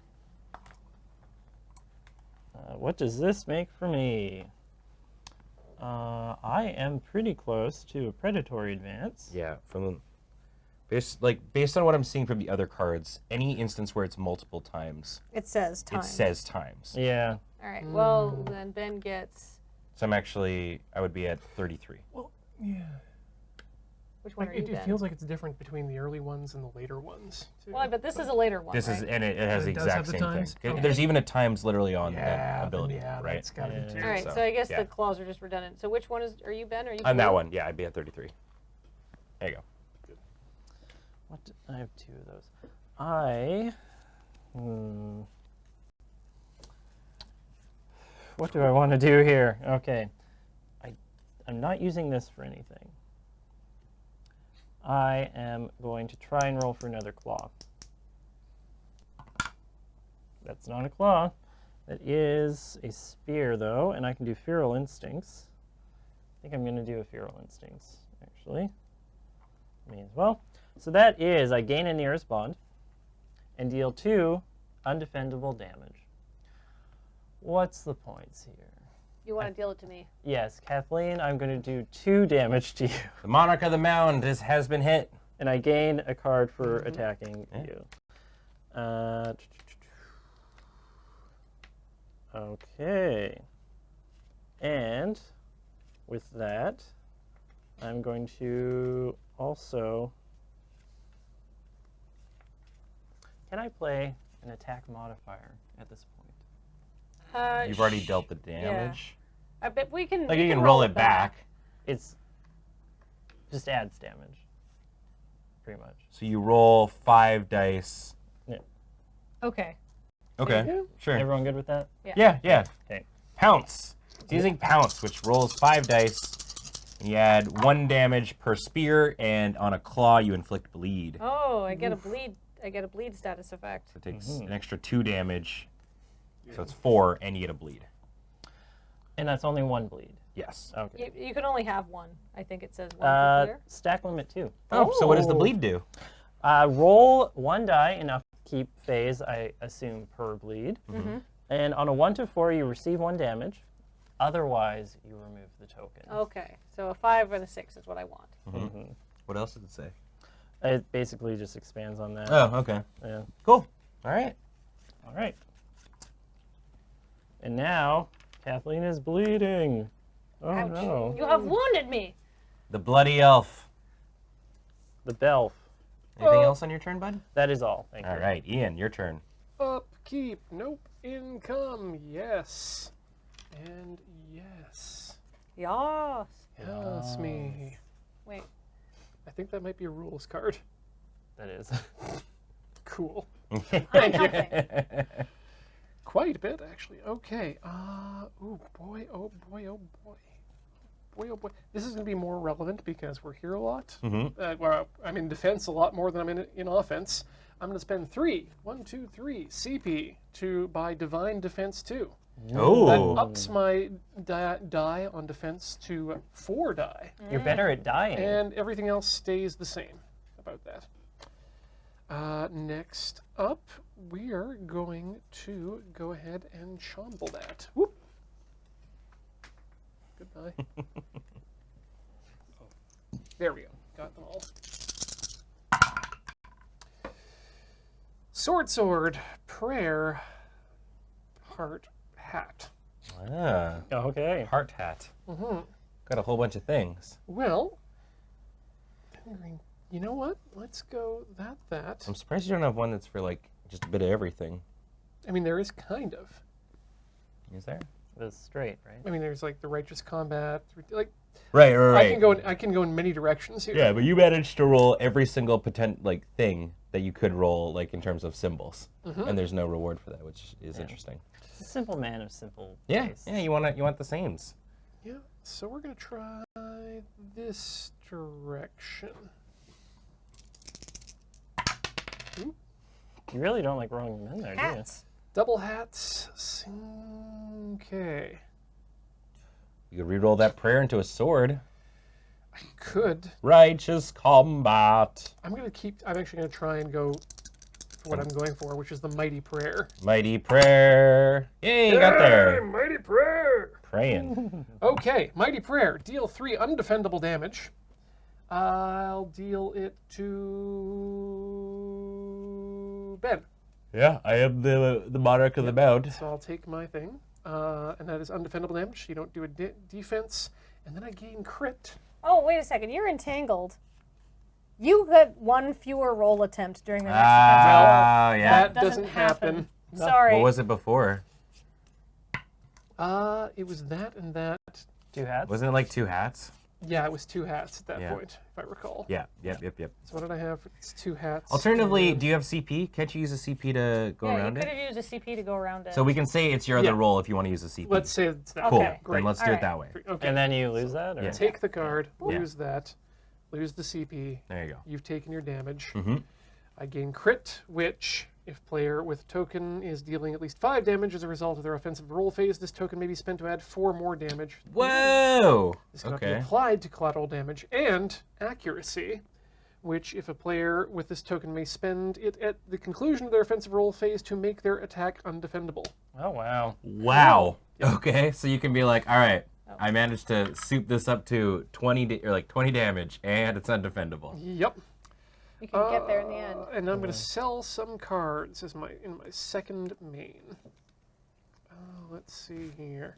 What does this make for me? I am pretty close to a predatory advance. Yeah, based on what I'm seeing from the other cards, any instance where it's multiple times, It says time. it says times. Yeah. All right. Well, then Ben gets. So I would be at 33. Well, yeah. Which one are you, It Ben? feels like it's different between the early ones and the later ones. Too. Well, but this is a later one, This right? is, and it has the It does have exact the same times? thing. Okay. There's even a times literally on yeah, the ability, then, yeah, right? that's gotta be too. All right, So, so I guess yeah. the claws are just redundant. So which one are you, Ben? Are you On that blue? one, yeah, I'd be at 33. There you go. I have 2 of those. What do I want to do here? Okay. I'm not using this for anything. I am going to try and roll for another claw. That's not a claw. That is a spear, though, and I can do Feral Instincts. I think I'm going to do a Feral Instincts, actually. Me as well. So that is, I gain a nearest bond and deal 2 undefendable damage. What's the points here? You want to deal it to me? Yes, Kathleen, I'm going to do 2 damage to you. The Monarch of the Mound has been hit. And I gain a card for attacking you. Okay. And with that, I'm going to also... Can I play an attack modifier at this point? You've already dealt the damage. I bet we can. Like we you can roll it back. It's just adds damage, pretty much. So you roll 5 dice. Okay. Okay, Yeah. sure. Everyone good with that? Yeah, yeah. Okay. Pounce. It's using Pounce, which rolls 5 dice. And you add 1 damage per spear, and on a claw you inflict bleed. Oh, I get a bleed. I get a bleed status effect. So it takes an extra 2 damage. So it's 4, and you get a bleed. And that's only 1 bleed. Yes. Okay. You can only have 1. I think it says 1 per player. Stack limit 2. Oh, so what does the bleed do? Roll 1 die in Upkeep Phase, I assume, per bleed. And on a 1 to 4, you receive 1 damage. Otherwise, you remove the token. Okay, so a 5 and a 6 is what I want. What else does it say? It basically just expands on that. Oh, okay. Yeah. Cool. All right. All right. And now, Kathleen is bleeding. Oh, Ouch. no. You have wounded me. The Bloody Elf. The Belf. Anything else on your turn, bud? That is all. Thank All you. right, Ian, your turn. Upkeep. Nope. Income. Yes. And yes. Yas. Yes, me. Wait. I think that might be a rules card. That is. Cool. Nothing. Quite a bit, actually. Okay. Oh boy. Oh boy. Oh boy. Boy, oh boy. This is going to be more relevant because we're here a lot. Well, I'm in defense a lot more than I'm in offense. I'm going to spend 3 CP to buy Divine Defense 2. Oh. That ups my die on defense to 4 die. You're better at dying. And everything else stays the same about that. Next up, we are going to go ahead and chomble that. Whoop. Goodbye. There we go. Got them all. Sword, prayer, heart, hat. Ah, Okay. heart hat. Got a whole bunch of things. Well, you know what? Let's go that. I'm surprised you don't have one that's for like just a bit of everything. I mean, there is kind of. Is there? That's straight, right? I mean, there's like the righteous combat. Like Right. I can go in many directions here. Yeah, but you managed to roll every single thing that you could roll like in terms of symbols, and there's no reward for that, which is interesting. It's a simple man of simple Yeah. taste. Yeah. You want the sames. Yeah. So we're gonna try this direction. You really don't like rolling them in there, Hats. Double hats. Okay. You could reroll that prayer into a sword. I could. Righteous combat. I'm actually gonna try and go for what I'm going for, which is the mighty prayer. Mighty prayer. Yay, you got there. Mighty prayer. Praying. Okay, mighty prayer. Deal 3 undefendable damage. I'll deal it to Ben. Yeah, I am the monarch of the mound. So I'll take my thing, and that is undefendable damage. You don't do a defense, and then I gain crit. Oh, wait a second. You're entangled. You get one fewer roll attempt during the next offensive roll. Oh, yeah. That doesn't happen. Sorry. What was it before? It was that and that. 2 hats. Wasn't it like 2 hats? Yeah, it was 2 hats at that Yeah. point, if I recall. Yeah, yep. So what did I have? It's 2 hats. Alternatively, do you have CP? Can't you use a CP to go Yeah, you around could it? have used a CP to go around it. So we can say it's your other Yeah. roll if you want to use a CP. Let's say it's that. Cool. Okay. Then let's do All it that way. Okay. And then you lose that? Or? Yeah. Take the card, Yeah. lose that, lose the CP. There you go. You've taken your damage. Mm-hmm. I gain crit, which, if player with token is dealing at least 5 damage as a result of their offensive roll phase, this token may be spent to add 4 more damage. Whoa! This cannot be Okay. applied to collateral damage. And accuracy, which, if a player with this token may spend it at the conclusion of their offensive roll phase to make their attack undefendable. Oh, wow. Wow. Okay, so you can be like, all right, I managed to soup this up to 20 damage, and it's undefendable. Yep. You can get there in the end. And I'm going to sell some cards as in my second main. Let's see here.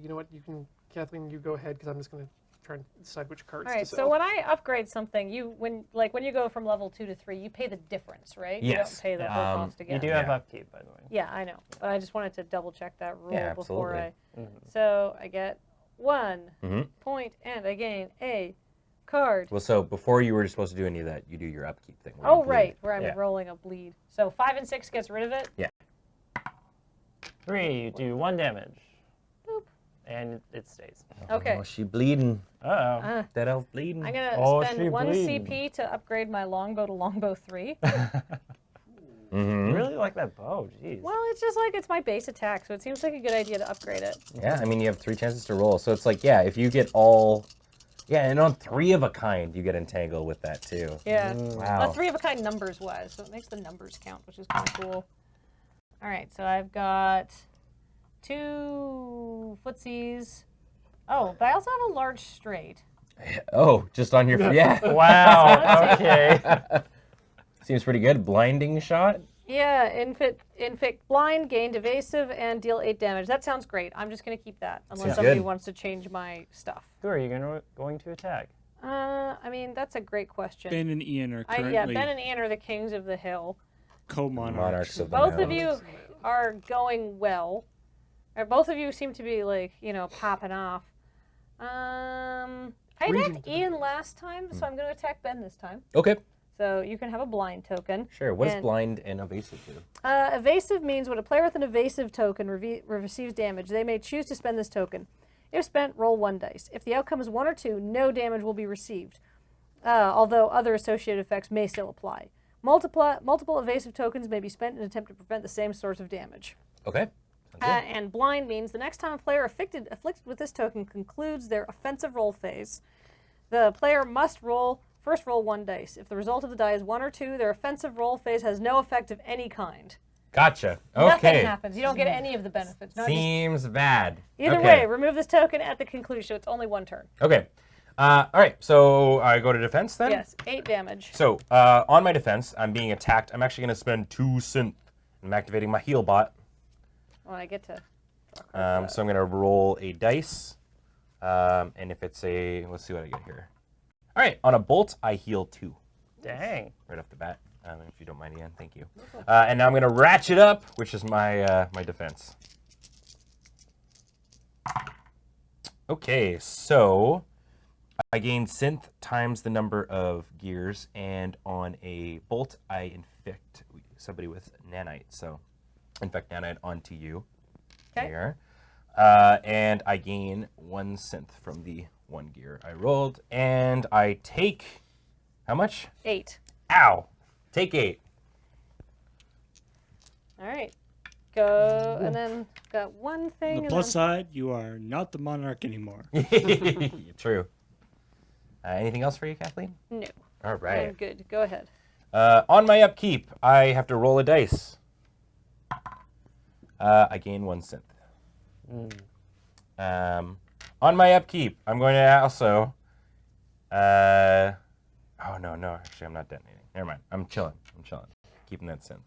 You know what? You can, Kathleen. You go ahead because I'm just going to try and decide which cards All to right. sell. So when I upgrade something, when you go from level 2 to 3, you pay the difference, right? You Yes. don't pay the whole cost again. You do have Yeah. upkeep, by the way. Yeah, I know. But I just wanted to double check that rule Yeah, before I. absolutely. So I get 1 Mhm. point, and I gain a card. Well, so before you were supposed to do any of that, you do your upkeep thing. where you Oh, bleed. right, where I'm Yeah. rolling a bleed. So 5 and 6 gets rid of it. 3, you do 1 damage. Boop. And it stays. Okay. Oh, she bleeding. Uh-oh. That elf bleeding. I'm gonna Oh, she spend 1 bleeding. CP to upgrade my longbow to longbow 3. Mm-hmm. You really like that bow, jeez. Well, it's just like it's my base attack, so it seems like a good idea to upgrade it. Yeah, I mean, you have 3 chances to roll. So it's like, yeah, if you get all... Yeah, and on 3 of a kind, you get entangled with that, too. Yeah. Wow. 3 of a kind numbers wise, so it makes the numbers count, which is kind of cool. All right, so I've got 2 footsies. Oh, but I also have a large straight. Oh, just on your... Yeah. Wow, okay. Seems pretty good. Blinding shot? Yeah, inflict blind, gained evasive, and deal 8 damage. That sounds great. I'm just going to keep that, unless Sounds somebody good. wants to change my stuff. Who are you going to attack? I mean, that's a great question. Ben and Ian are currently Yeah, Ben and Ian are the kings of the hill. co-monarchs. Monarchs of the Both of mountains. you are going well. Or both of you seem to be like, popping off. I Reading attacked Ian last time, so I'm going to attack Ben this time. Okay. So you can have a blind token. Sure. What does And- blind and evasive do? Evasive means when a player with an evasive token receives damage, they may choose to spend this token. If spent, roll 1 dice. If the outcome is 1 or 2, no damage will be received, although other associated effects may still apply. Multiple evasive tokens may be spent in an attempt to prevent the same source of damage. Okay. Sounds good. And blind means the next time a player afflicted with this token concludes their offensive roll phase, the player must first roll 1 dice. If the result of the die is 1 or 2, their offensive roll phase has no effect of any kind. Gotcha. Nothing Okay. happens. You don't get any of the benefits. No, just- Seems bad. either Okay. way, remove this token at the conclusion. So it's only 1 turn. Okay. All right. So I go to defense then? Yes, 8 damage. So on my defense, I'm being attacked. I'm actually going to spend 2 synth. I'm activating my heal bot. Well, I get to draw a card. So I'm going to roll a dice. And if it's a... Let's see what I get here. All right. On a bolt, I heal 2. Dang. Right off the bat. If you don't mind, Ian. Thank you. And now I'm going to ratchet up, which is my my defense. Okay. So I gain synth times the number of gears. And on a bolt, I infect somebody with nanite. So infect nanite onto you. Okay. There. And I gain 1 synth from the 1 gear I rolled. And I take... How much? 8. Ow! Take 8. All right. Go, and then got one thing. On the and plus then- side, you are not the monarch anymore. True. Anything else for you, Kathleen? No. All I'm right. good. Go ahead. On my upkeep, I have to roll a dice. I gain 1 synth. On my upkeep, I'm going to also... oh, no. Actually, I'm not detonating. Never mind. I'm chilling. Keeping that synth.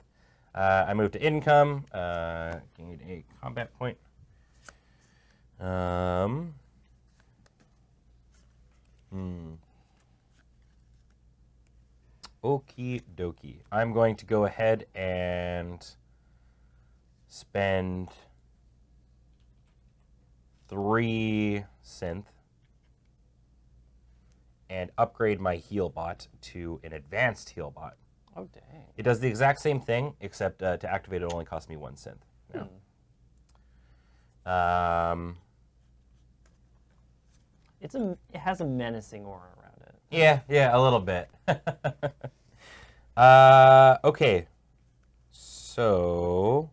I move to income. Gain a combat point. Okie dokie. I'm going to go ahead and spend 3 synth and upgrade my heal bot to an advanced heal bot. Oh, dang. It does the exact same thing, except to activate it only costs me 1 synth. Now. It has a menacing aura around it. Yeah, a little bit. Okay. So.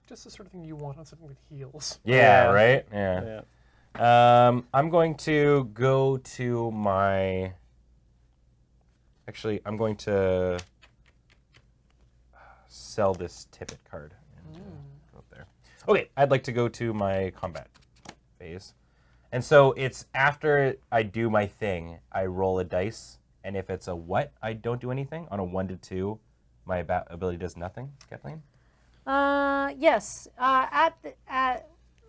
Just the sort of thing you want on something that heals. Yeah, Yeah. right? Yeah. I'm going to go to my... Actually, I'm going to sell this Tippet card. And, go up there. Okay, I'd like to go to my combat phase. And so it's after I do my thing, I roll a dice, and if it's a what, I don't do anything. On a 1 to 2, my ability does nothing. Kathleen? Yes.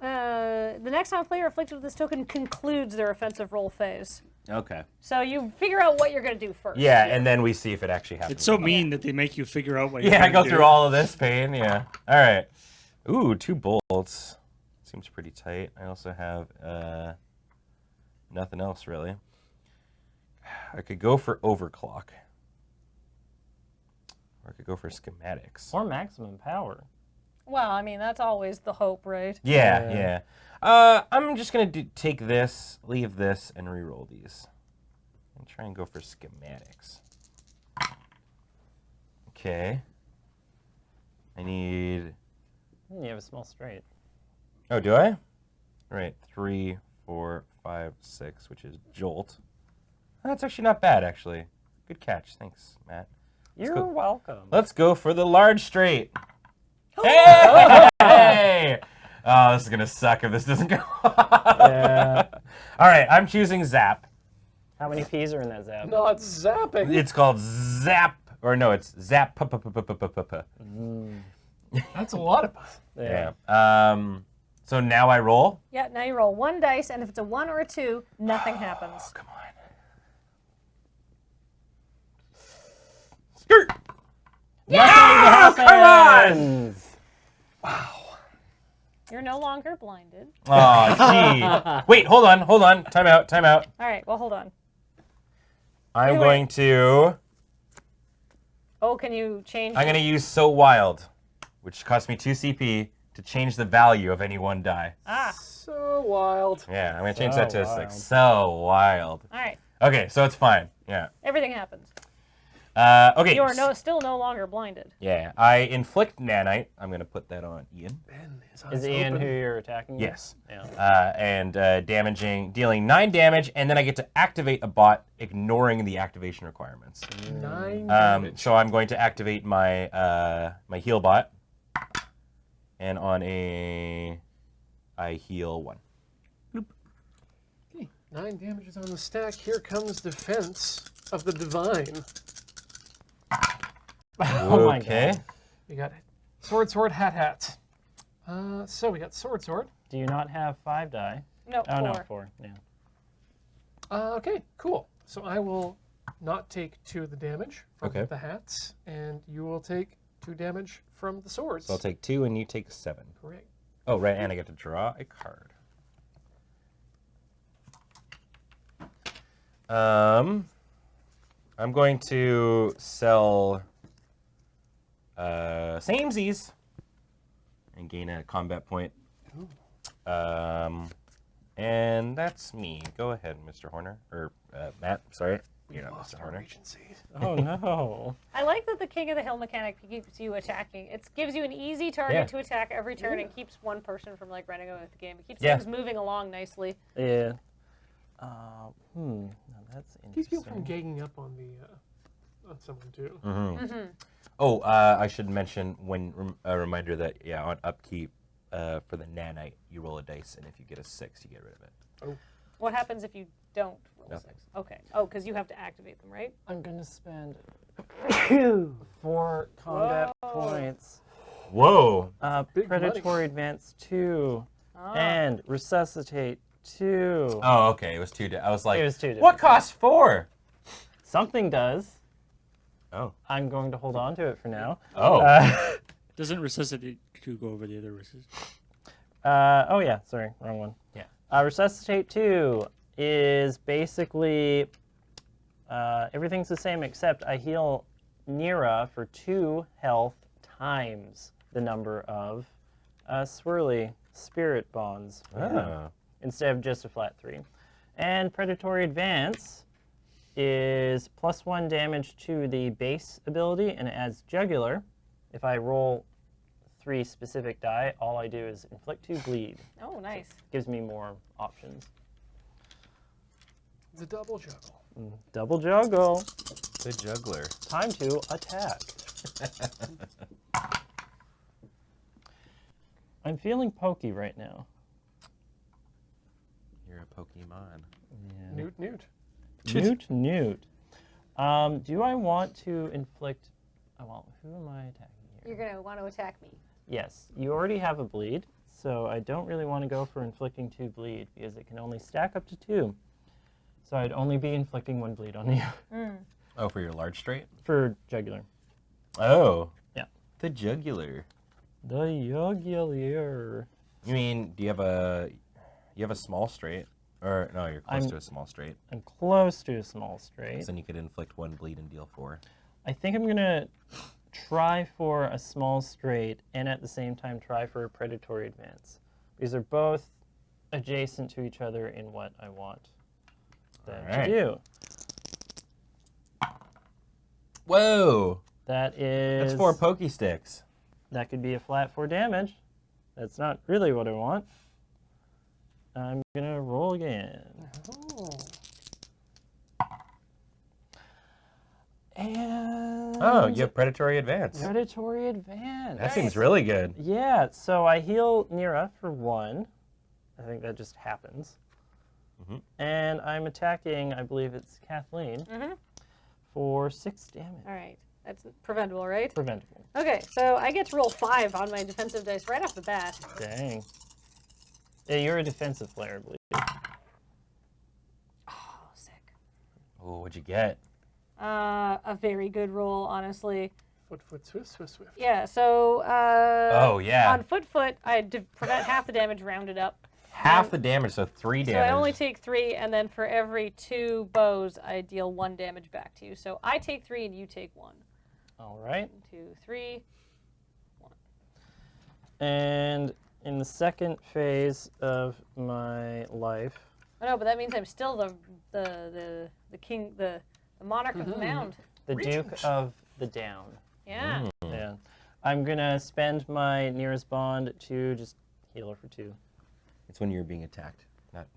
The next time a player afflicted with this token concludes their offensive roll phase. Okay. So you figure out what you're going to do first. Yeah, and then we see if it actually happens. It's so mean that they make you figure out what you're Yeah, I gonna go do. through all of this pain, yeah. All right. Ooh, 2 bolts. Seems pretty tight. I also have nothing else, really. I could go for overclock. Or I could go for schematics. Or maximum power. Well, I mean, that's always the hope, right? Yeah. I'm just going to take this, leave this, and re-roll these. And try and go for schematics. Okay. I need... You have a small straight. Oh, do I? Right, 3, 4, 5, 6, which is Jolt. That's actually not bad, actually. Good catch. Thanks, Matt. You're go. welcome. Let's go for the large straight. Hey! Oh, this is going to suck if this doesn't go. Yeah. All right, I'm choosing Zap. How many P's are in that zap? Not zapping. It's called Zap. Or no, it's Zap. That's a lot of. Yeah. So now I roll. Yeah, now you roll 1 dice, and if it's a 1 or a 2, nothing happens. Come on. Skirt. Yeah! Come on! You're no longer blinded. Oh, gee. Wait, hold on. Time out. All right, well, hold on. I'm Anyway. going to... Oh, can you change? I'm going to use So Wild, which costs me 2 CP, to change the value of any 1 die. Ah, So wild. Yeah, I'm going to change that to a 6. wild. So Wild. all right. Okay, so it's fine. Yeah. Everything happens. Okay. You are still no longer blinded. Yeah, I inflict nanite. I'm going to put that on Ian. Ben, his eyes Is Ian open. who you're attacking? Yes. Yeah. And dealing 9 damage, and then I get to activate a bot, ignoring the activation requirements. 9 damage. So I'm going to activate my my heal bot, and on I heal 1. Okay, 9 damages on the stack. Here comes defense of the divine. Oh my Okay. God. We got sword, hat. So we got sword. Do you not have 5 die? No, Oh, 4. no, 4. Yeah. Okay, cool. So I will not take 2 of the damage from Okay. the hats, and you will take 2 damage from the swords. So I'll take 2, and you take 7. Correct. Oh, right, and I get to draw a card. I'm going to sell samesies and gain a combat point. And that's me. Go ahead, Mr. Horner. Or Matt, sorry. You're not Lost Mr. our Horner. regency. Oh, no. I like that the King of the Hill mechanic keeps you attacking. It gives you an easy target Yeah. to attack every turn and keeps one person from like running away with the game. It keeps Yeah. things moving along nicely. Yeah. Now that's interesting. Keeps people from ganging up on the on someone too. Oh, I should mention a reminder that, yeah, on Upkeep, for the nanite, you roll a dice, and if you get a 6, you get rid of it. What happens if you don't roll Nothing. 6? Okay. Oh, because you have to activate them, right? I'm going to spend 4 combat points. Whoa. Big Predatory money. Advance 2. Ah. And Resuscitate 2. Oh, okay. It was 2. I was like, It was 2 what different costs 4? Something does. Oh. I'm going to hold on to it for now. Oh. Doesn't Resuscitate 2 go over the other Resuscitate? Oh yeah, sorry, wrong one. Yeah. Resuscitate 2 is basically everything's the same except I heal Nira for 2 health times the number of swirly spirit bonds we have, Oh. instead of just a flat 3. And Predatory Advance is +1 damage to the base ability, and it adds Jugular. If I roll 3 specific die, all I do is inflict 2 bleed. Oh, nice. Gives me more options. The double juggle. Double juggle. The juggler. Time to attack. I'm feeling pokey right now. You're a Pokemon. Yeah. Newt. Newt. Do I want to inflict... Oh, well, who am I attacking here? You're going to want to attack me. Yes, you already have a bleed, so I don't really want to go for inflicting 2 bleed, because it can only stack up to 2. So I'd only be inflicting 1 bleed on you. Oh, for your large straight? For Jugular. Oh. Yeah. The jugular. The Jugular. You mean, do you have a small straight? Or, no, you're close I'm- to a small straight. I'm close to a small straight. So then you could inflict 1 bleed and deal 4. I think I'm going to try for a small straight and at the same time try for a predatory advance. Because they're both adjacent to each other in what I want them Alright. to do. Whoa! That is... That's 4 pokey sticks. That could be a flat 4 damage. That's not really what I want. I'm going to roll again. Oh. And... Oh, you have predatory advance. Predatory advance. That seems really good. Yeah, so I heal Nira for 1. I think that just happens. Mhm. And I'm attacking, I believe it's Kathleen, for 6 damage. All right. That's preventable, right? Preventable. Okay, so I get to roll 5 on my defensive dice right off the bat. Dang. Yeah, you're a defensive player, I believe. Oh, sick. Oh, what'd you get? A very good roll, honestly. Foot, swift. Yeah, so Oh, yeah. on foot, I prevent half the damage rounded up. Half the damage, so 3 So damage. I only take 3, and then for every 2 bows, I deal 1 damage back to you. So I take 3 and you take 1. All right. 2, 3. And in the second phase of my life, Oh no, but that means I'm still the king, the monarch of the mound. the Duke of the Down. Yeah. Yeah. I'm going to spend my nearest bond to just heal her for 2. It's when you're being attacked. Not...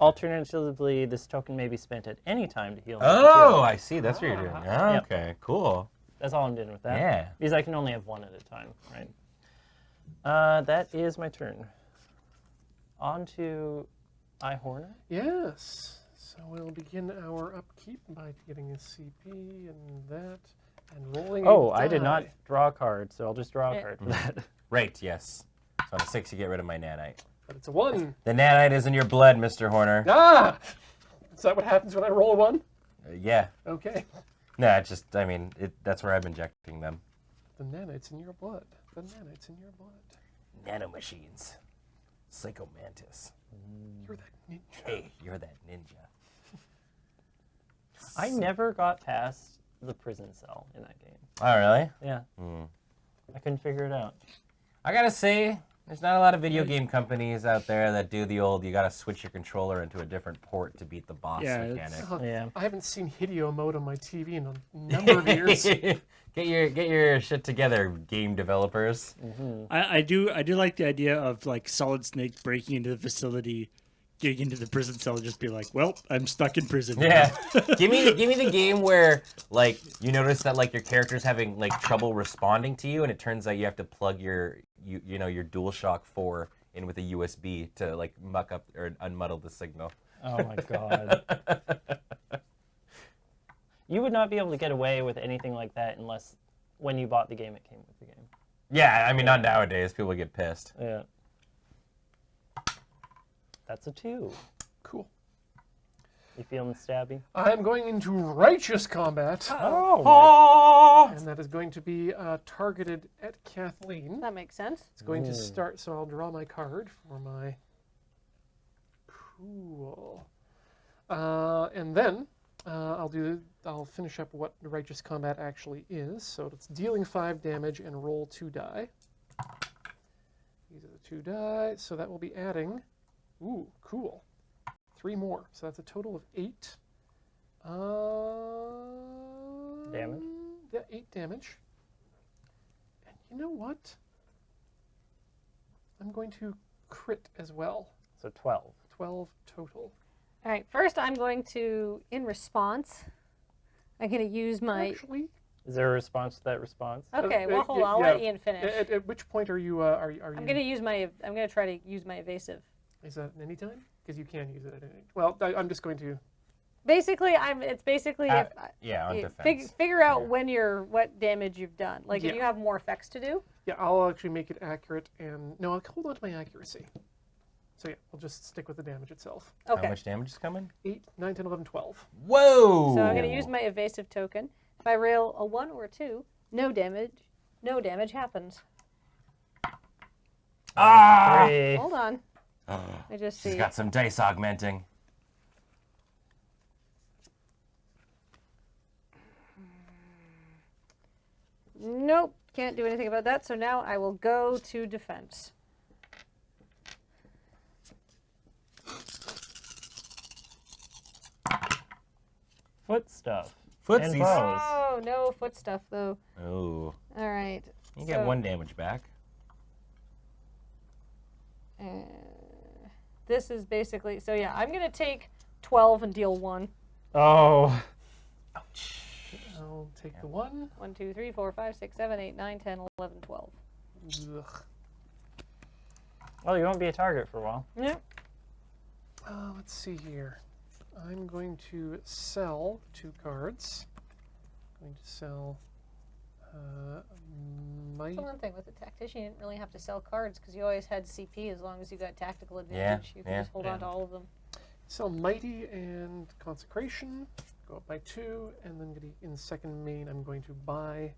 Alternatively, this token may be spent at any time to heal her for 2. Oh, I see. That's what you're doing. Oh, Yep. okay, cool. That's all I'm doing with that. Yeah. Because I can only have 1 at a time, right? That is my turn. On to Ihorner. Yes. So we'll begin our upkeep by getting a CP and that, and rolling. Oh, a I did not die. draw a card, so I'll just draw a Yeah. card for that. Right, yes. So on a 6, you get rid of my nanite. But it's a 1. The nanite is in your blood, Mr. Horner. Ah! Is that what happens when I roll a 1? Yeah. Okay. No, it's just, I mean, that's where I'm injecting them. The nanites in your blood. The nanites in your blood. Nanomachines. Psycho Mantis. You're that ninja. Hey, you're that ninja. I never got past the prison cell in that game. Oh, really? Yeah. Hmm. I couldn't figure it out. I gotta say, there's not a lot of video game companies out there that do the old, you gotta switch your controller into a different port to beat the boss Yeah, mechanic. Oh, Yeah. I haven't seen Hideo mode on my TV in a number of years. Get your shit together, game developers. I do like the idea of like Solid Snake breaking into the facility, getting into the prison cell, and just be like, "Well, I'm stuck in prison." Yeah, give me the game where like you notice that like your character's having like trouble responding to you, and it turns out you have to plug your your DualShock 4 in with a USB to like muck up or unmuddle the signal. Oh my god. You would not be able to get away with anything like that unless when you bought the game, it came with the game. Yeah, I mean not nowadays. People get pissed. Yeah. That's a 2. Cool. You feeling stabby? I'm going into righteous combat, Oh, and that is going to be targeted at Kathleen. That makes sense. It's going to start, so I'll draw my card for my... Cool. And then I'll finish up what righteous combat actually is. So it's dealing 5 damage and roll 2 die. These are the 2 die, so that will be adding, ooh, cool, 3 more. So that's a total of 8. Damage? Yeah, 8 damage. And you know what? I'm going to crit as well. So 12. 12 total. All right, first I'm going to, in response, I'm going to use my... Actually, Is there a response to that response? Okay, well, hold on. I'll yeah. let Ian finish. At which point are you? Are you? I'm going to use my... I'm going to try to use my evasive. Is that any time? Because you can use it at any. Well, I'm just going to. Basically, it's basically if Yeah, on you defense. figure out when what damage you've done. Like Yeah. if you have more effects to do. Yeah, I'll actually make it accurate and no, I'll hold on to my accuracy. So yeah, I'll just stick with the damage itself. Okay. How much damage is coming? 8, 9, 10, 11, 12. Whoa! So I'm going to use my evasive token. If I roll a 1 or a 2, no damage. No damage happens. Ah! 3. Hold on. I just She's see. got some dice augmenting. Nope, can't do anything about that. So now I will go to defense. Foot stuff. Footsies. And bows. Oh, no foot stuff though. Oh. All right. You get so, 1 damage back. This is basically, so yeah, I'm going to take 12 and deal 1. Oh. I'll take the 1. 1, 2, 3, 4, 5, 6, 7, 8, 9, 10, 11, 12. Ugh. Well, you won't be a target for a while. Yep. Let's see here. I'm going to sell 2 cards. I'm going to sell my. That's the one thing with the tactician, you didn't really have to sell cards because you always had CP as long as you got tactical advantage. You could just hold on to all of them. Sell Mighty and Consecration, go up by 2, and then in second main I'm going to buy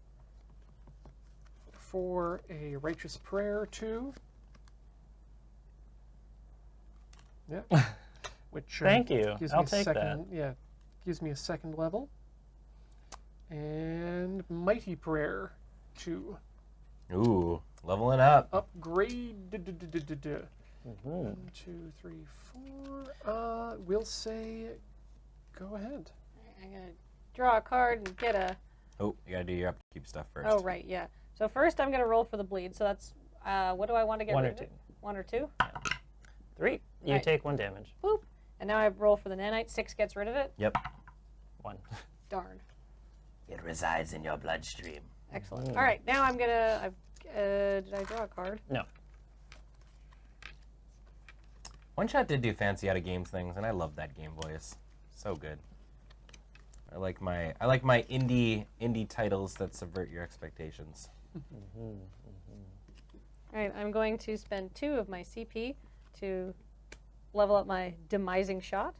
for a Righteous Prayer 2. Yeah. Which Thank you. gives I'll me a take second, that. Yeah, gives me a second level. And Mighty Prayer 2. Ooh, leveling up. Upgrade. Mm-hmm. 1, 2, 3, 4. We'll say, go ahead. I'm going to draw a card and get a... Oh, you gotta do your upkeep stuff first. Oh, right, yeah. So first I'm going to roll for the bleed. So that's, what do I want to get 1 rid or of 2. it? 1 or 2? 3. You Right. take 1 damage. Boop. And now I roll for the nanite. 6 gets rid of it. Yep. 1. Darn. It resides in your bloodstream. Excellent. All right, now I'm going to... did I draw a card? No. One Shot did do fancy out of games things, and I love that game voice. So good. I like my indie titles that subvert your expectations. All right, I'm going to spend 2 of my CP to level up my demising shot.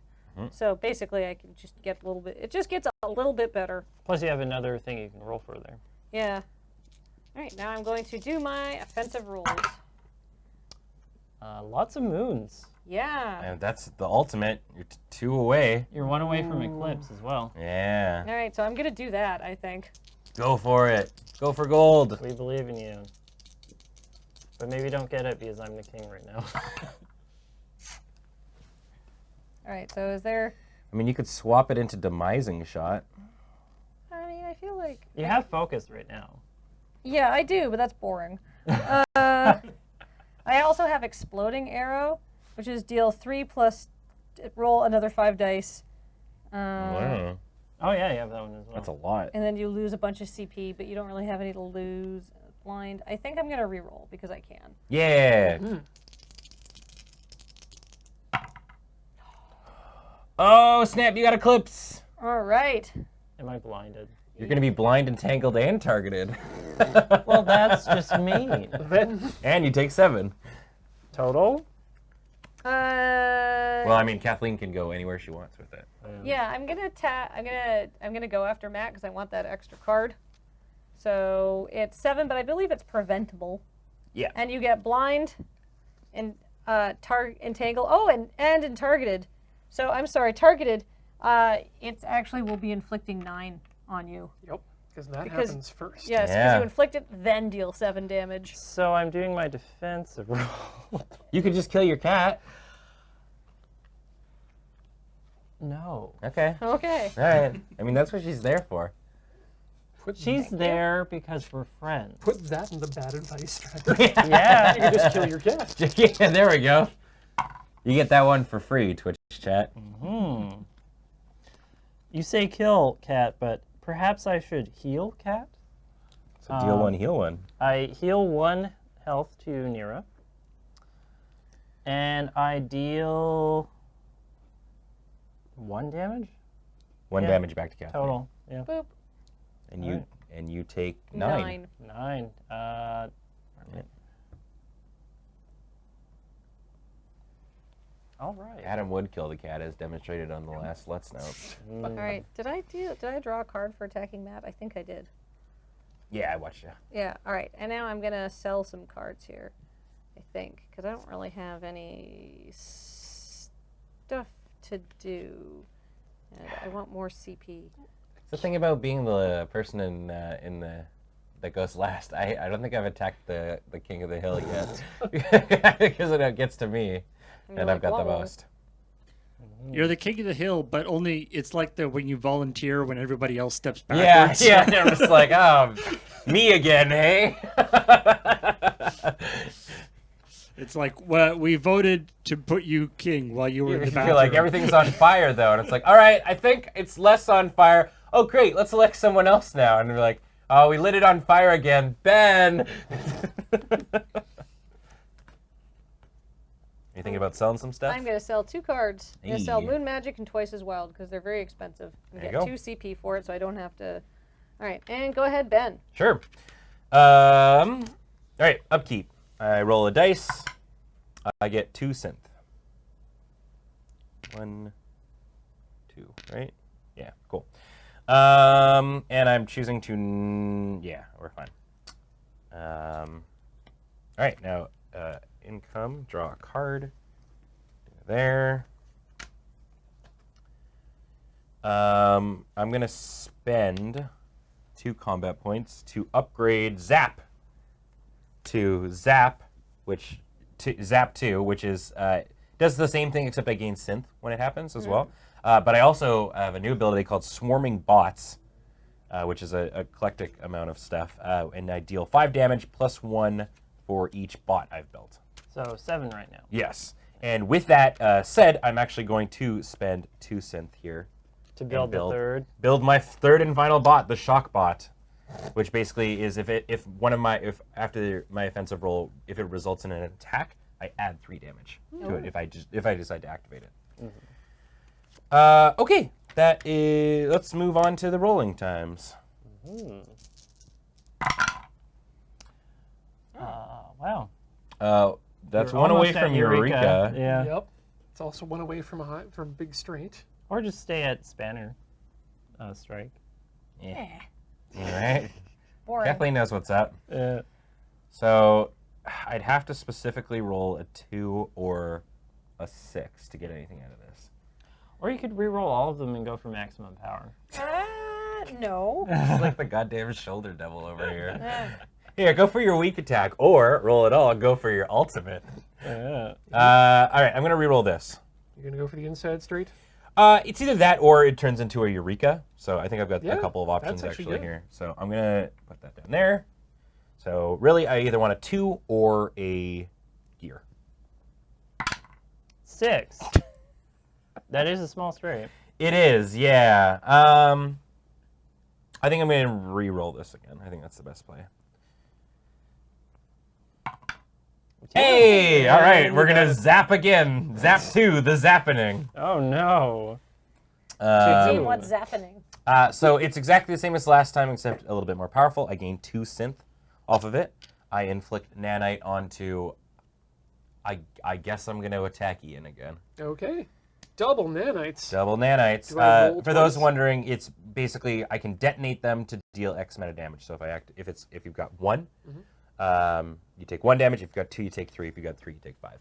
So basically I can just get a little bit, it just gets a little bit better. Plus you have another thing you can roll for there. Yeah. All right, now I'm going to do my offensive rolls. Lots of moons. Yeah. And that's the ultimate. You're 2 away. You're 1 away from Eclipse as well. Yeah. All right, so I'm going to do that, I think. Go for it. Go for gold. We believe in you. But maybe don't get it because I'm the king right now. All right, so is there, I mean, you could swap it into demising shot. I mean, I feel like, You have focus right now. yeah, I do, but that's boring. I also have exploding arrow, which is deal 3 plus roll another 5 dice. Wow. Oh yeah, you have that one as well. That's a lot. And then you lose a bunch of CP, but you don't really have any to lose. Blind. I think I'm going to reroll because I can. Yeah. Oh, snap. You got Eclipse. All right. Am I blinded? You're going to be blind, entangled, and targeted. Well, that's just mean. Then And you take 7. Total? Well, I mean, Kathleen can go anywhere she wants with it. Yeah, I'm gonna go after Matt because I want that extra card. So it's 7, but I believe it's preventable. Yeah. And you get blind, and entangle. Oh, and targeted. So I'm sorry, targeted. It's actually will be inflicting 9 on you. Yep, because that happens first. Yes, because Yeah. you inflict it, then deal 7 damage. So I'm doing my defensive roll. You could just kill your cat. No. Okay. Okay. All right. I mean, that's what she's there for. She's there because we're friends. Put that in the bad advice strategy. Yeah. You can just kill your cat. Yeah, there we go. You get that one for free, Twitch chat. Hmm. You say kill cat, but perhaps I should heal cat? So deal one, heal one. I heal 1 health to Nira. And I deal 1 damage? 1 Yeah. damage back to Kathleen. Total. Yeah. Boop. And you take 9. 9. All right. Adam would kill the cat, as demonstrated on the last Let's Note. All right. Did I draw a card for attacking Matt? I think I did. Yeah, I watched you. Yeah. All right. And now I'm gonna sell some cards here. I think because I don't really have any stuff to do, and I want more CP. The thing about being the person in the that goes last, I don't think I've attacked the king of the hill yet, because it gets to me, and I've got the most. You're the king of the hill, but only it's like when you volunteer when everybody else steps Yeah, backwards. yeah. I'm just like, me again, hey. It's like, well, we voted to put you king while you were in the You bathroom. feel like everything's on fire though, and it's like, all right, I think it's less on fire. Oh, great, let's elect someone else now. And we're like, oh, we lit it on fire again, Ben. You thinking about selling some stuff? I'm gonna sell 2 cards. I'm gonna sell Hey. Moon Magic and Twice as Wild because they're very expensive. And There get you 2 go. CP for it, so I don't have to. All right, and go ahead, Ben. Sure. All right, upkeep. I roll a dice. I get 2 synth. 1, 2, right? Yeah, cool. And I'm choosing to, yeah, we're fine. All right, now income, draw a card. There. I'm gonna spend 2 combat points to upgrade Zap to Zap, Zap 2, which is does the same thing except I gain synth when it happens as well. But I also have a new ability called Swarming Bots, which is a eclectic amount of stuff, and I deal 5 damage plus 1 for each bot I've built. So 7 right now. Yes, and with that said, I'm actually going to spend 2 synth here To build the third. build my 3rd and final bot, the Shock Bot, which basically is if after my offensive roll, if it results in an attack, I add 3 damage to it if I decide to activate it. Okay, that is. Let's move on to the rolling times. Wow. That's You're one away almost at from Eureka. Yeah. Yep. It's also 1 away from Big Straight. Or just stay at Spanner Strike. Yeah. Right. Boring. Kathleen knows what's up. Uh, So I'd have to specifically roll a 2 or a 6 to get anything out of this. or you could re-roll all of them and go for maximum power. No. It's like the goddamn shoulder devil over here. Here, go for your weak attack, or roll it all and go for your ultimate. Yeah. All right, I'm gonna re-roll this. You're gonna go for the inside straight. It's either that or it turns into a Eureka. So I think I've got Yeah, a couple of options that's actually actually good. here. So I'm gonna put that down there. So really, I either want a 2 or a gear. 6. That is a small straight. It is, yeah. I think I'm gonna re-roll this again. I think that's the best play. Hey! All right, we're gonna zap again. Zap 2, the zappening. Oh no. See Um, what's happening. So it's exactly the same as last time, except a little bit more powerful. I gain 2 synth off of it. I inflict nanite onto I guess I'm going to attack Ian again. Okay. Double nanites. Double nanites. Do I roll For those twice? wondering, it's basically I can detonate them to deal X amount of damage. So if you've got 1, you take 1 damage. If you've got 2, you take 3. If you've got 3, you take 5.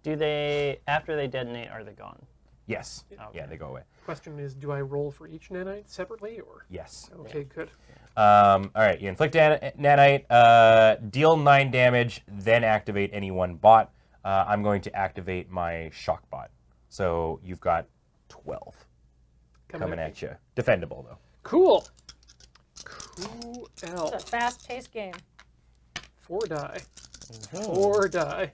Do they, after they detonate, are they gone? Yes. Okay. Yeah, they go away. Question is, do I roll for each nanite separately, or? Yes. Okay, good. All right, you inflict nanite, deal 9 damage, then activate any one bot. I'm going to activate my shock bot. So you've got 12 coming at you. Defendable, though. Cool. Cool. It's a fast-paced game. 4 die. 4 die.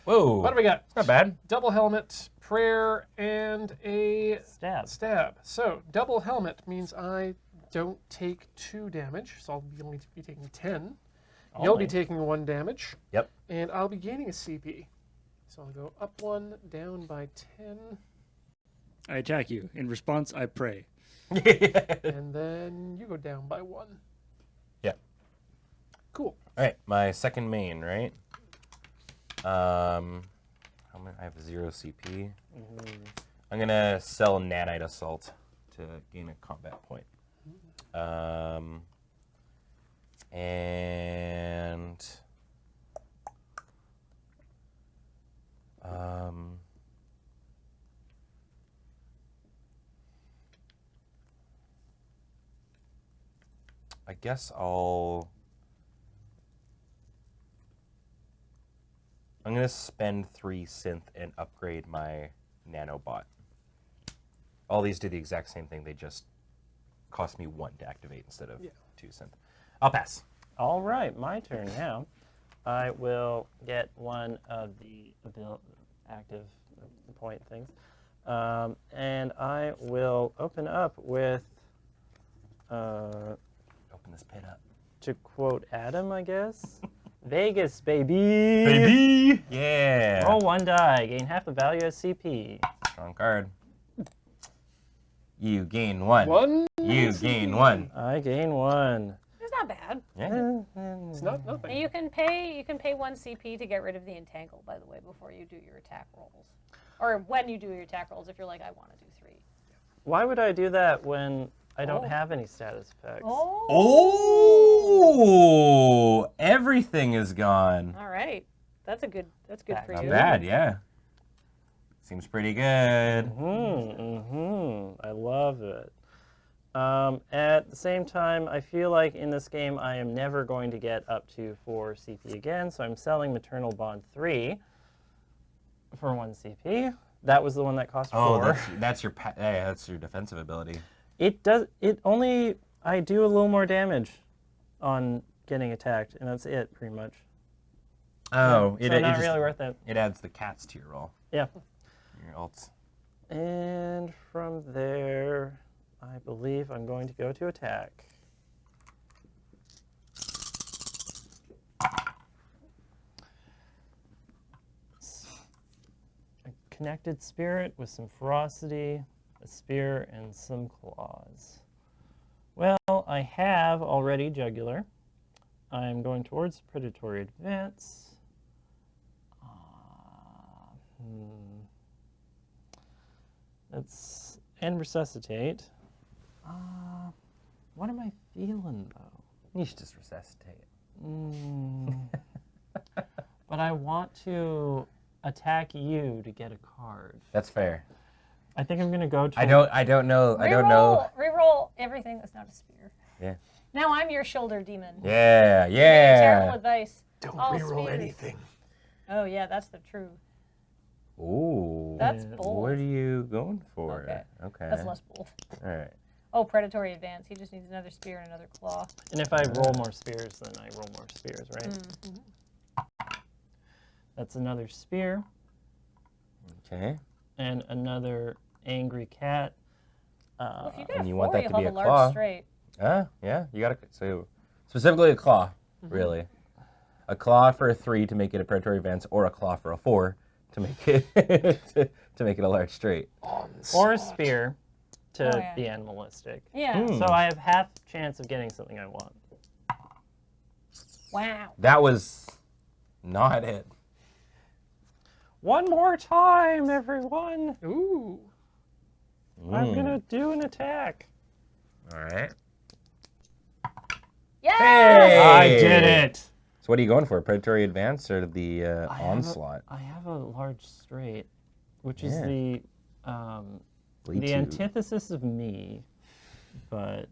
Whoa. What do we got? Not bad. Double helmet, prayer, and a Stab. stab. So double helmet means I don't take 2 damage, so I'll be only be taking 10. You'll Only. be taking 1 damage, Yep. and I'll be gaining a CP. So I'll go up 1, down by 10, I attack you. In response, I pray. and then you go down by 1. Yep. Cool. All right, my second main, right? How many? I have 0 CP. I'm gonna sell Nanite Assault to gain a combat point. I guess I'm gonna spend 3 synth and upgrade my nanobot. All these do the exact same thing. They just cost me 1 to activate instead of 2 synth. I'll pass. All right, my turn now. I will get one of the active point things. And I will open up with, Open this pit up. to quote Adam, I guess, Vegas, baby. Baby! Yeah! Roll 1 die, gain half the value as CP. Strong card. You gain 1. 1. You gain 1. I gain 1. It's not bad. Yeah. It's not nothing. And you can pay 1 CP to get rid of the entangle, by the way, before you do your attack rolls. Or when you do your attack rolls, if you're like, I want to do 3. Why would I do that when I don't Oh. have any status effects? Oh! Everything is gone. All right. That's good for Not you. bad, yeah. Seems pretty good. I love it. At the same time, I feel like in this game I am never going to get up to 4 CP again, so I'm selling Maternal Bond 3 for 1 CP. That was the one that cost 4. Oh, that's your defensive ability. I do a little more damage on getting attacked, and that's it, pretty much. Oh, So not really worth it. It adds the cats to your roll. Yeah. Your alts. And from there, I believe I'm going to go to attack. A connected spirit with some ferocity, a spear, and some claws. Well, I have already jugular. I'm going towards predatory advance. That's and resuscitate. What am I feeling though? You should just resuscitate. But I want to attack you to get a card. That's fair. I think I'm gonna go to. I don't know. Reroll everything that's not a spear. Yeah. Now I'm your shoulder demon. Yeah, Terrible yeah. advice. Don't All reroll spears. anything. Oh yeah, that's the truth. Ooh. That's bold. What are you going for? Okay. Okay. That's less bold. All right. Oh, predatory advance. He just needs another spear and another claw. And if I roll more spears, then I roll more spears, right? That's another spear Okay. and another angry cat. Well, if you get and a you 4, want that you'll to be have a a large claw. straight. Yeah. You gotta. So specifically a claw, really. A claw for a 3 to make it a predatory advance, or a claw for a 4 to make it to make it a large straight. Or a spear to Oh, yeah. be animalistic. Yeah. So I have half chance of getting something I want. Wow. That was not it. One more time, everyone. Ooh. I'm gonna do an attack. All right. Yes! Hey! I did it. So what are you going for? Predatory Advance or the Onslaught? I have a large straight, which is Yeah. the Bleed the 2. antithesis of me, but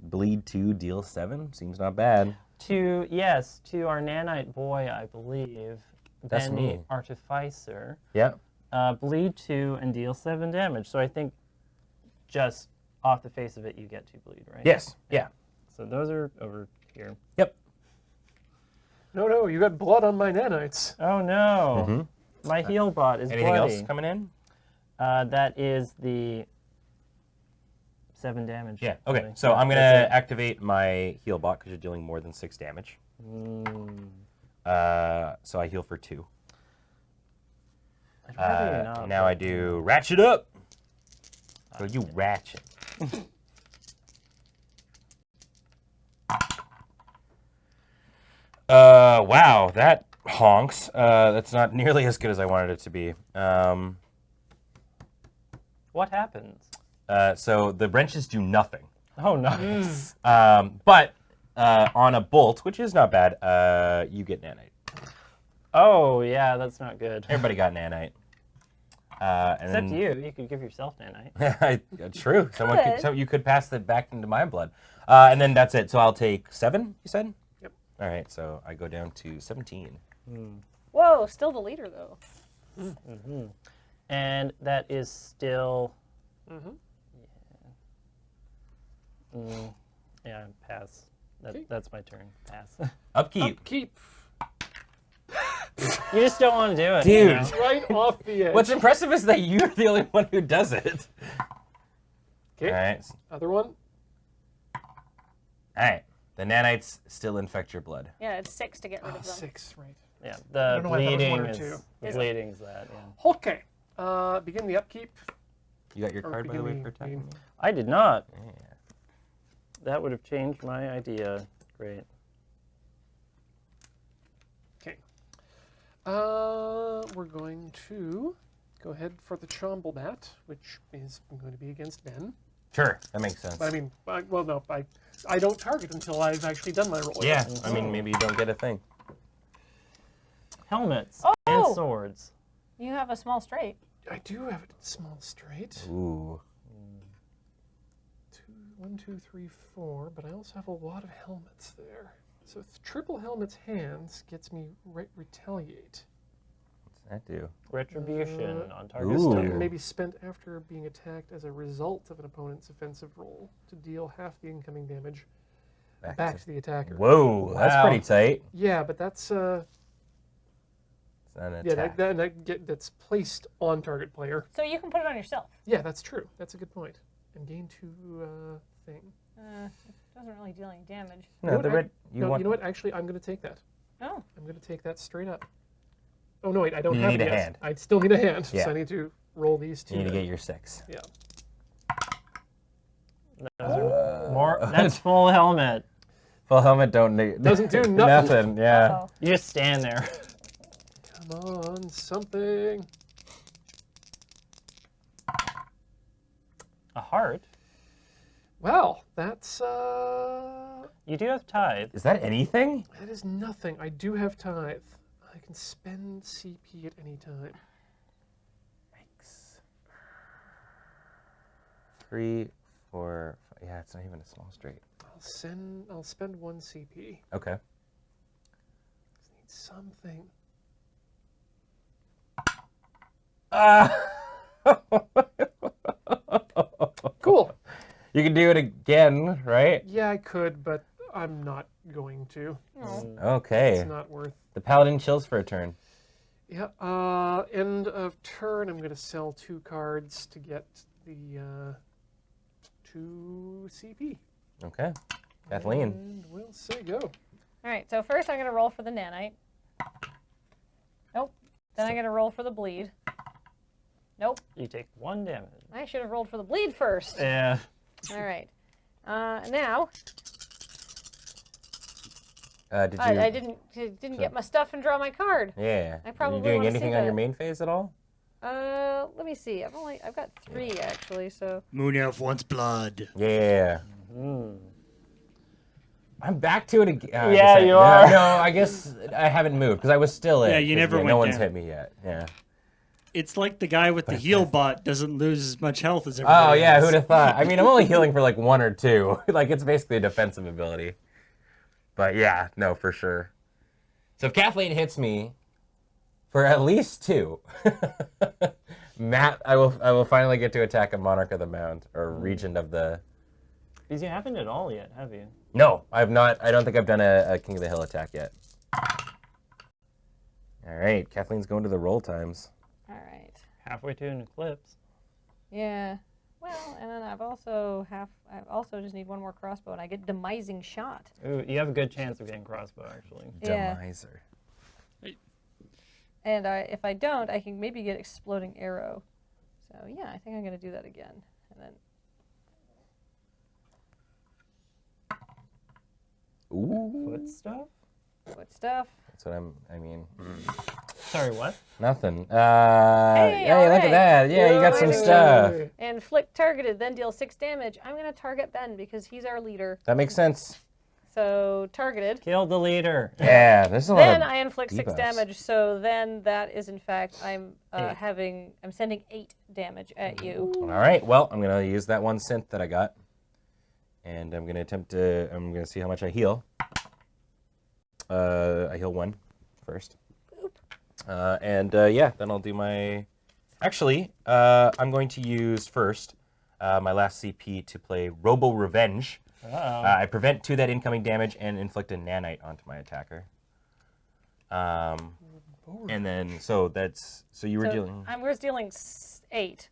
Bleed 2, deal 7? Seems not bad. to our nanite boy, I believe. That's then me. Artificer. Yep. Bleed 2 and deal 7 damage. So I think just off the face of it, you get 2 bleed, right? Yes. Yeah. So those are over here. Yep. No, you got blood on my nanites. Oh no! Mhm. My heal bot is Anything bloody. else coming in? That is the 7 damage. Yeah. Okay. really. So I'm gonna That's it. activate my heal bot because you're dealing more than 6 damage. So I heal for 2. I'd rather not, And now but- I do ratchet up. So you ratchet. Wow, that honks. That's not nearly as good as I wanted it to be. What happens? So the wrenches do nothing. Oh, nice. But on a bolt, which is not bad, you get nanite. Oh, yeah, that's not good. Everybody got nanite. And Except then, you. You could give yourself nanite. True. Someone could. Good. So you could pass that back into my blood. And then that's it. So I'll take 7. You said. Yep. All right. So I go down to 17. Whoa, still the leader though. And that is still... Yeah, pass. That's my turn. Pass. Upkeep. Keep You just don't want to do it. Dude. you know? right off the edge. What's impressive is that you're the only one who does it. Okay. All right. Other one. All right. The nanites still infect your blood. Yeah, it's 6 to get rid of them. 6, right. Yeah, I the don't know why I thought it was bleeding one or is... two. The Yeah. bleeding's that, yeah. Okay. Begin the upkeep. You got your Or card, by the begin way, the for attacking game. me? I did not. Yeah. That would have changed my idea. Great. Okay. We're going to go ahead for the Chomble Bat, which is going to be against Ben. Sure. That makes sense. But I mean, I don't target until I've actually done my roll. Yeah. I mean, maybe you don't get a thing. Helmets Oh! and swords. You have a small straight. I do have a small straight. Ooh. 1, 2, 3, 4, but I also have a lot of helmets there. So triple helmets hands gets me retaliate. What's that do? Retribution on target. This Ooh. time may be spent after being attacked as a result of an opponent's offensive roll to deal half the incoming damage back to the attacker. Whoa. That's Wow. pretty tight. Yeah, but that's It's an yeah, attack. that's placed on target player. So you can put it on yourself. Yeah, that's true. That's a good point. And gain 2 thing. It doesn't really deal any damage. No, You know the what, red. You want. you know what? Actually, I'm going to take that. Oh. I'm going to take that straight up. Oh no, wait, I don't You have need it a yet. hand. I still need a hand, Yeah. so I need to roll these 2. You need to then. get your 6. Yeah. Those are more. That's full helmet. Full helmet don't Doesn't do nothing. nothing. Yeah. Uh-oh. You just stand there. Come on, something. A heart. Well, that's You do have tithe. Is that anything? that is nothing. I do have tithe. I can spend CP at any time. Yikes. 3, 4. Yeah, it's not even a small straight. I'll spend 1 CP. Okay. Just need something. Cool. You can do it again, right? Yeah, I could, but I'm not going to. Oh. Okay. It's not worth. The paladin chills for a turn. Yeah. End of turn. I'm going to sell 2 cards to get the 2 CP. Okay. Kathleen. And we'll say go. All right, so first I'm going to roll for the nanite. Nope. Then I'm going to roll for the bleed. Nope. You take 1 damage. I should have rolled for the bleed first. Yeah. All right. Now, Did you? I didn't get my stuff and draw my card. Yeah. I probably Are you doing wanna see anything on your that. main phase at all? Let me see. I've got 3 actually. So Moon Elf wants blood. Yeah. I'm back to it again. Yeah, you are. No, I guess I haven't moved because I was still in. Yeah, you 'cause, never no went one's down. hit me yet. Yeah. It's like the guy with the heal bot doesn't lose as much health as everybody Oh yeah, else. who'd have thought? I mean, I'm only healing for like 1 or 2. Like it's basically a defensive ability. But yeah, no, for sure. So if Kathleen hits me for at least 2, Matt, I will finally get to attack a Monarch of the Mound or Regent of the. Because you haven't at all yet, have you? No, I've not. I don't think I've done a King of the Hill attack yet. All right, Kathleen's going to the roll times. all right. Halfway to an eclipse. Yeah. Well, and then I've also just need 1 more crossbow, and I get demising shot. Ooh, you have a good chance of getting crossbow, actually. Yeah. Demiser. And if I don't, I can maybe get exploding arrow. So yeah, I think I'm gonna do that again, and then. Ooh. Foot stuff? What stuff? That's what I mean, Sorry, what? nothing. Hey, hey, look alright. at that. Yeah, you got some Yay. stuff. Inflict targeted, then deal 6 damage. I'm gonna target Ben because he's our leader. That makes sense. So targeted. Kill the leader. Yeah, there's a lot Then of I inflict 6 debuffs. damage. So then that is in fact I'm 8. I'm sending 8 damage at you. All right, well, I'm going to use that 1 synth that I got. And I'm going to I'm going to see how much I heal. I heal 1 first. Yeah, then I'll do my... Actually, I'm going to use first my last CP to play Robo Revenge. I prevent 2 that incoming damage and inflict a nanite onto my attacker. And then, so you were dealing... We're dealing 8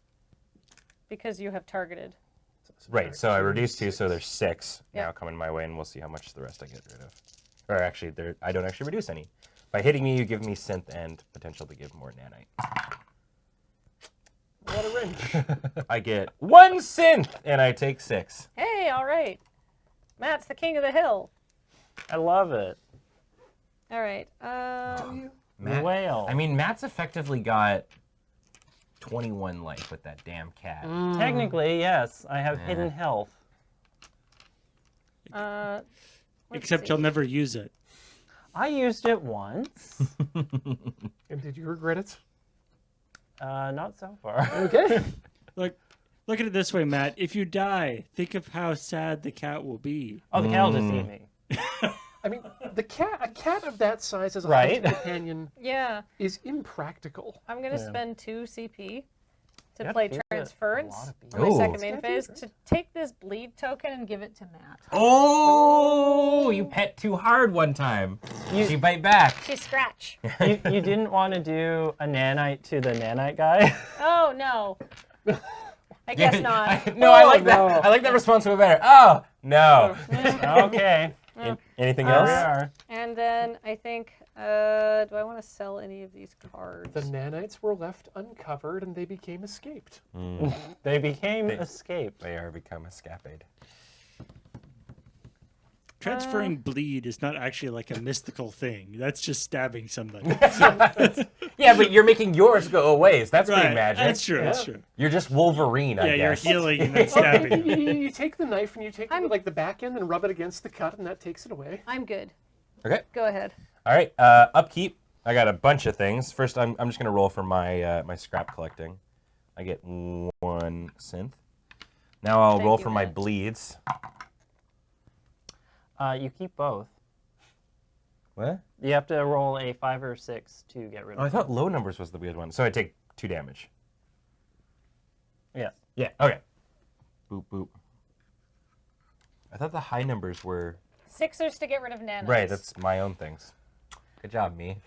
because you have targeted. Right, so I reduced 2, so there's 6 now Yep. coming my way, and we'll see how much the rest I get rid of. Or actually, I don't actually reduce any. By hitting me, you give me synth and potential to give more nanite. What a wrench. I get 1 synth, and I take 6. Hey, all right. Matt's the king of the hill. I love it. All right. Matt, Whale. I mean, Matt's effectively got 21 life with that damn cat. Technically, yes. I have hidden health. let's Except see. you'll never use it. I used it once. And did you regret it? Not so far. Okay. Look at it this way, Matt. If you die, think of how sad the cat will be. Oh, the cat will just eat me. I mean, a cat of that size as a Right. hunting companion Yeah, is impractical. I'm gonna spend 2 CP to You play have to do a Transference lot of on my Ooh. second main phase to take this bleed token and give it to Matt. Oh, you pet too hard one time. You bite back. She's scratch. you didn't want to do a nanite to the nanite guy? Oh no. I guess not. I like that. I like that response a bit better. Oh, no. Okay. Anything Here we else? are. And then I think, do I want to sell any of these cards? The nanites were left uncovered and they became escaped. They became escaped. They are become escapade. Transferring bleed is not actually like a mystical thing. That's just stabbing somebody. Yeah, but you're making yours go away. So that's pretty magic. That's true. That's true. You're just Wolverine, I Yeah, you're guess. healing and then stabbing. You take the knife and you take the back end and rub it against the cut and that takes it away. I'm good. Okay. Go ahead. All right. Upkeep. I got a bunch of things. First, I'm just gonna roll for my my scrap collecting. I get 1 synth. Now I'll Thank roll you, for my Matt. bleeds. You keep both. What? You have to roll a 5 or 6 to get rid of Oh, I them. thought low numbers was the weird one. So I take 2 damage. Yes. Yeah. Okay. Boop boop. I thought the high numbers were 6ers to get rid of nanites. right. That's my own things. Good job, me.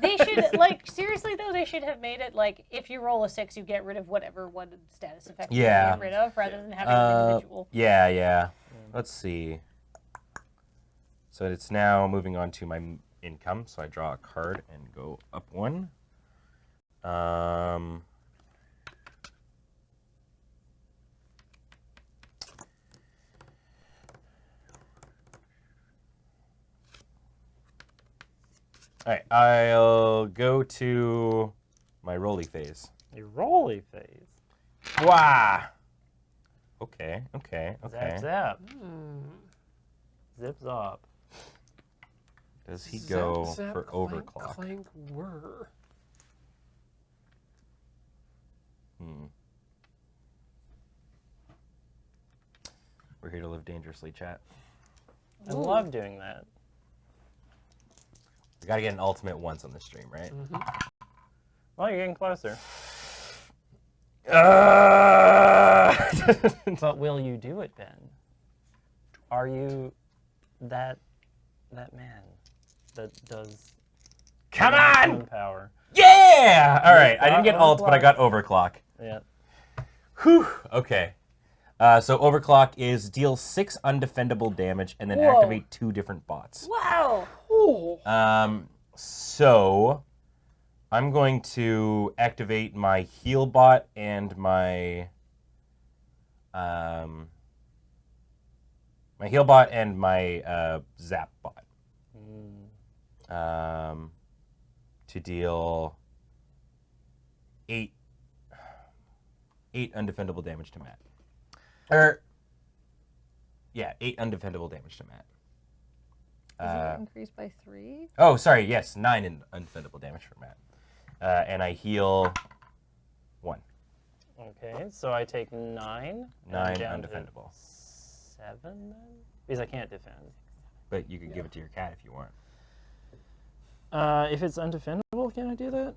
They should, like, seriously though, they should have made it like if you roll a 6, you get rid of whatever one status effect you Yeah. get rid of, rather than having an individual. Yeah. Let's see. So it's now moving on to my income. So I draw a card and go up 1. All right, I'll go to my roly phase. A rolly phase. Wow. Okay. Zap zap. Hmm. Zip zop. Does he Zap, go zap, for clank, overclock? Clank, whir. We're here to live dangerously, chat. I love doing that. We gotta get an ultimate once on this stream, right? Well, you're getting closer. But will you do it, Ben? Are you that man that does Come maximum on! power? Yeah! All right, I got didn't get ult, but I overclock. got overclock. Yeah. Whew. Okay. So overclock is deal 6 undefendable damage and then Whoa. activate 2 different bots. Wow. So I'm going to activate my heal bot and my heal bot and my zap bot to deal 8 undefendable damage to Matt. 8 undefendable damage to Matt. Is it increased by 3? Oh, sorry. Yes, 9 undefendable damage for Matt. And I heal 1. Okay, so I take 9. and 9 down to undefendable. 7 then? Because I can't defend. But you could give it to your cat if you want. If it's undefendable, can I do that?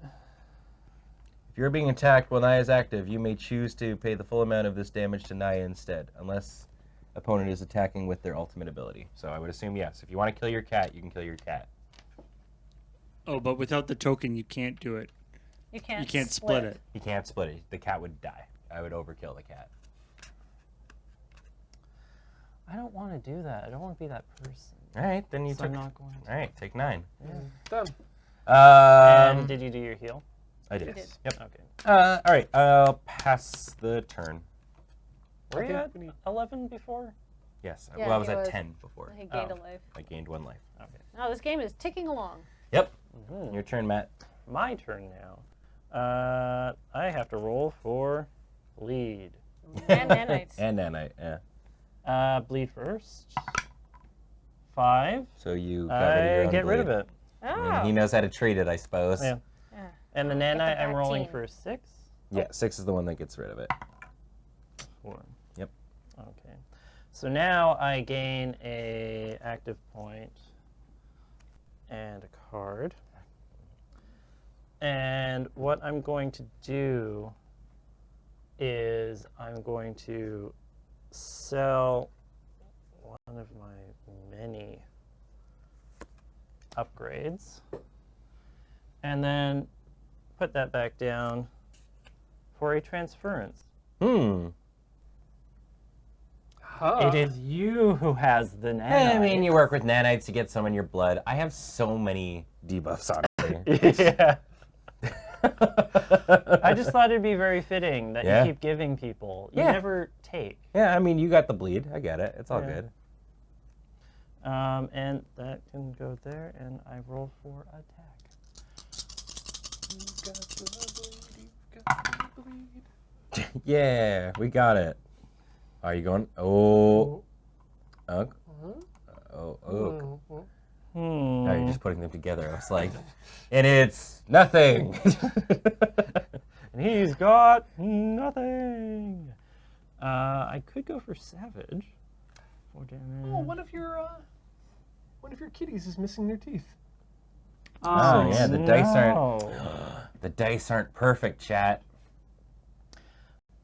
If you're being attacked while Naya is active, you may choose to pay the full amount of this damage to Naya instead, unless opponent is attacking with their ultimate ability. So I would assume yes. If you want to kill your cat, you can kill your cat. Oh, but without the token, you can't do it. You can't. You can't split it. You can't split it. The cat would die. I would overkill the cat. I don't want to do that. I don't want to be that person. All right, then you So took. I'm not going to. All right, take 9. Done. And did you do your heal? I did. did. Yep. Okay. All right, I'll pass the turn. Were you Okay, at we need- 11 before? Yes. Yeah, well, I was he at was. 10 before. He gained Oh. a life. I gained 1 life. Okay. Oh, this game is ticking along. Yep. Mhm. Your turn, Matt. My turn now. I have to roll for bleed. And nanites. And nanite, yeah. Bleed first. 5. So you got rid of your I own get rid of blade. it. I Oh. mean, he knows how to treat it, I suppose. Yeah. Yeah. And the Get the nanite, I'm rolling vaccine. for 6. Yeah, 6 is the one that gets rid of it. 4. Yep. Okay. So now I gain a active point and a card. And what I'm going to do is I'm going to sell one of my many upgrades and then put that back down for a transference. Hmm. It is you who has the nanite. I mean, you work with nanites to get some in your blood. I have so many debuffs on me. Yeah. I just thought it'd be very fitting that Yeah. you keep giving people. You Yeah. never take. Yeah, I mean, you got the bleed. I get it. It's all Yeah. good. And that can go there, and I roll for attack. You've got the bleed, you've got the bleed. Yeah, we got it. Are you going? Oh. Oh. Oh. Oh. Mhm. Now you're just putting them together. I was like, and it's nothing. And he's got nothing. I could go for savage. 4 damage. Oh, one of your kitties is missing their teeth. Oh, yeah, the dice aren't. no. The dice aren't perfect, chat.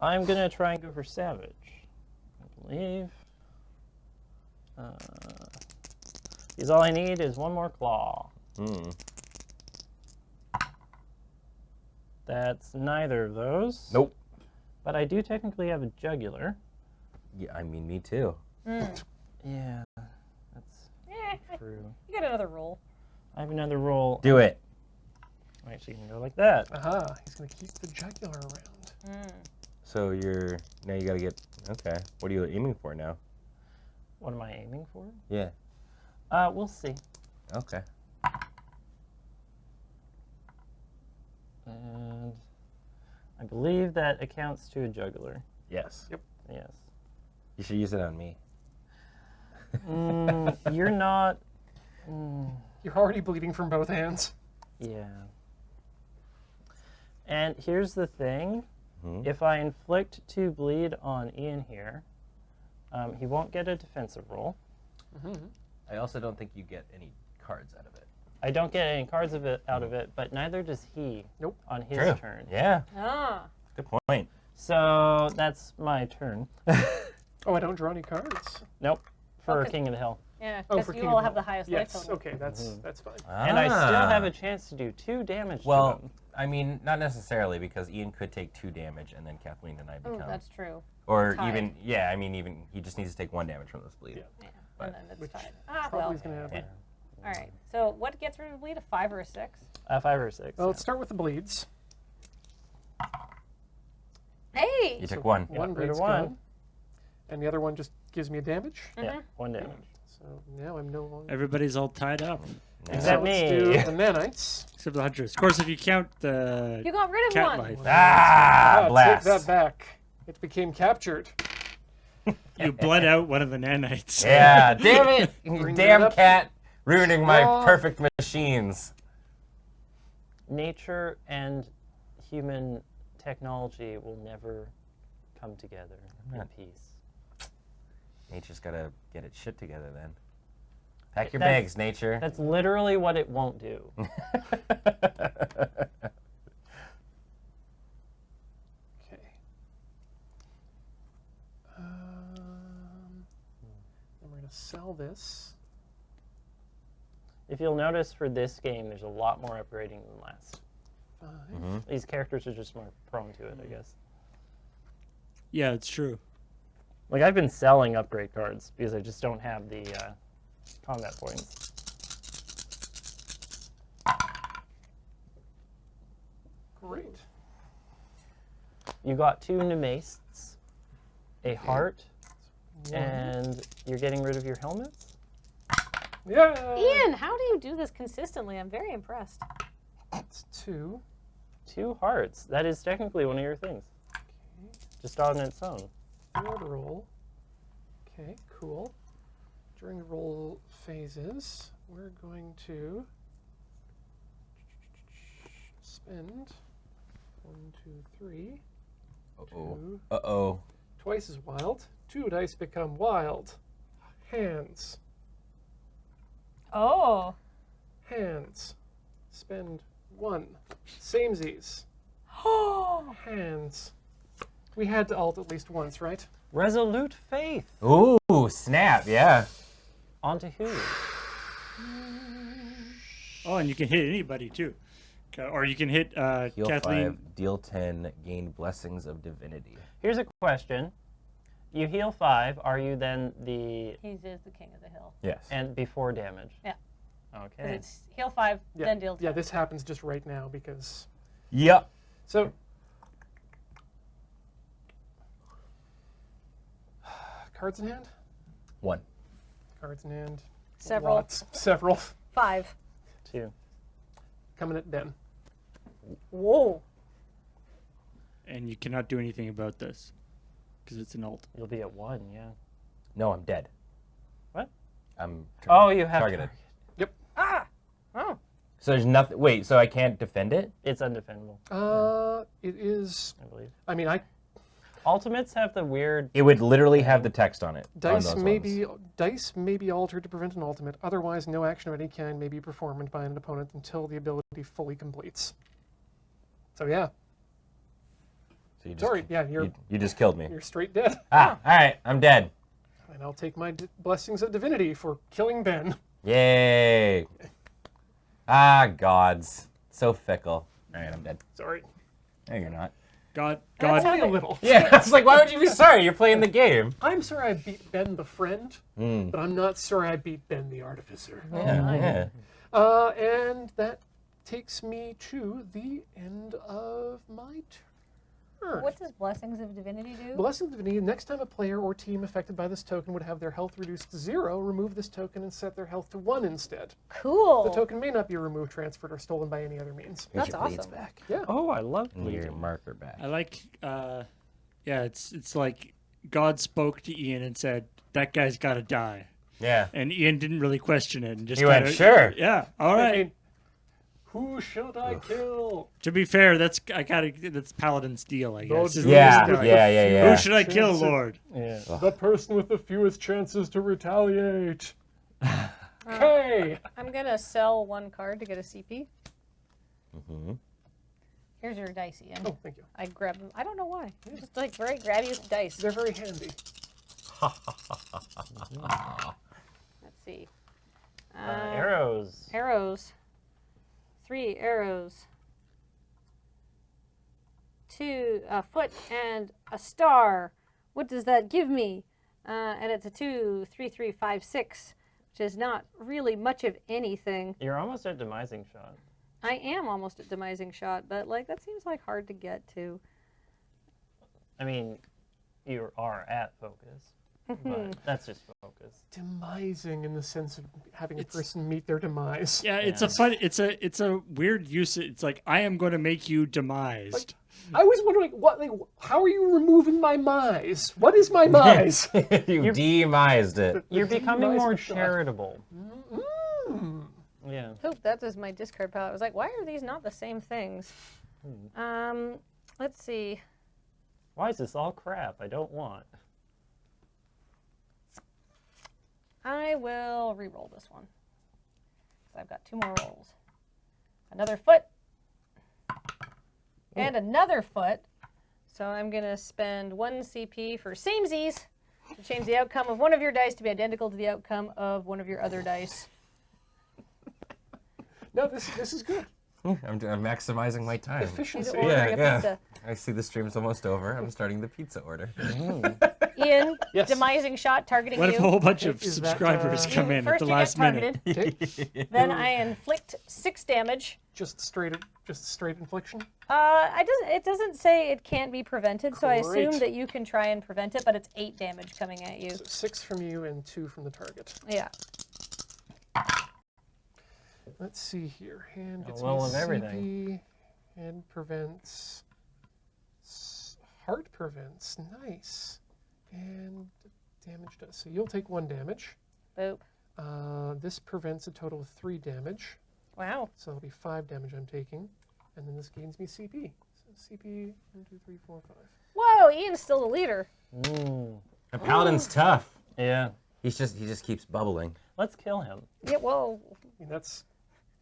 I'm gonna try and go for savage. I believe. Because all I need is one more claw. Hmm. That's neither of those. Nope. But I do technically have a jugular. Yeah, I mean, me too. Yeah, that's Eh, true. you got another roll. I have another roll. Do it. I actually can go like that. Aha, he's gonna keep the jugular around. So you're now you gotta get. Okay. What are you aiming for now? What am I aiming for? Yeah. We'll see. Okay. And I believe that accounts to a juggler. Yes. Yep. Yes. You should use it on me. You're not. You're already bleeding from both hands. Yeah. And here's the thing. Mhm. If I inflict 2 bleed on Ian here, he won't get a defensive roll. I also don't think you get any cards out of it. I don't get any cards out of it, but neither does he Nope. on his True. turn. Yeah. Ah. Good point. So that's my turn. Oh, I don't draw any cards. Nope. For Okay. King of the Hill. Yeah, Oh, because for you King all of have the Hill. highest life Yes. total. Okay, that's fine. And I still have Ah. a chance to do 2 damage to Well, him. I mean, not necessarily, because Ian could take 2 damage, and then Kathleen and I Oh, become. that's true. Or tied. even, yeah, I mean, even he just needs to take 1 damage from this bleed. Yeah. Yeah. But- And then it's Which tied. Ah, probably well. is going to happen. Yeah. All right. So what gets rid of the bleed? A 5 or a 6? 5 or 6. Well, let's start with the bleeds. Hey! You took So 1. One rid bleed's of one. gone. And the other one just gives me a damage. Yeah, 1 damage. So now I'm no longer. Everybody's all tied up, Except Let's me. do the nanites. except the Huntress. Of course, if you count the You got rid of cat one. life, Ah, blast. Take that back. It became captured. you bled out one of the nanites. Yeah, damn it! Bring Damn that up. cat ruining my Oh. perfect machines. Nature and human technology will never come together in not- peace. Nature's gotta get its shit together then. Pack your That's- bags, nature. That's literally what it won't do. Okay. Then we're going to sell this. If you'll notice for this game, there's a lot more upgrading than last. 5. These characters are just more prone to it, I guess. Yeah, it's true. Like, I've been selling upgrade cards because I just don't have the combat points. Great. You got 2 Nemastes, a heart, One. and you're getting rid of your helmets? Yeah. Ian, how do you do this consistently? I'm very impressed. That's 2. 2 hearts. That is technically one of your things. Just on its own. Third roll. Okay, cool. During the roll phases, we're going to spend 1, 2, 3. Uh-oh. 2. Uh-oh. Twice as wild. 2 dice become wild. Hands. Oh. Hands. Spend 1. Samesies. Oh. Hands. We had to alt at least once, right? Resolute Faith. Ooh, snap, yeah. Onto who? Oh, and you can hit anybody too, or you can hit Heal Kathleen. 5, deal 10, gain blessings of divinity. Here's a question. You heal 5. Are you then the... He is the king of the hill. Yes. And before damage? Yeah. 'Cause Okay. it's heal 5, Yeah. then deal 10. Yeah, this happens just right now because. Yep. So. Cards in hand? 1. Cards in hand. Several. Lots. Several. 5. 2. Coming at Ben. Whoa. And you cannot do anything about this because it's an alt. You'll be at 1, yeah. No, I'm dead. What? I'm Oh, you have targeted. Ah. Oh. So there's nothing. Wait, so I can't defend it? It's undefendable, It is. I believe. I mean, Ultimates have the weird... It would literally have the text on it. on dice those may ones. be altered to prevent an ultimate. Otherwise, no action of any kind may be performed by an opponent until the ability fully completes. So yeah, So you just, sorry. Yeah, you just killed me. you're straight dead. Ah, all right, I'm dead. And I'll take my blessings of divinity for killing Ben. Yay. Ah, gods. So fickle. All right, I'm dead. Sorry. No, you're not. God, That's how Only a they- little. Yeah, I was like, why would you be sorry? You're playing the game. I'm sorry I beat Ben the friend, Mm. but I'm not sorry I beat Ben the artificer. Yeah, yeah. And that takes me to the end of my turn. What does Blessings of Divinity do? Blessing Divinity, next time a player or team affected by this token would have their health reduced to 0, remove this token and set their health to 1 instead. Cool. The token may not be removed, transferred, or stolen by any other means. Here's That's your bleeds awesome. back. Yeah. Oh, I love And your bleeding. marker back. I like, yeah, it's like God spoke to Ian and said, that guy's got to die. Yeah. And Ian didn't really question it. And just He went, kinda- "Sure." Yeah, all I right. mean, who should I kill? To be fair, that's Paladin's deal, I guess. isn't it? Yeah, Just like, yeah. Who should I kill, Chances- Lord? Yeah. The person with the fewest chances to retaliate. Okay. I'm gonna sell 1 card to get a CP. Mm-hmm. Here's your dice, Ian. Oh, thank you. I grab them. I don't know why. Just like very grabby dice. They're very handy. Let's see. Arrows. Arrows. 3 arrows. 2 a foot and a star. What does that give me? And it's a 2, 3, 3, 5, 6, which is not really much of anything. You're almost at demising shot. I am almost at demising shot, but like that seems like hard to get to. I mean, you are at focus, but that's just focus. Demising in the sense of having a person meet their demise. Yeah, it's Yeah. a fun. It's a weird use. It's like I am going to make you demised. I was wondering, how are you removing my mise? What is my mise? You demised it. You're becoming demise more of God. charitable. Mm. Yeah. Oop, that is my discard palette. I was like, why are these not the same things? Let's see. Why is this all crap I don't want? I will re-roll this one. So I've got 2 more rolls. Another foot. And another foot. So I'm going to spend 1 CP for samesies to change the outcome of one of your dice to be identical to the outcome of one of your other dice. No, this is good. I'm maximizing my time. Is Efficiency. it ordering a Yeah. pizza? I see the stream's almost over. I'm starting the pizza order. Ian, Yes. demising shot targeting What you. if a whole bunch of Is that, subscribers come in at First the you last get minute? targeted, Okay. then I inflict 6 damage. Just straight infliction. It doesn't say it can't be prevented, so I assume Great. that you can try and prevent it, but it's 8 damage coming at you. So 6 from you and 2 from the target. Yeah. Let's see here. Hand gets little me of everything. CP. Hand prevents. Heart prevents. Nice. And damage does. So you'll take 1 damage. Boop. This prevents a total of 3 damage. Wow. So that'll be 5 damage I'm taking. And then this gains me CP. So CP 1, 2, 3, 4, 5. Whoa, Ian's still the leader. Mm. The paladin's tough. Yeah. He just keeps bubbling. Let's kill him. Yeah, whoa. I mean, that's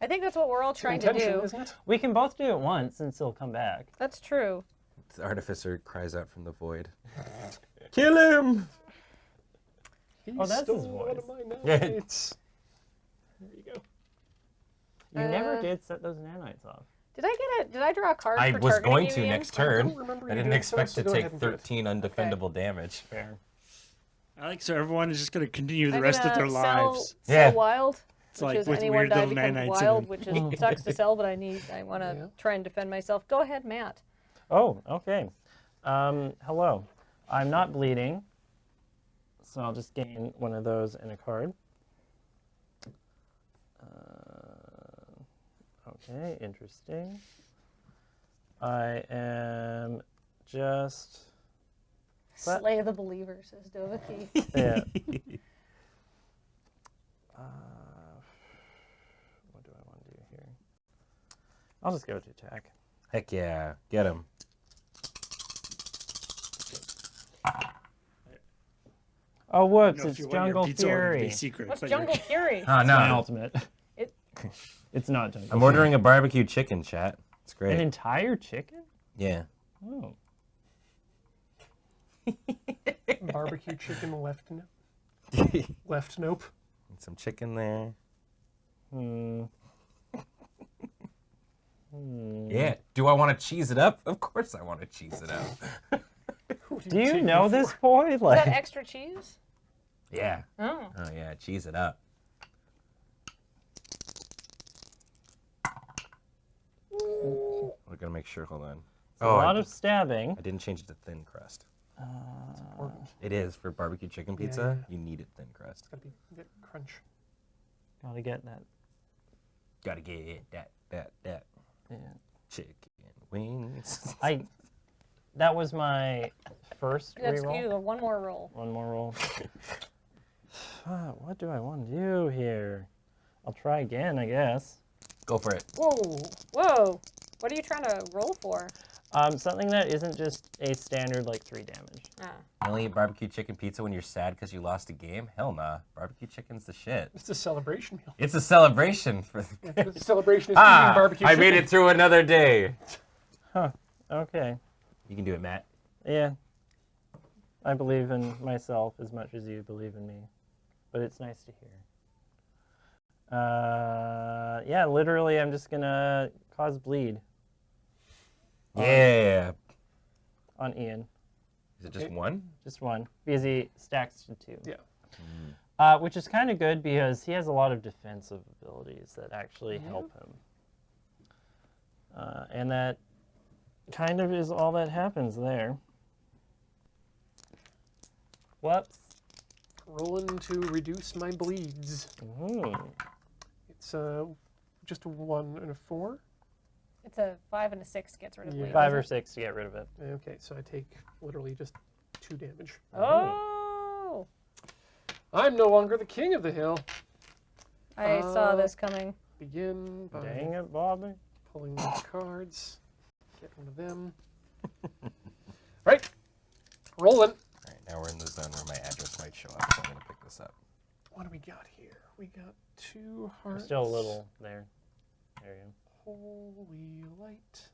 I think that's what we're all trying to intention, do. isn't it? We can both do it once and still come back. That's true. The artificer cries out from the void. Kill him! He Oh, that's his stole one of voice. my Yeah. nanites. There you go. You never Uh, did set those nanites off. Did I draw a card I for was targeting going you, to Ian? next I turn. don't remember I you didn't doing so, expect so to go ahead take and do it. 13 undefendable damage. Fair. I like so everyone is just going to continue the I'm rest of gonna their lives. Sell Yeah. wild. It's Which like is with anyone weird die little becomes nanites wild, in which is sucks to sell, but I want to Yeah. try and defend myself. Go ahead, Matt. Oh, okay. Hello. I'm not bleeding, so I'll just gain one of those in a card. Okay, interesting. I am just... But- Slay the believer, says Dovahki. Yeah. What do I want to do here? I'll just go to attack. Heck yeah. Get him. Oh, whoops, I don't know if it's you want your Jungle pizza order to be Fury. secret, What's but you're- Jungle Fury? Oh, My no. ultimate. It- It's not Jungle I'm Fury. ordering a barbecue chicken, chat. It's An great. entire chicken? Yeah. Oh. Barbecue chicken left Need left nope. some chicken there. Hmm. Yeah. Do I want to cheese it up? Of course I want to cheese it up. Who Do you take know me this for? boy? Is that Like, extra cheese? Yeah. Oh. Oh, yeah. Cheese it up. We're going to make sure. Hold on. A lot of stabbing. I didn't change it to thin crust. Important. It is for barbecue chicken pizza. Yeah. You need it thin crust. Gotta be get crunch. Gotta get that. Gotta get that Yeah. chicken wings. That was my first That's reroll. you. One more roll. One more roll. What do I want to do here? I'll try again, I guess. Go for it. Whoa! Whoa. What are you trying to roll for? Something that isn't just a standard like 3 damage. Ah. You only eat barbecue chicken pizza when you're sad because you lost a game? Hell nah. Barbecue chicken's the shit. It's a celebration meal. It's a celebration for The celebration is eating barbecue I chicken. made it through another day. Okay. You can do it, Matt. Yeah. I believe in myself as much as you believe in me. But it's nice to hear. Yeah, literally I'm just gonna cause bleed Yeah. on Ian. Is it just one? Just one. Because he stacks to 2. Yeah. Which is kind of good because he has a lot of defensive abilities that actually help him. And that kind of is all that happens there. Whoops. Rolling to reduce my bleeds. Ooh. It's just a 1 and a 4. It's a 5 and a 6 gets rid of bleed. 5 or 6 to get rid of it. Okay, so I take literally just 2 damage. Oh! I'm no longer the king of the hill. I saw this coming. Begin by Dang it, Bobby. pulling the cards. Get one of them. Right. Rolling. All right, now we're in the zone where my address might show up, so I'm going to pick this up. What do we got here? We got 2 hearts. Still a little there. There you Holy light.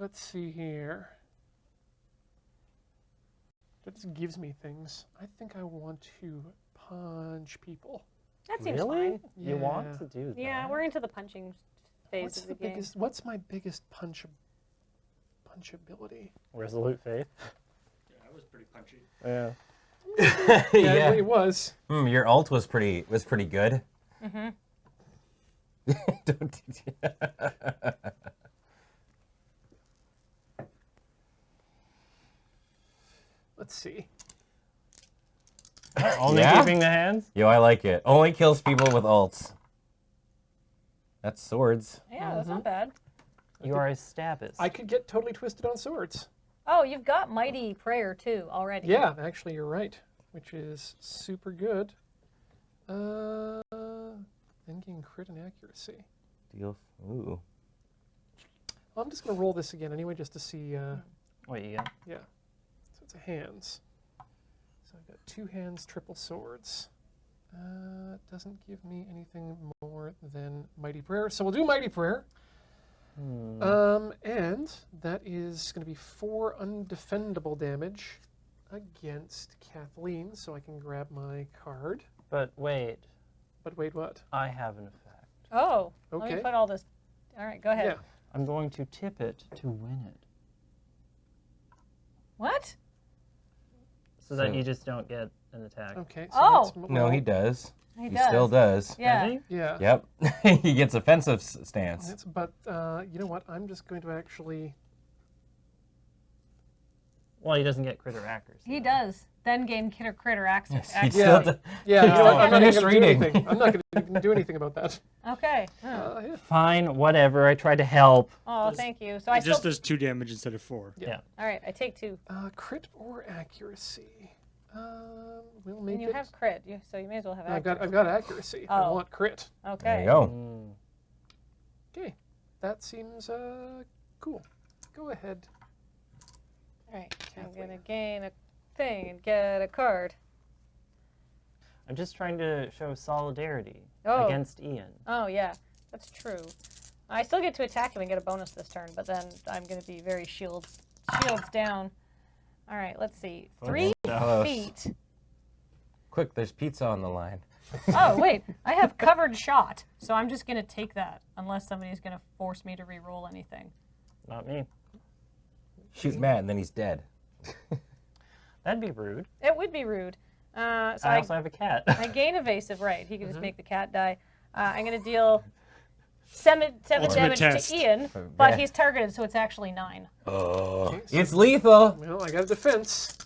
Let's see here. That just gives me things. I think I want to punch people. That go. seems Really? fine. You want Yeah. to do that? Yeah, we're into the punching phase of the game. What's my biggest punchability? Resolute faith. Yeah, that was pretty punchy. Yeah. Yeah, it was. Your ult was pretty good. Mm-hmm. Don't Let's see. Only Yeah? keeping the hands? Yo, I like it. Only kills people with ults. That's swords. Yeah, that's not bad. You are a stabbist. I could get totally twisted on swords. Oh, you've got Mighty Prayer too already. Yeah, actually, you're right, which is super good. Then gain crit and accuracy. Deal. Ooh. Well, I'm just going to roll this again anyway, just to see. Wait, you got? Yeah. So it's a hands. So I've got 2 hands, triple swords. It doesn't give me anything more than Mighty Prayer. So we'll do Mighty Prayer. And that is going to be 4 undefendable damage against Kathleen. So I can grab my card. But wait, But wait, what? I have an effect. Oh, let Okay. me put all this. All right, go ahead. Yeah. I'm going to tip it to win it. What? So that So- you just don't get an attack. Okay. So Oh. let's No, roll. he does. He He does. still does. Yeah. Does he? Yeah. Yep. He gets offensive stance. But you know what? I'm just going to actually. Well, he doesn't get crit or accuracy. He does. Then gain critter access. He Yeah. still does. Yeah. You know what? I'm not Finish going to do reading. anything. I'm not going to do anything about that. Okay. Yeah. Fine, whatever. I tried to help. Oh, thank you. So I It just still. does 2 damage instead of 4. Yeah. All right, I take 2. Crit or accuracy? We'll make And you it. have crit, so you may as well have I've accuracy. got accuracy. I Oh. want crit. There Okay. you go. Mm. Okay. That seems cool. Go ahead. All right. I'm Kathleen. gonna gain a thing and get a card. I'm just trying to show solidarity Oh. against Ian. Oh yeah, that's true. I still get to attack him and get a bonus this turn, but then I'm gonna be very shields down. All right, let's see. 3 Close. feet. Quick, there's pizza on the line. Oh wait, I have covered shot, so I'm just gonna take that unless somebody's gonna force me to re-roll anything. Not me. Shoot Matt, and then he's dead. That'd be rude. It would be rude. So I also have a cat. I gain evasive, right? He can just make the cat die. I'm gonna deal seven Ultimate damage test. to Ian, but Yeah. he's targeted, so it's actually 9. Oh, Okay, so- it's lethal. Well, I got a defense.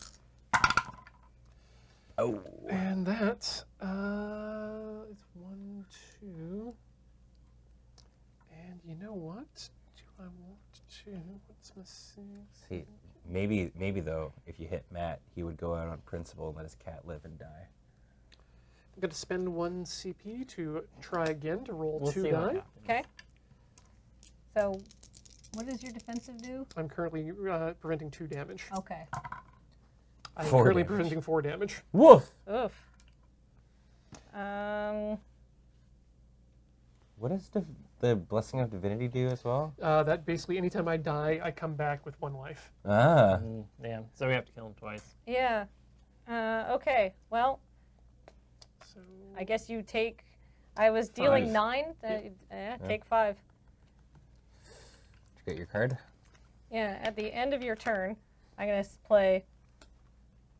Oh. And that is 1, 2. And you know what? Do I want to? What's my 6? See, maybe though, if you hit Matt, he would go out on principle and let his cat live and die. I'm going to spend 1 CP to try again to roll We'll 2 see what die. happens. Okay. So, what does your defensive do? I'm currently preventing 2 damage. Okay. I'm 4 currently damage. preventing 4 damage. Woof. Oof. What does the Blessing of Divinity do as well? That basically, anytime I die, I come back with 1 life. Ah. Yeah, so we have to kill him twice. Yeah. Okay. Well, So I guess you take. I was dealing 5. 9. Take 5. Did you get your card? Yeah. At the end of your turn, I'm gonna play.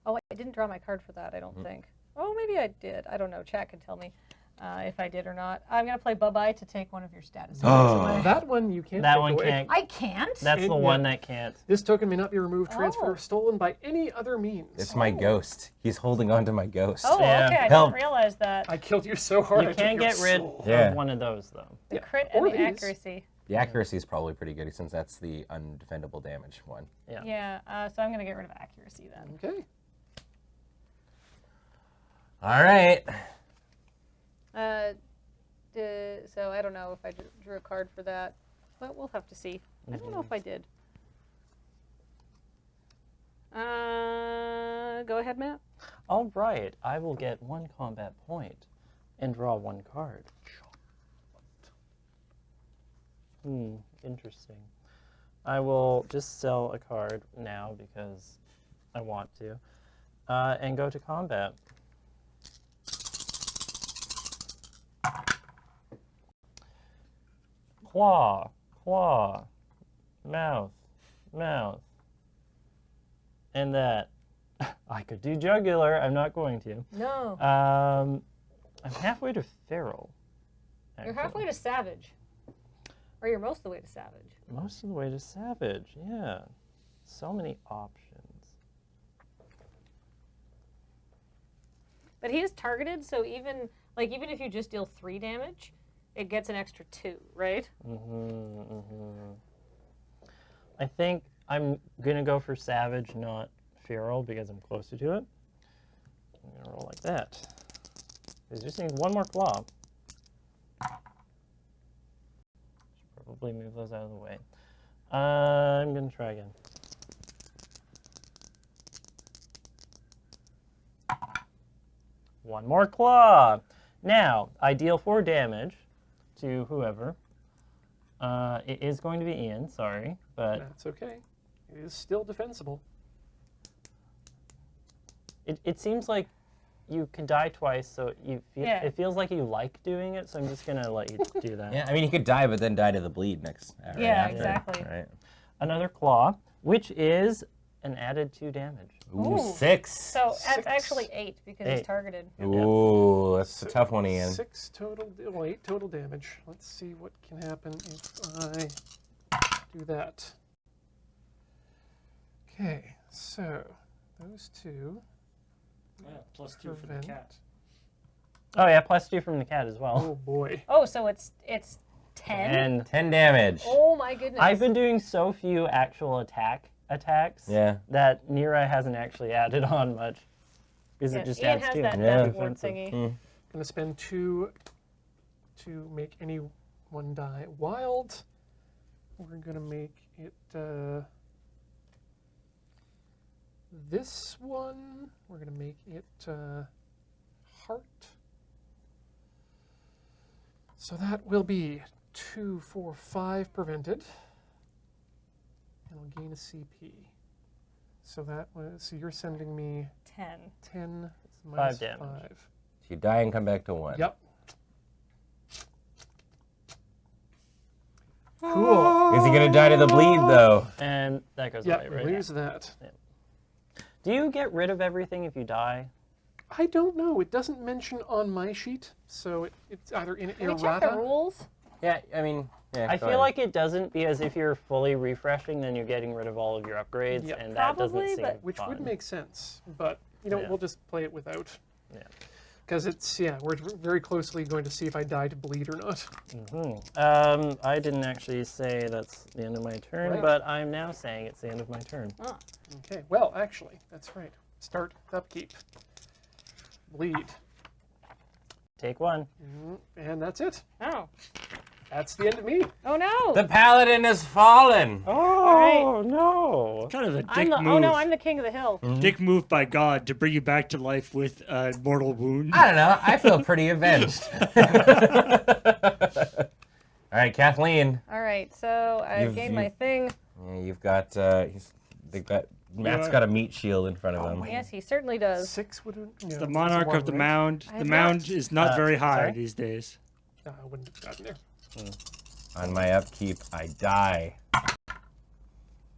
Oh, I didn't draw my card for that. I don't think. Oh, maybe I did. I don't know. Chat can tell me if I did or not. I'm gonna play Bye-Bye to take one of your status. Oh. away. that one you can't That take one away. can't. I can't. That's the Yeah. one that can't. This token may not be removed, transferred, Oh. or stolen by any other means. It's my ghost. He's holding on to my ghost. Oh, Yeah. okay. I Help. didn't realize that. I killed you so hard. You I took can't your get rid soul. Yeah. of one of those, though. The Yeah, crit or and the these. accuracy. The accuracy is probably pretty good since that's the undefendable damage one. Yeah. So I'm gonna get rid of accuracy then. Okay. All right. So I don't know if I drew a card for that, but we'll have to see. I don't know if I did. Go ahead, Matt. All right, I will get 1 combat point and draw 1 card. Interesting. I will just sell a card now because I want to, and go to combat. Claw, claw, mouth, mouth. And that. I could do jugular, I'm not going to. No. I'm halfway to feral. You're actually. halfway to savage. Or you're most of the way to savage. Most of the way to savage, yeah. So many options. But he is targeted, so even if you just deal 3 damage, it gets an extra 2, right? I think I'm gonna go for savage, not feral, because I'm closer to it. I'm gonna roll like that. It just needs 1 more claw. Should probably move those out of the way. I'm gonna try again. One more claw. Now, I deal 4 damage to whoever. It is going to be Ian, sorry, but That's okay. It is still defensible. it seems like you can die twice, so Yeah. it feels like you like doing it, so I'm just going to let you do that. Yeah, I mean, you could die, but then die to the bleed next. Right Yeah, after, exactly. Right. Another claw, which is an added 2 damage. Ooh, Ooh. 6. So that's 6. actually 8 because he's 8. targeted. Ooh, that's a tough one, Ian. 6 total, 8 total damage. Let's see what can happen if I do that. Okay, so those 2. +2 for the Prevent. cat. Oh yeah, +2 from the cat as well. Oh boy. Oh, so it's 10? And 10 damage. Oh my goodness. I've been doing so few actual attacks Yeah. that Nira hasn't actually added on much. Because Yeah, it just Ian adds has 2. that Yeah. death ward thingy. Gonna spend 2 to make any one die wild. We're gonna make it this one. We're gonna make it heart. So that will be 2, 4, 5 prevented, and we'll gain a CP. So that was. So you're sending me 10. 10 minus 5 damage. 5. So you die and come back to 1. Yep. Cool. Is he going to die to the bleed, though? And that goes Yep, away, right? lose that. Do you get rid of everything if you die? I don't know. It doesn't mention on my sheet, so it's either in Can we check the errata. rules? Yeah, I mean, yeah. I go feel ahead. like it doesn't, because if you're fully refreshing, then you're getting rid of all of your upgrades, Yep. and that Probably, doesn't seem but- Which fun. would make sense, but you know Yeah. we'll just play it without. Yeah. Because it's we're very closely going to see if I die to bleed or not. I didn't actually say that's the end of my turn, Right. but I'm now saying it's the end of my turn. Oh. Okay. Well, actually, that's right. Start upkeep. Bleed. Take one. And that's it. Oh. That's the end of me. Oh no. The paladin has fallen. Oh, no. Kind of a I'm dick the, move. oh no, I'm the king of the hill. Dick move by God to bring you back to life with a mortal wound. I don't know. I feel pretty avenged. All right, Kathleen. All right, so I gained my thing. Yeah, you've got. Matt's got a meat shield in front of him. Yes, he certainly does. 6 would have. The monarch of the mound. I The have mound is not very high sorry? these days. I wouldn't have gotten there. On my upkeep, I die.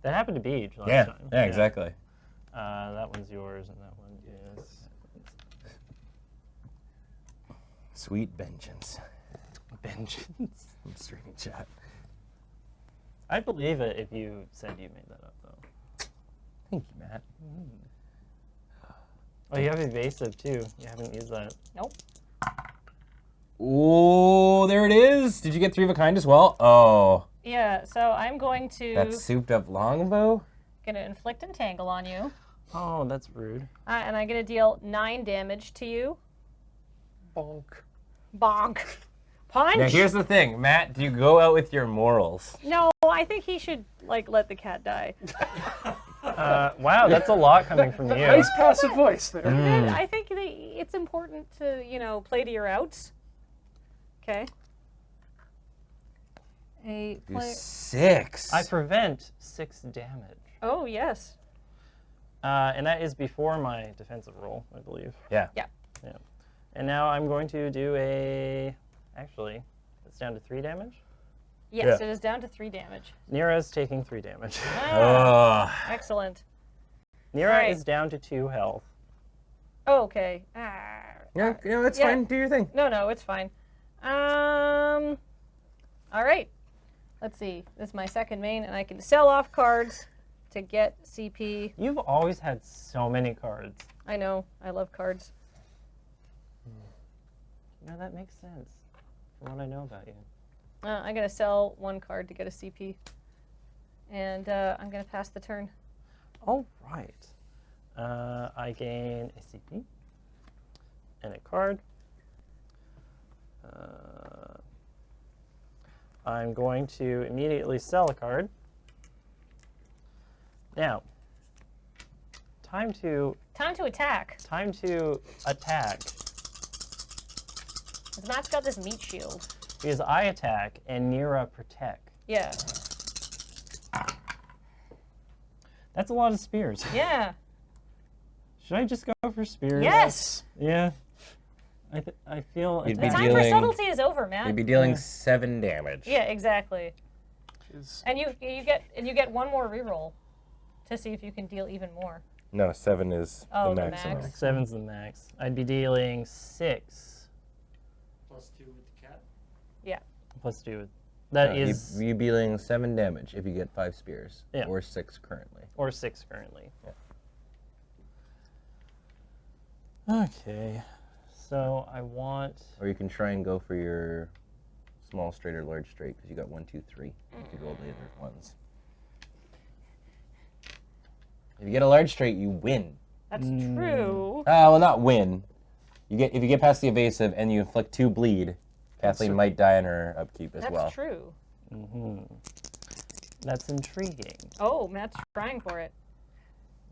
That happened to Beach last Yeah, time. yeah, exactly. That one's yours, and that one is... Sweet vengeance. Vengeance. I'm just reading chat. I'd believe it if you said you made that up, though. Thank you, Matt. Oh, you have evasive, too. You haven't used that. Nope. Oh, there it is. Did you get 3 of a kind as well? Oh, Yeah, so I'm going to that souped up longbow? gonna inflict entangle on you, Oh, that's rude. and I'm gonna deal 9 damage to you. Bonk. Bonk. Punch. Now here's the thing, Matt. Do you go out with your morals? No, I think he should let the cat die. Wow, that's a lot coming from you. Nice passive voice there. I think it's important to play to your outs. Okay. A Do play. 6. I prevent 6 damage. Oh yes. And that is before my defensive roll, I believe. Yeah. Yeah. Yeah. And now I'm going to do a... Actually, it's down to 3 damage. Yes, Yeah. it is down to 3 damage. Nira's taking 3 damage. Oh. Excellent. Nira Alright. is down to 2 health. Oh, okay. Yeah, that's Yeah. fine. Do your thing. No, it's fine. All right. Let's see. This is my second main, and I can sell off cards to get CP. You've always had so many cards. I know. I love cards. No, that makes sense from what I know about you. I'm going to sell 1 card to get a CP. And I'm going to pass the turn. All right. I gain a CP and a card. I'm going to immediately sell a card. Now, time to Time to attack. attack. 'Cause Matt's got this meat shield. Because I attack and Nira protect. Yeah. That's a lot of spears. Yeah. Should I just go for spears? Yes. Yeah. I feel You'd The be attacked. time for dealing- subtlety is over, Matt. You'd be dealing Yeah. 7 damage. Yeah, exactly. Is And you get 1 more reroll to see if you can deal even more. No, 7 is Oh, the the maximum. max. 7's the max. I'd be dealing 6 Plus 2 with the cat. plus 2. That No, is you'd be dealing 7 damage if you get 5 spears. Yeah. Or 6 currently. or 6 currently. Yeah. Okay. So I want. Or you can try and go for your small straight or large straight because you got 1, 2, 3. You could roll the other ones. If you get a large straight, you win. That's true. Well, not win. If you get past the evasive and you inflict 2 bleed, Kathleen might die in her upkeep as That's well. true. That's intriguing. Oh, Matt's trying for it.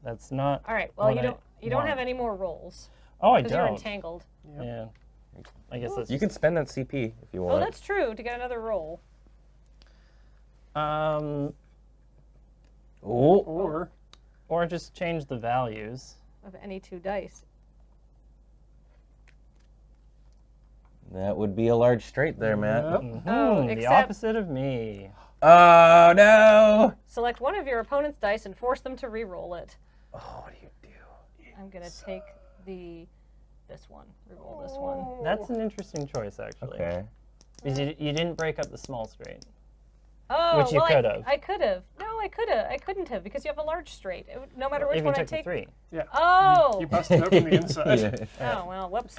That's not. All right. Well, what you don't want. have any more rolls Oh, I because you're don't. entangled. Yeah. I guess that's. You can spend that CP if you want. Oh, that's true to get another roll. Oh. or just change the values. Of any 2 dice. That would be a large straight there, Matt. Yep. Oh, The except- opposite of me. Oh, no! Select one of your opponent's dice and force them to re-roll it. Oh, what do you do? I'm gonna take this one. Re-roll this one. That's an interesting choice, actually. Okay. Because you didn't break up the small straight. Oh, Which you well, could've. I could have. No, I could have. I couldn't have because you have a large straight. No matter which If you one I took the take. 3. Yeah. Oh. You busted out from the inside. Oh well, whoops.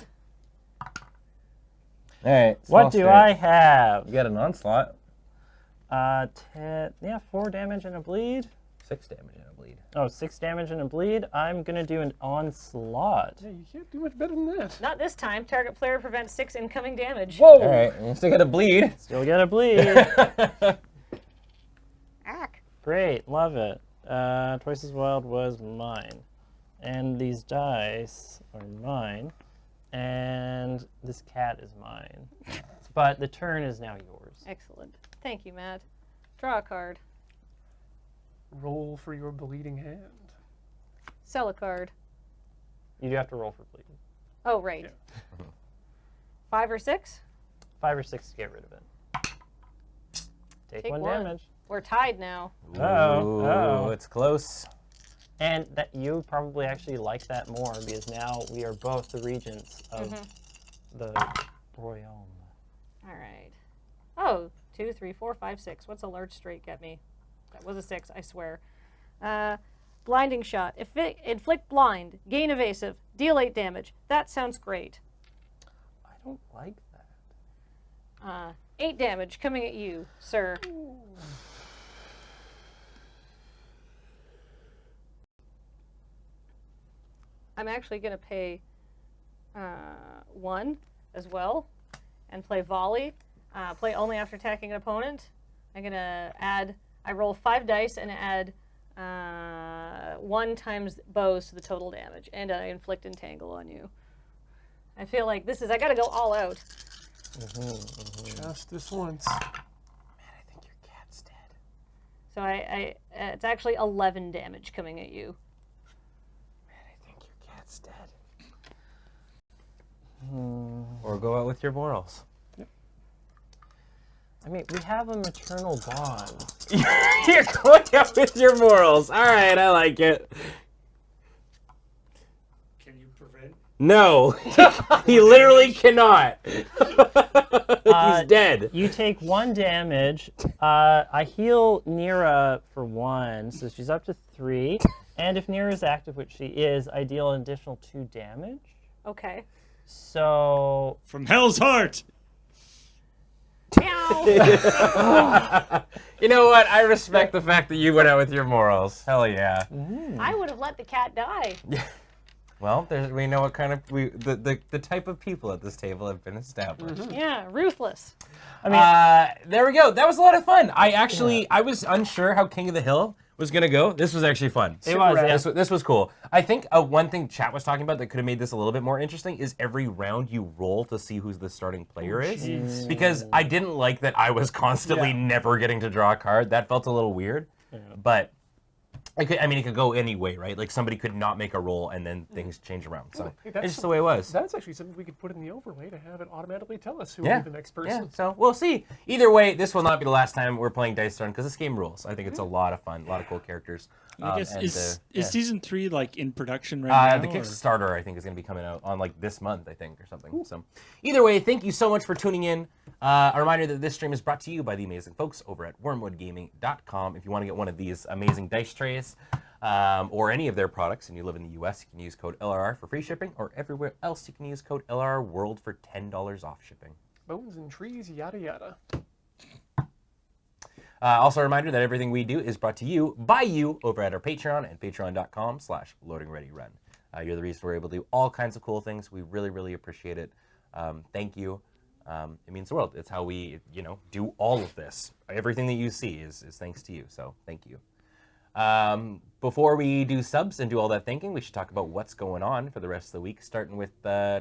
All right. What do I have? You got an onslaught. 4 damage and a bleed. 6 damage and a bleed. Oh, 6 damage and a bleed. I'm gonna do an onslaught. Yeah, you can't do much better than that. Not this time. Target player prevents 6 incoming damage. Whoa! All right. You still got a bleed. Still get a bleed. Ack. Great, love it. Twice as wild was mine, and these dice are mine, and this cat is mine. But the turn is now yours. Excellent. Thank you, Matt. Draw a card. Roll for your bleeding hand. Sell a card. You do have to roll for bleeding. Oh, right. Yeah. 5 or 6? 5 or 6 to get rid of it. Take 1 1. damage. We're tied now. Oh. It's close. And that you probably actually like that more because now we are both the regents of the royaume. All right. Oh, 2, 3, 4, 5, 6. What's a large straight get me? That was a 6, I swear. Blinding shot. Inflict blind. Gain evasive. Deal 8 damage. That sounds great. I don't like that. 8 damage coming at you, sir. I'm actually going to pay 1 as well and play volley. Play only after attacking an opponent. I'm going to add, I roll 5 dice and add 1 times bows to the total damage. And I inflict entangle on you. I feel like I got to go all out. Just this once. Man, I think your cat's dead. So it's actually 11 damage coming at you. Man, I think your cat's dead. Or go out with your morals. I mean, we have a maternal bond. You're going out with your morals. All right, I like it. Can you prevent? No, he literally cannot. He's dead. You take 1 damage. I heal Nira for 1, so she's up to 3. And if Nira is active, which she is, I deal an additional 2 damage. Okay. So From Hell's Heart! Meow. You know what? I respect the fact that you went out with your morals. Hell yeah. I would have let the cat die. Well, we know what kind of the type of people at this table have been established. Yeah, ruthless. I mean, There we go. That was a lot of fun. I was unsure how King of the Hill was gonna go. This was actually fun. It was, yeah. This was cool. I think one thing chat was talking about that could have made this a little bit more interesting is every round you roll to see who's the starting player is. Because I didn't like that I was constantly never getting to draw a card. That felt a little weird. Yeah. But it could go any way, right? Like somebody could not make a roll and then things change around. So Hey, it's just the way it was. That's actually something we could put in the overlay to have it automatically tell us who Yeah. will be the next person. Yeah, so we'll see. Either way, this will not be the last time we're playing Dice Throne because this game rules. I think it's a lot of fun, a lot of cool characters. I guess and, is yeah. season 3 like in production right now? The or- Kickstarter, I think, is going to be coming out on like this month, I think, or something. So, either way, thank you so much for tuning in. A reminder that this stream is brought to you by the amazing folks over at wormwoodgaming.com. If you want to get one of these amazing dice trays or any of their products, and you live in the U.S., you can use code LRR for free shipping, or everywhere else you can use code LRR World for $10 off shipping. Bones and trees, yada yada. Also a reminder that everything we do is brought to you by you over at our Patreon and patreon.com/loadingreadyrun. You're the reason we're able to do all kinds of cool things. We really, really appreciate it. Thank you. It means the world. It's how we, do all of this. Everything that you see is thanks to you. So thank you. Before we do subs and do all that thinking, we should talk about what's going on for the rest of the week, starting with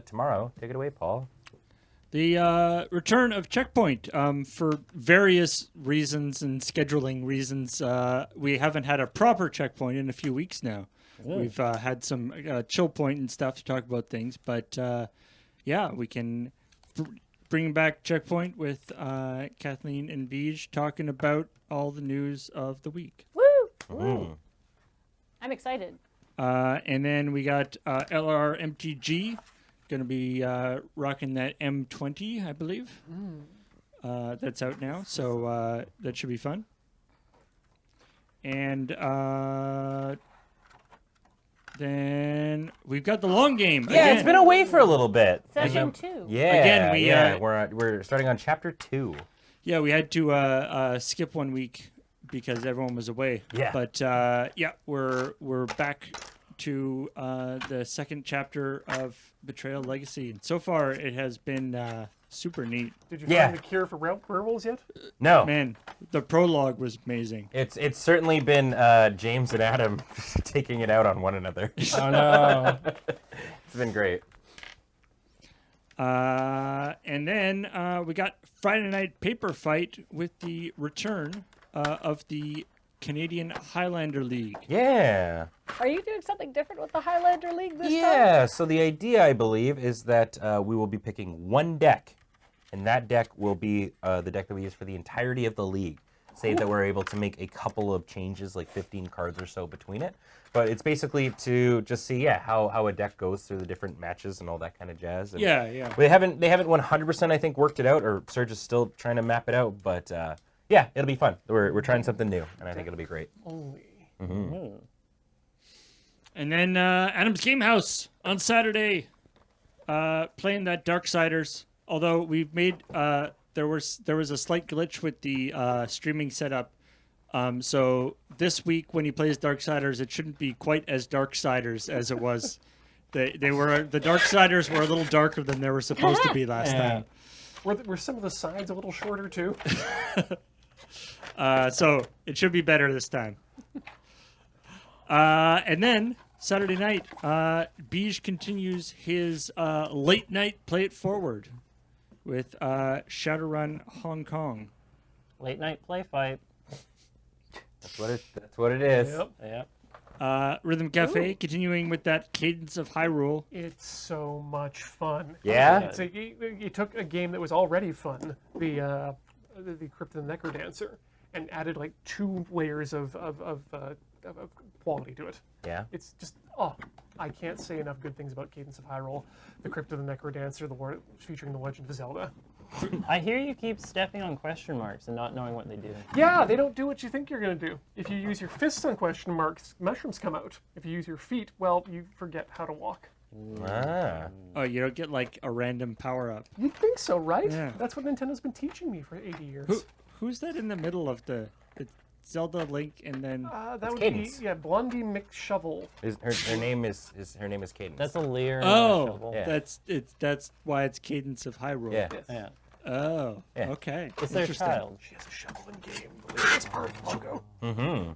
tomorrow. Take it away, Paul. The return of Checkpoint. For various reasons and scheduling reasons, we haven't had a proper Checkpoint in a few weeks now. We've had some chill point and stuff to talk about things, but yeah, we can bring back Checkpoint with Kathleen and Beej talking about all the news of the week. Woo! I'm excited. And then we got LR MTG. Going to be rocking that M20, I believe. that's out now, so that should be fun. And then we've got the long game. Yeah, again. it's been away for a little bit. Session 2. Yeah, Again, we, we're starting on chapter 2. Yeah, we had to skip 1 week because everyone was away. Yeah. But yeah, we're back to the second chapter of Betrayal Legacy, and so far it has been super neat. Did you Yeah. find the cure for werewolves yet? No, Man, the prologue was amazing. it's certainly been James and Adam taking it out on one another. Oh no. It's been great. And then we got Friday Night Paper Fight with the return of the Canadian Highlander League. Yeah. Are you doing something different with the Highlander League this time? Yeah, so the idea, I believe, is that we will be picking one deck, and that deck will be the deck that we use for the entirety of the league. Say that we're able to make a couple of changes, like 15 cards or so between it. But it's basically to just see, how a deck goes through the different matches and all that kind of jazz. And Yeah. They haven't 100%, I think, worked it out, or Serge is still trying to map it out. But yeah, it'll be fun. We're trying something new, and I think it'll be great. Only. And then Adam's Game House on Saturday, playing that Darksiders. Although we've made there was a slight glitch with the streaming setup. So this week when he plays Darksiders, it shouldn't be quite as Darksiders as it was. The Darksiders were a little darker than they were supposed to be last time. Were some of the sides a little shorter too? So it should be better this time. And then Saturday night, Beige continues his late night Play It Forward with Shadowrun Hong Kong. Late night play fight. That's what it is. Yep. Yep. Rhythm Cafe continuing with that Cadence of Hyrule. It's so much fun. Yeah? It's you took a game that was already fun, the Crypt of the Necrodancer, and added like 2 layers of quality to it. Yeah. It's just I can't say enough good things about Cadence of Hyrule, the Crypt of the Necrodancer, featuring the Legend of Zelda. I hear you keep stepping on question marks and not knowing what they do. Yeah, they don't do what you think you're going to do. If you use your fists on question marks, mushrooms come out. If you use your feet, well, you forget how to walk. Ah. Oh, you don't get like a random power up. You'd think so, right? Yeah. That's what Nintendo's been teaching me for 80 years. Who's that in the middle of the Zelda, Link, and then That would Cadence. be Blondie McShovel. Her name is Cadence. That's a Lear. And a oh, shovel. Yeah. that's why it's Cadence of Hyrule. Yeah. Yes. Yeah. Oh, Yeah. okay. It's their Interesting. child. She has a shovel in game. The latest part. You go. Mm-hmm.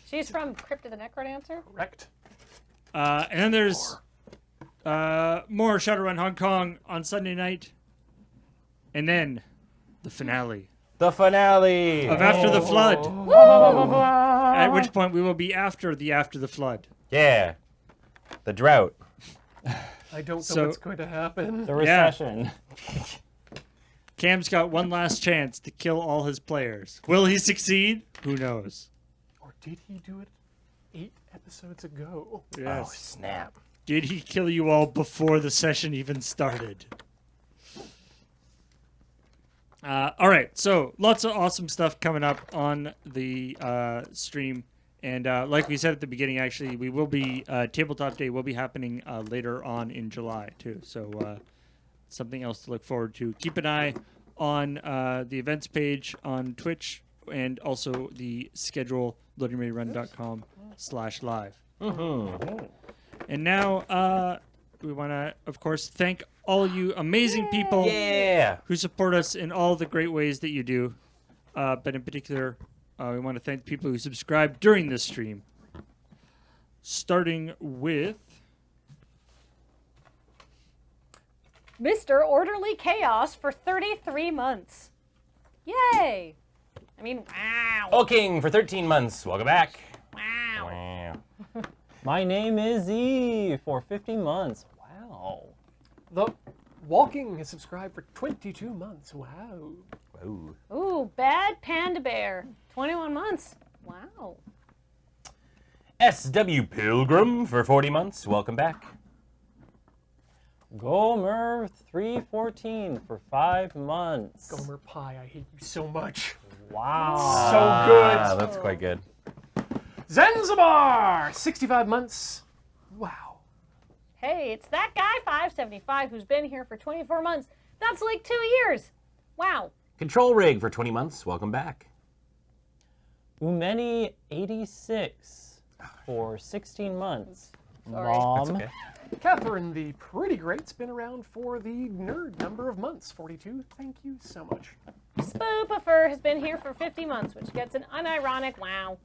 She's from Crypt of the Necrodancer? Correct. And then there's more Shadowrun Hong Kong on Sunday night, and then the finale The finale. of After the Flood. At which point we will be after the flood. Yeah. The drought. I don't know So- what's going to happen. The recession. Cam's got one last chance to kill all his players. Will he succeed? Who knows? Or did he do it 8 episodes ago? Oh, Yes. snap. Did he kill you all before the session even started? All right, so lots of awesome stuff coming up on the stream. And like we said at the beginning, actually, we will be, Tabletop Day will be happening later on in July, too. So something else to look forward to. Keep an eye on the events page on Twitch and also the schedule, loadingreadyrun.com/live. And now we want to, of course, thank all you amazing people Yeah. who support us in all the great ways that you do. But in particular, we want to thank the people who subscribe during this stream. Starting with... Mr. Orderly Chaos for 33 months. Yay! I mean, wow. Oh, King for 13 months. Welcome back. Wow. Wow. My name is E for 50 months. Wow. The Walking has subscribed for 22 months. Wow. Ooh. Ooh, Bad Panda Bear. 21 months. Wow. SW Pilgrim for 40 months. Welcome back. Gomer314 for 5 months. Gomer Pie, I hate you so much. Wow. So good. That's quite good. Zanzibar, 65 months. Wow. Hey, it's that guy 575 who's been here for 24 months. That's like 2 years. Wow. Control Rig for 20 months. Welcome back. Umeni86 for 16 months. Sorry. Mom. That's okay. Catherine the Pretty Great's been around for the nerd number of months, 42. Thank you so much. Spoopifer has been here for 50 months, which gets an unironic wow.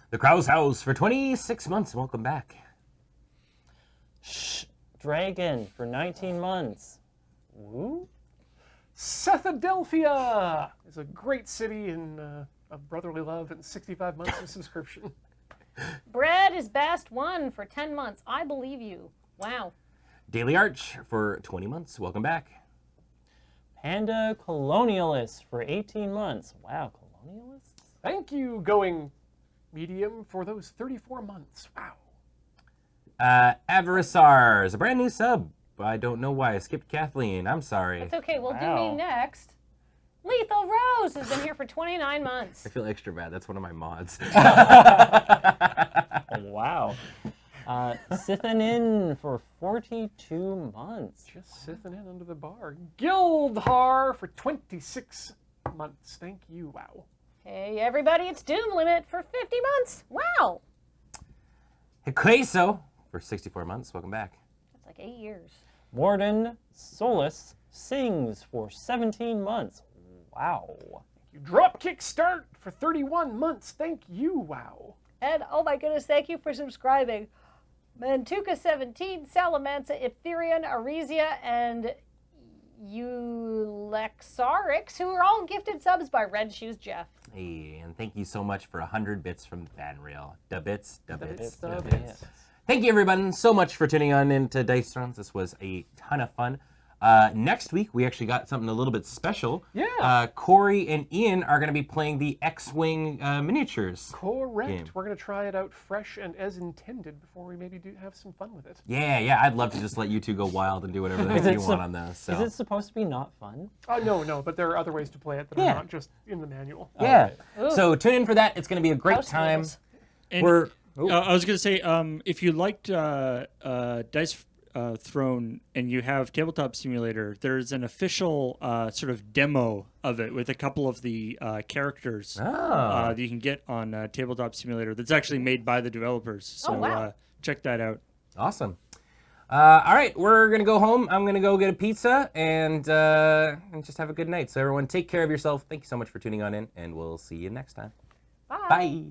The Krause House for 26 months. Welcome back. Shh. Dragon for 19 months. Woo. Sethadelphia is a great city in of brotherly love and 65 months of subscription. Bread is best one for 10 months. I believe you. Wow. Daily Arch for 20 months. Welcome back. Panda Colonialist for 18 months. Wow, Colonialists? Thank you, Going Medium, for those 34 months. Wow. Avarisar is a brand new sub. I don't know why. I skipped Kathleen. I'm sorry. That's okay. We'll do Wow. me next. Lethal Rose has been here for 29 months. I feel extra bad. That's one of my mods. Wow. Sithanin for 42 months. Just sitting in under the bar. Guildhar for 26 months. Thank you. Wow. Hey, everybody, it's Doom Limit for 50 months. Wow. Hikueso for 64 months. Welcome back. That's like 8 years. Warden Solus sings for 17 months. Wow. You Dropkick Start for 31 months. Thank you. Wow. And oh my goodness, thank you for subscribing. Mantuka17, Salamanca, Iptherian, Aresia, and Ulexarix, who are all gifted subs by Red Shoes Jeff. Hey, and thank you so much for 100 bits from Vanrail. Da bits, da bits, da Da bits. bits. Thank you, everyone, so much for tuning on into Dice Thrones. This was a ton of fun. Next week, we actually got something a little bit special. Yeah. Corey and Ian are going to be playing the X-Wing miniatures. Correct. Game. We're going to try it out fresh and as intended before we maybe have some fun with it. Yeah, I'd love to just let you two go wild and do whatever the heck you want on those. So. Is it supposed to be not fun? Oh, no, but there are other ways to play it that Yeah. are not just in the manual. Yeah. Ooh. So tune in for that. It's going to be a great House time. rules. And We're I was going to say, if you liked Dice Throne and you have Tabletop Simulator, there's an official sort of demo of it with a couple of the characters that you can get on Tabletop Simulator that's actually made by the developers. So wow. Check that out. awesome. All right, we're going to go home. I'm going to go get a pizza and just have a good night. So everyone, take care of yourself. Thank you so much for tuning on in, and we'll see you next time. Bye. Bye.